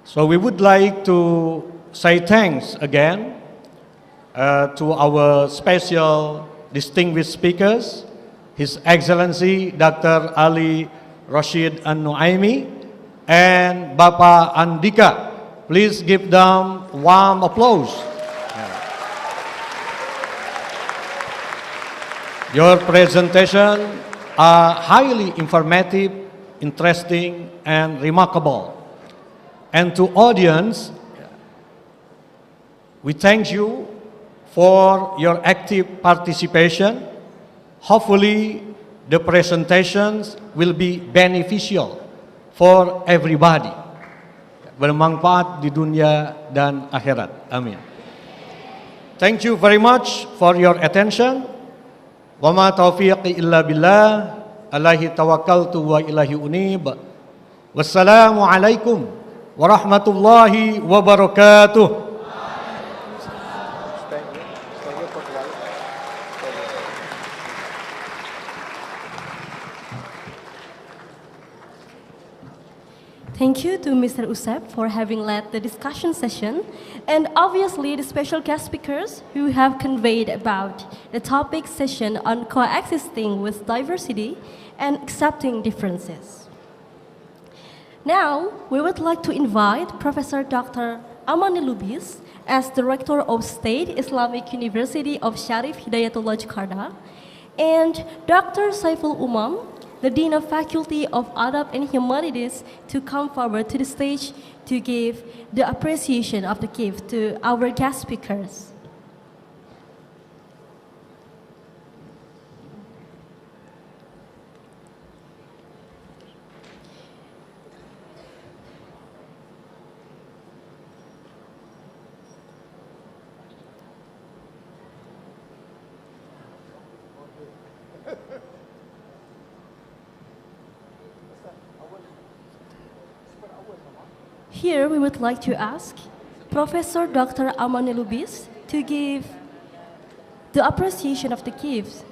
So we would like to say thanks again to our special distinguished speakers, His Excellency Dr. Ali Rashid An-Nuaimi and Bapak Andika. Please give them warm applause. Your presentation are highly informative, interesting, and remarkable. And to audience, we thank you for your active participation. Hopefully, the presentations will be beneficial for everybody. Bermanfaat di dunia dan akhirat. Amin. Thank you very much for your attention. Wa ma taufiqi illa billah. Alaihi tawakkaltu wa ilaihi unib. Wassalamu alaikum warahmatullahi wabarakatuh. Thank you to Mr. Usep for having led the discussion session, and obviously the special guest speakers who have conveyed about the topic session on coexisting with diversity and accepting differences. Now, we would like to invite Professor Dr. Amani Lubis as Director of State Islamic University of Sharif Hidayatullah Jakarta, and Dr. Saiful Umam, the Dean of Faculty of Adab and Humanities, to come forward to the stage to give the appreciation of the gift to our guest speakers. Here we would like to ask Professor Dr. Amani Lubis to give the appreciation of the gift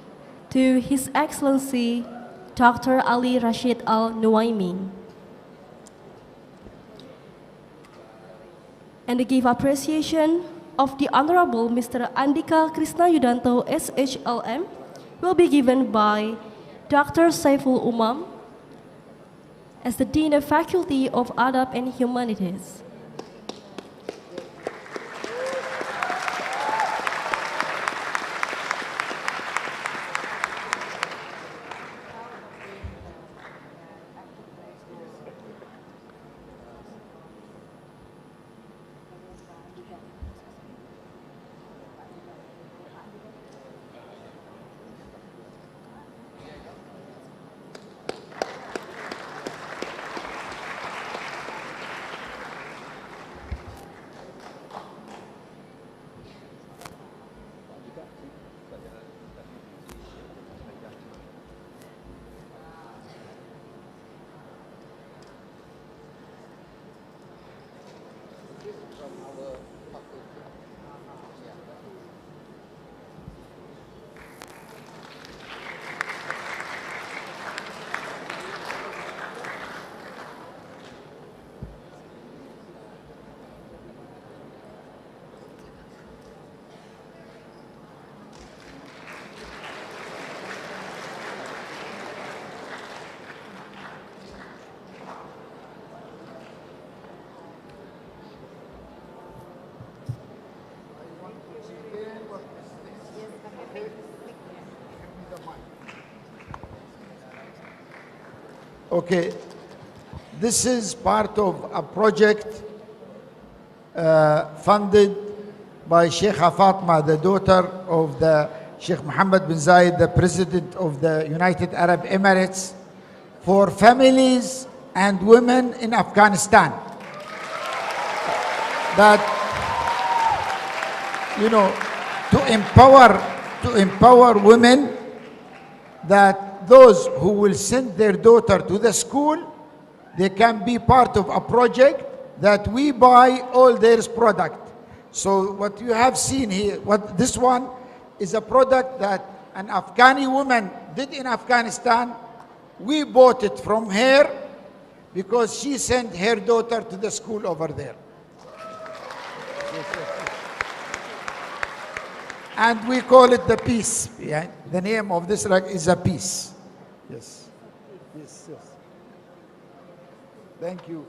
to His Excellency Dr. Ali Rashid Al-Nuaimi, and to give appreciation of the Honorable Mr. Andika Krishna Yudanto SHLM will be given by Dr. Saiful Umam as the Dean of Faculty of Adab and Humanities. Okay, this is part of a project funded by Sheikh Fatima, the daughter of the Sheikh Mohammed bin Zayed, the President of the United Arab Emirates, for families and women in Afghanistan. That, you know, to empower women, that those who will send their daughter to the school, they can be part of a project that we buy all their product. So what you have seen here, this one is a product that an Afghani woman did in Afghanistan. We bought it from her because she sent her daughter to the school over there. And we call it the Peace. Yeah? The name of this rug is a Peace. Yes. Yes, yes. Thank you.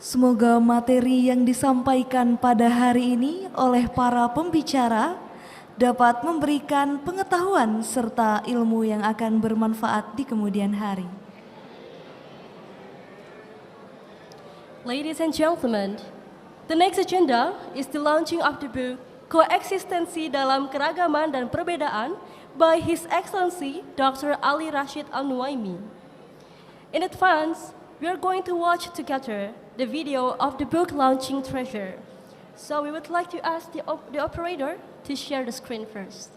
Semoga materi yang disampaikan pada hari ini oleh para pembicara dapat memberikan pengetahuan serta ilmu yang akan bermanfaat di kemudian hari. Ladies and gentlemen, the next agenda is the launching of the book Koeksistensi dalam Keragaman dan Perbedaan by His Excellency Dr. Ali Rashid Al-Nuaimi. In advance, we are going to watch together the video of the book launching treasure. So we would like to ask the operator to share the screen first.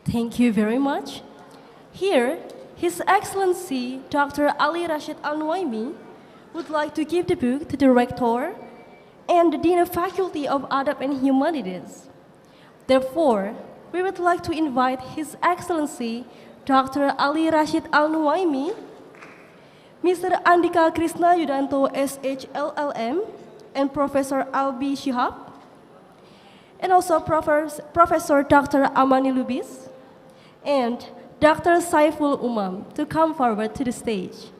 Thank you very much. Here, His Excellency Dr. Ali Rashid Al-Nuaimi would like to give the book to the Rector and the Dean of Faculty of Adab and Humanities. Therefore, we would like to invite His Excellency Dr. Ali Rashid Al-Nuaimi, Mr. Andika Krishna Yudanto SHLLM, and Professor Albi Shihab, and also Professor Dr. Amani Lubis, and Dr. Saiful Umam to come forward to the stage.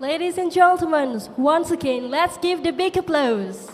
Ladies and gentlemen, once again, let's give the big applause.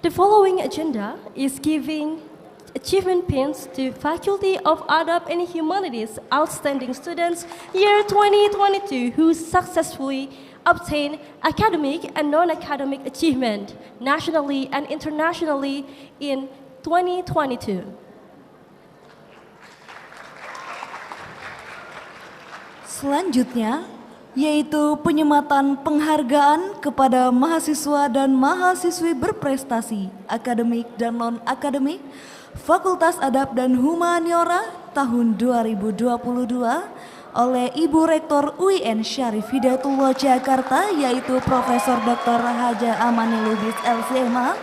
The following agenda is giving achievement pins to Faculty of Adab and Humanities outstanding students year 2022 who successfully obtained academic and non-academic achievement nationally and internationally in 2022. Selanjutnya, yaitu penyematan penghargaan kepada mahasiswa dan mahasiswi berprestasi akademik dan non-akademik Fakultas Adab dan Humaniora tahun 2022 oleh Ibu Rektor UIN Syarif Hidayatullah Jakarta, yaitu Profesor Dr. Haja Amani Lubis LCMA,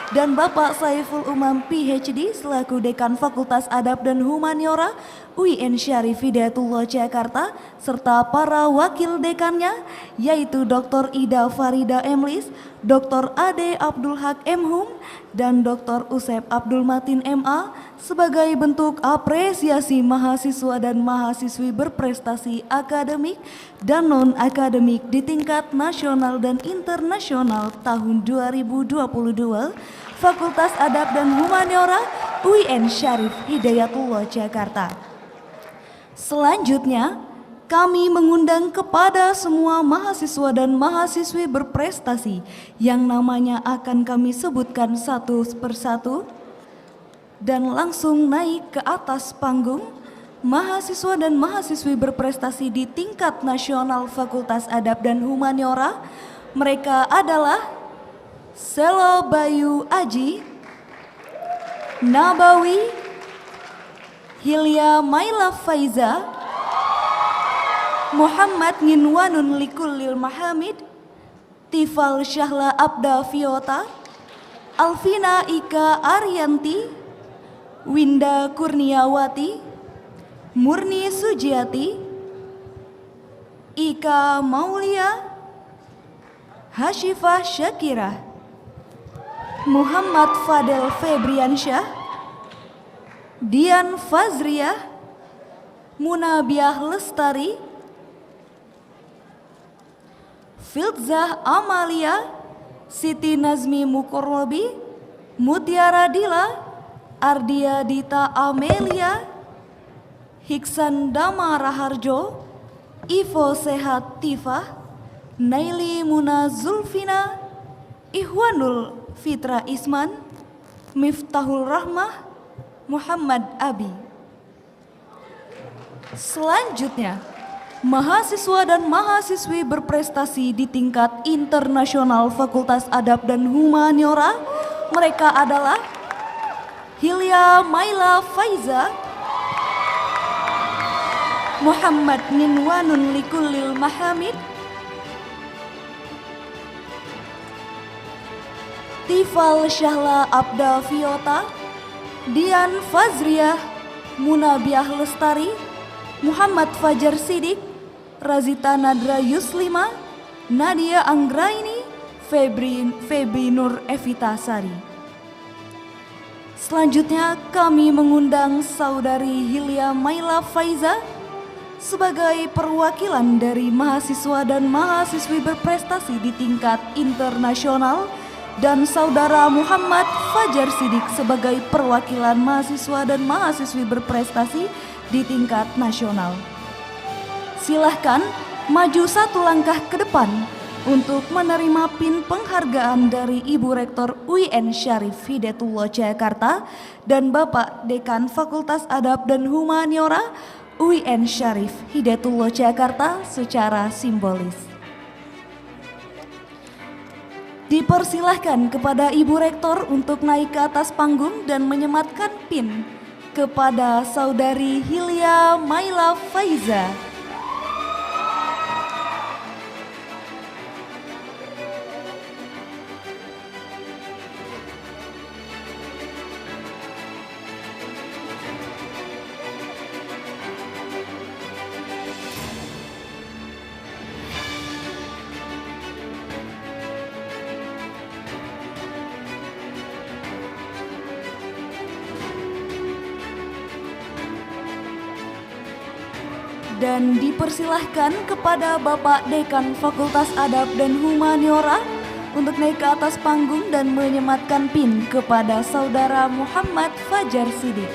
dan Bapak Saiful Umam PhD selaku Dekan Fakultas Adab dan Humaniora UIN Syarif Hidayatullah Jakarta serta para wakil dekannya yaitu Dr. Ida Farida Emlis, Dr. Ade Abdul Haq M.Hum, dan Dr. Usep Abdul Matin MA sebagai bentuk apresiasi mahasiswa dan mahasiswi berprestasi akademik dan non-akademik di tingkat nasional dan internasional tahun 2022 Fakultas Adab dan Humaniora UIN Syarif Hidayatullah Jakarta. Selanjutnya, kami mengundang kepada semua mahasiswa dan mahasiswi berprestasi yang namanya akan kami sebutkan satu persatu dan langsung naik ke atas panggung. Mahasiswa dan mahasiswi berprestasi di tingkat nasional Fakultas Adab dan Humaniora. Mereka adalah Selo Bayu Aji, Nabawi, Hilya Maila Faiza, Muhammad Nginwanun Likulil Mahamid, Tifal Syahla Abda Fiota, Alvina Ika Arianti, Winda Kurniawati, Murni Sujiati, Ika Maulia, Hashifah Syakira, Muhammad Fadel Febriansyah, Dian Fazriah, Munabiah Lestari, Filzah Amalia, Siti Nazmi Mukorrobi, Mutiara Dila, Ardia Dita Amelia, Hiksan Dama Raharjo, Ivo Sehat Tifah, Naili Muna Zulfina, Ihwanul Fitra Isman, Miftahul Rahmah, Muhammad Abi. Selanjutnya, mahasiswa dan mahasiswi berprestasi di tingkat internasional Fakultas Adab dan Humaniora. Mereka adalah Hilya Maila Faiza, Muhammad Ninwanun Likulil Mahamid, Tifal Syahla Abda Fiota, Dian Fazriah, Munabiah Lestari, Muhammad Fajar Sidik, Razita Nadra Yuslima, Nadia Anggraini, Febri Nur Evita Sari. Selanjutnya kami mengundang Saudari Hilya Maila Faiza sebagai perwakilan dari mahasiswa dan mahasiswi berprestasi di tingkat internasional dan Saudara Muhammad Fajar Sidik sebagai perwakilan mahasiswa dan mahasiswi berprestasi di tingkat nasional. Silahkan maju satu langkah ke depan untuk menerima PIN penghargaan dari Ibu Rektor UIN Syarif Hidayatullah Jakarta dan Bapak Dekan Fakultas Adab dan Humaniora UIN Syarif Hidayatullah Jakarta secara simbolis. Dipersilahkan kepada Ibu Rektor untuk naik ke atas panggung dan menyematkan PIN kepada Saudari Hilya Maila Faiza. Dan dipersilahkan kepada Bapak Dekan Fakultas Adab dan Humaniora untuk naik ke atas panggung dan menyematkan PIN kepada Saudara Muhammad Fajar Sidik.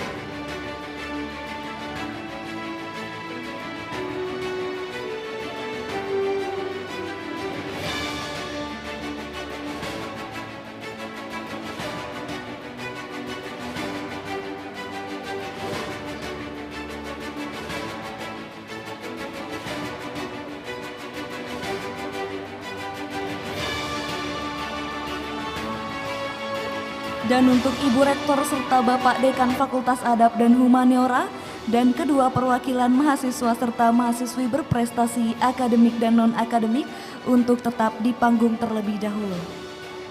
Dan untuk Ibu Rektor serta Bapak Dekan Fakultas Adab dan Humaniora dan kedua perwakilan mahasiswa serta mahasiswi berprestasi akademik dan non-akademik untuk tetap di panggung terlebih dahulu.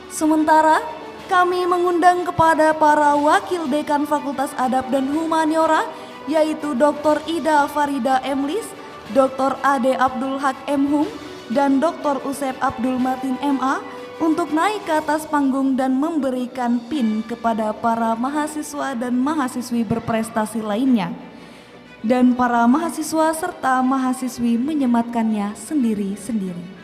Sementara kami mengundang kepada para wakil dekan Fakultas Adab dan Humaniora, yaitu Dr. Ida Farida Emlis, Dr. Ade Abdul Haq M.Hum, dan Dr. Usep Abdul Matin M.A. untuk naik ke atas panggung dan memberikan PIN kepada para mahasiswa dan mahasiswi berprestasi lainnya. Dan para mahasiswa serta mahasiswi menyematkannya sendiri-sendiri.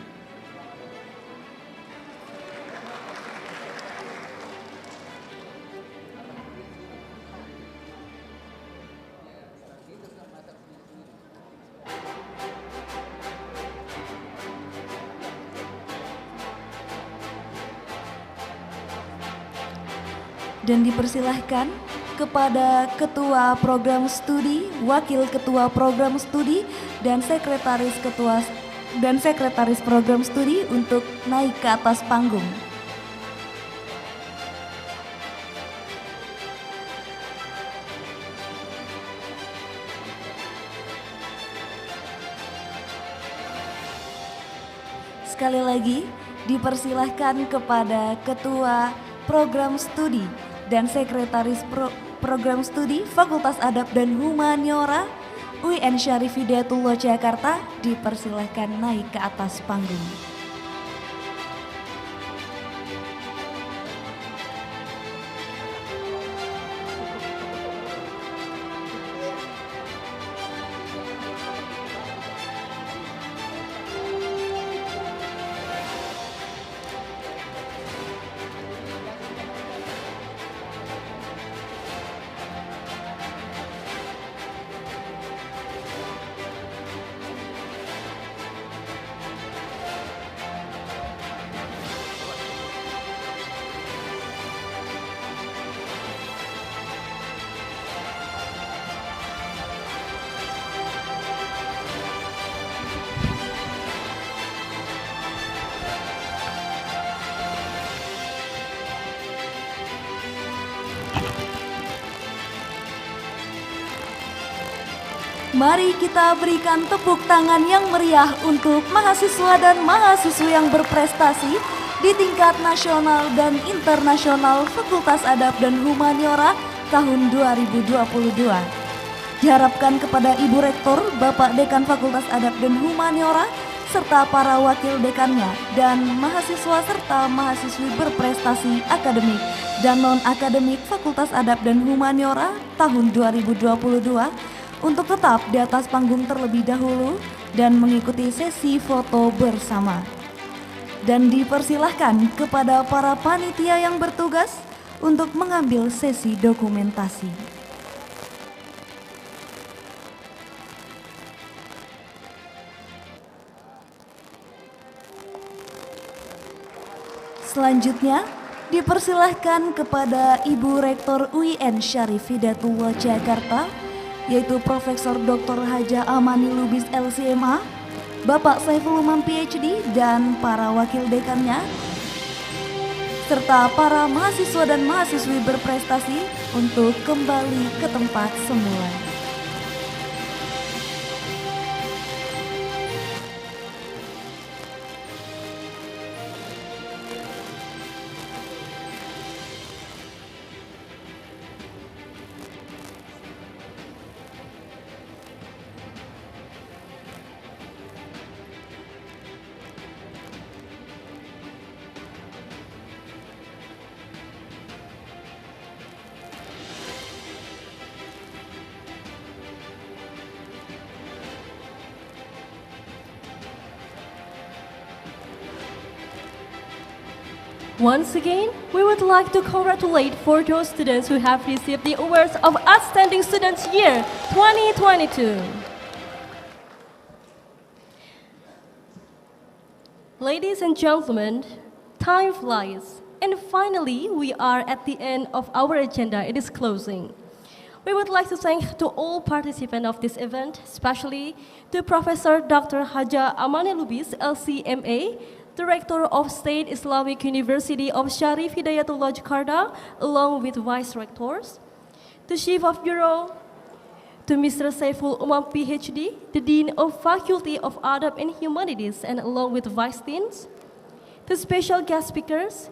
Dan dipersilahkan kepada Ketua Program Studi, Wakil Ketua Program Studi, dan Sekretaris Program Studi untuk naik ke atas panggung. Sekali lagi, dipersilahkan kepada Ketua Program Studi dan Sekretaris Program Studi Fakultas Adab dan Humaniora UIN Syarif Hidayatullah Jakarta dipersilahkan naik ke atas panggung. Mari kita berikan tepuk tangan yang meriah untuk mahasiswa dan mahasiswi yang berprestasi di tingkat nasional dan internasional Fakultas Adab dan Humaniora tahun 2022. Diharapkan kepada Ibu Rektor, Bapak Dekan Fakultas Adab dan Humaniora, serta para wakil dekannya dan mahasiswa serta mahasiswi berprestasi akademik dan non-akademik Fakultas Adab dan Humaniora tahun 2022 untuk tetap di atas panggung terlebih dahulu dan mengikuti sesi foto bersama. Dan dipersilahkan kepada para panitia yang bertugas untuk mengambil sesi dokumentasi. Selanjutnya, dipersilahkan kepada Ibu Rektor UIN Syarif Hidayatullah Jakarta, yaitu Profesor Dr. Haja Amani Lubis LCMA, Bapak Saiful Umam PhD, dan para wakil dekannya, serta para mahasiswa dan mahasiswi berprestasi untuk kembali ke tempat semula. Once again, we would like to congratulate for those students who have received the awards of Outstanding Students Year 2022. Ladies and gentlemen, time flies, and finally we are at the end of our agenda. It is closing. We would like to thank to all participants of this event, especially to Professor Dr. Haja Amani Lubis, LCMA, Director of State Islamic University of Syarif Hidayatullah Jakarta, along with Vice Rectors, the Chief of Bureau, to Mr. Saiful Umam PhD, the Dean of Faculty of Adab and Humanities, and along with Vice Deans, to special guest speakers,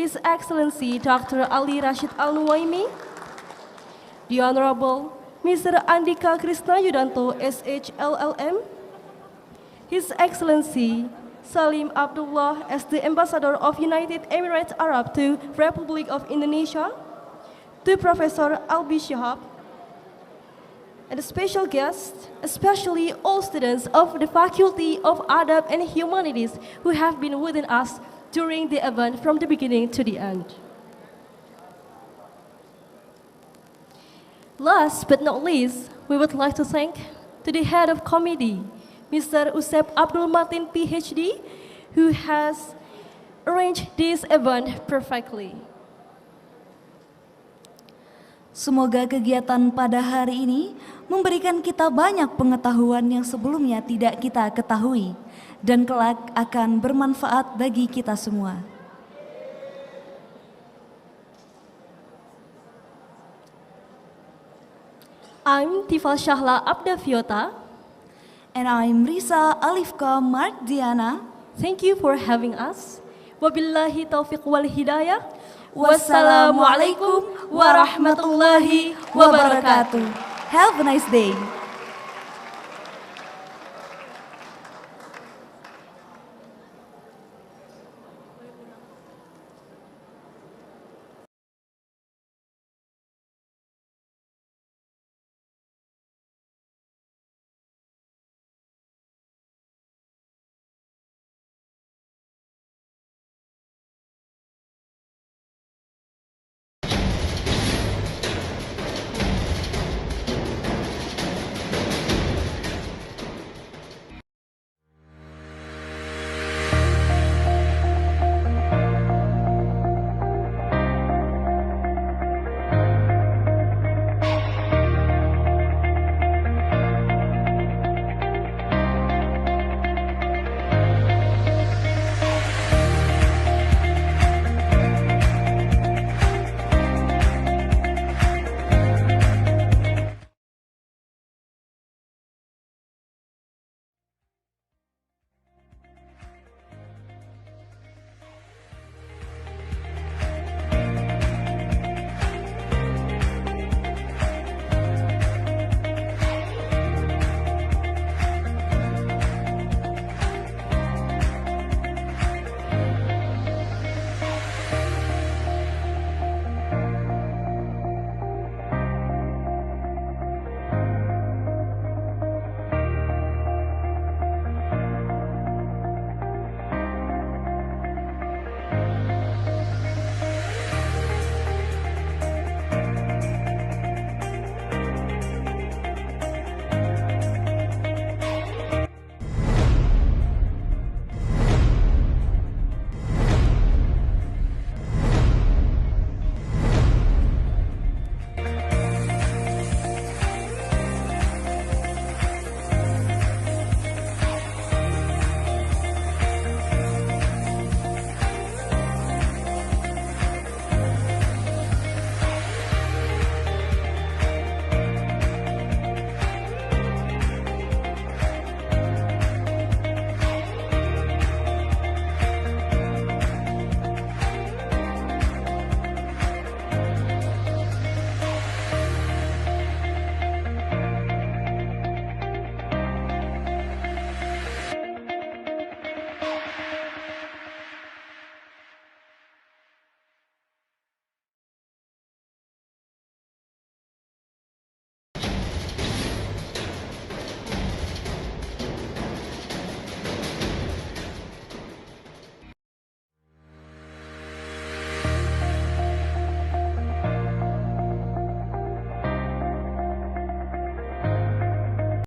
His Excellency Dr. Ali Rashid Al-Nuaimi, the Honorable Mr. Andika Krishna Yudanto, SHLLM, His Excellency Salim Abdullah as the Ambassador of United Emirates Arab to Republic of Indonesia, to Professor Albi Shihab, and a special guest, especially all students of the Faculty of Adab and Humanities who have been within us during the event from the beginning to the end. Last but not least, we would like to thank to the head of committee, Mr. Usep Abdul Matin, PhD, who has arranged this event perfectly. Semoga kegiatan pada hari ini memberikan kita banyak pengetahuan yang sebelumnya tidak kita ketahui dan kelak akan bermanfaat bagi kita semua. I'm Tifal Shahla Abdaviota. And I'm Risa Alifka Mardiana. Thank you for having us. Wabillahi taufiq wal hidayah. Wassalamualaikum warahmatullahi wabarakatuh. Have a nice day.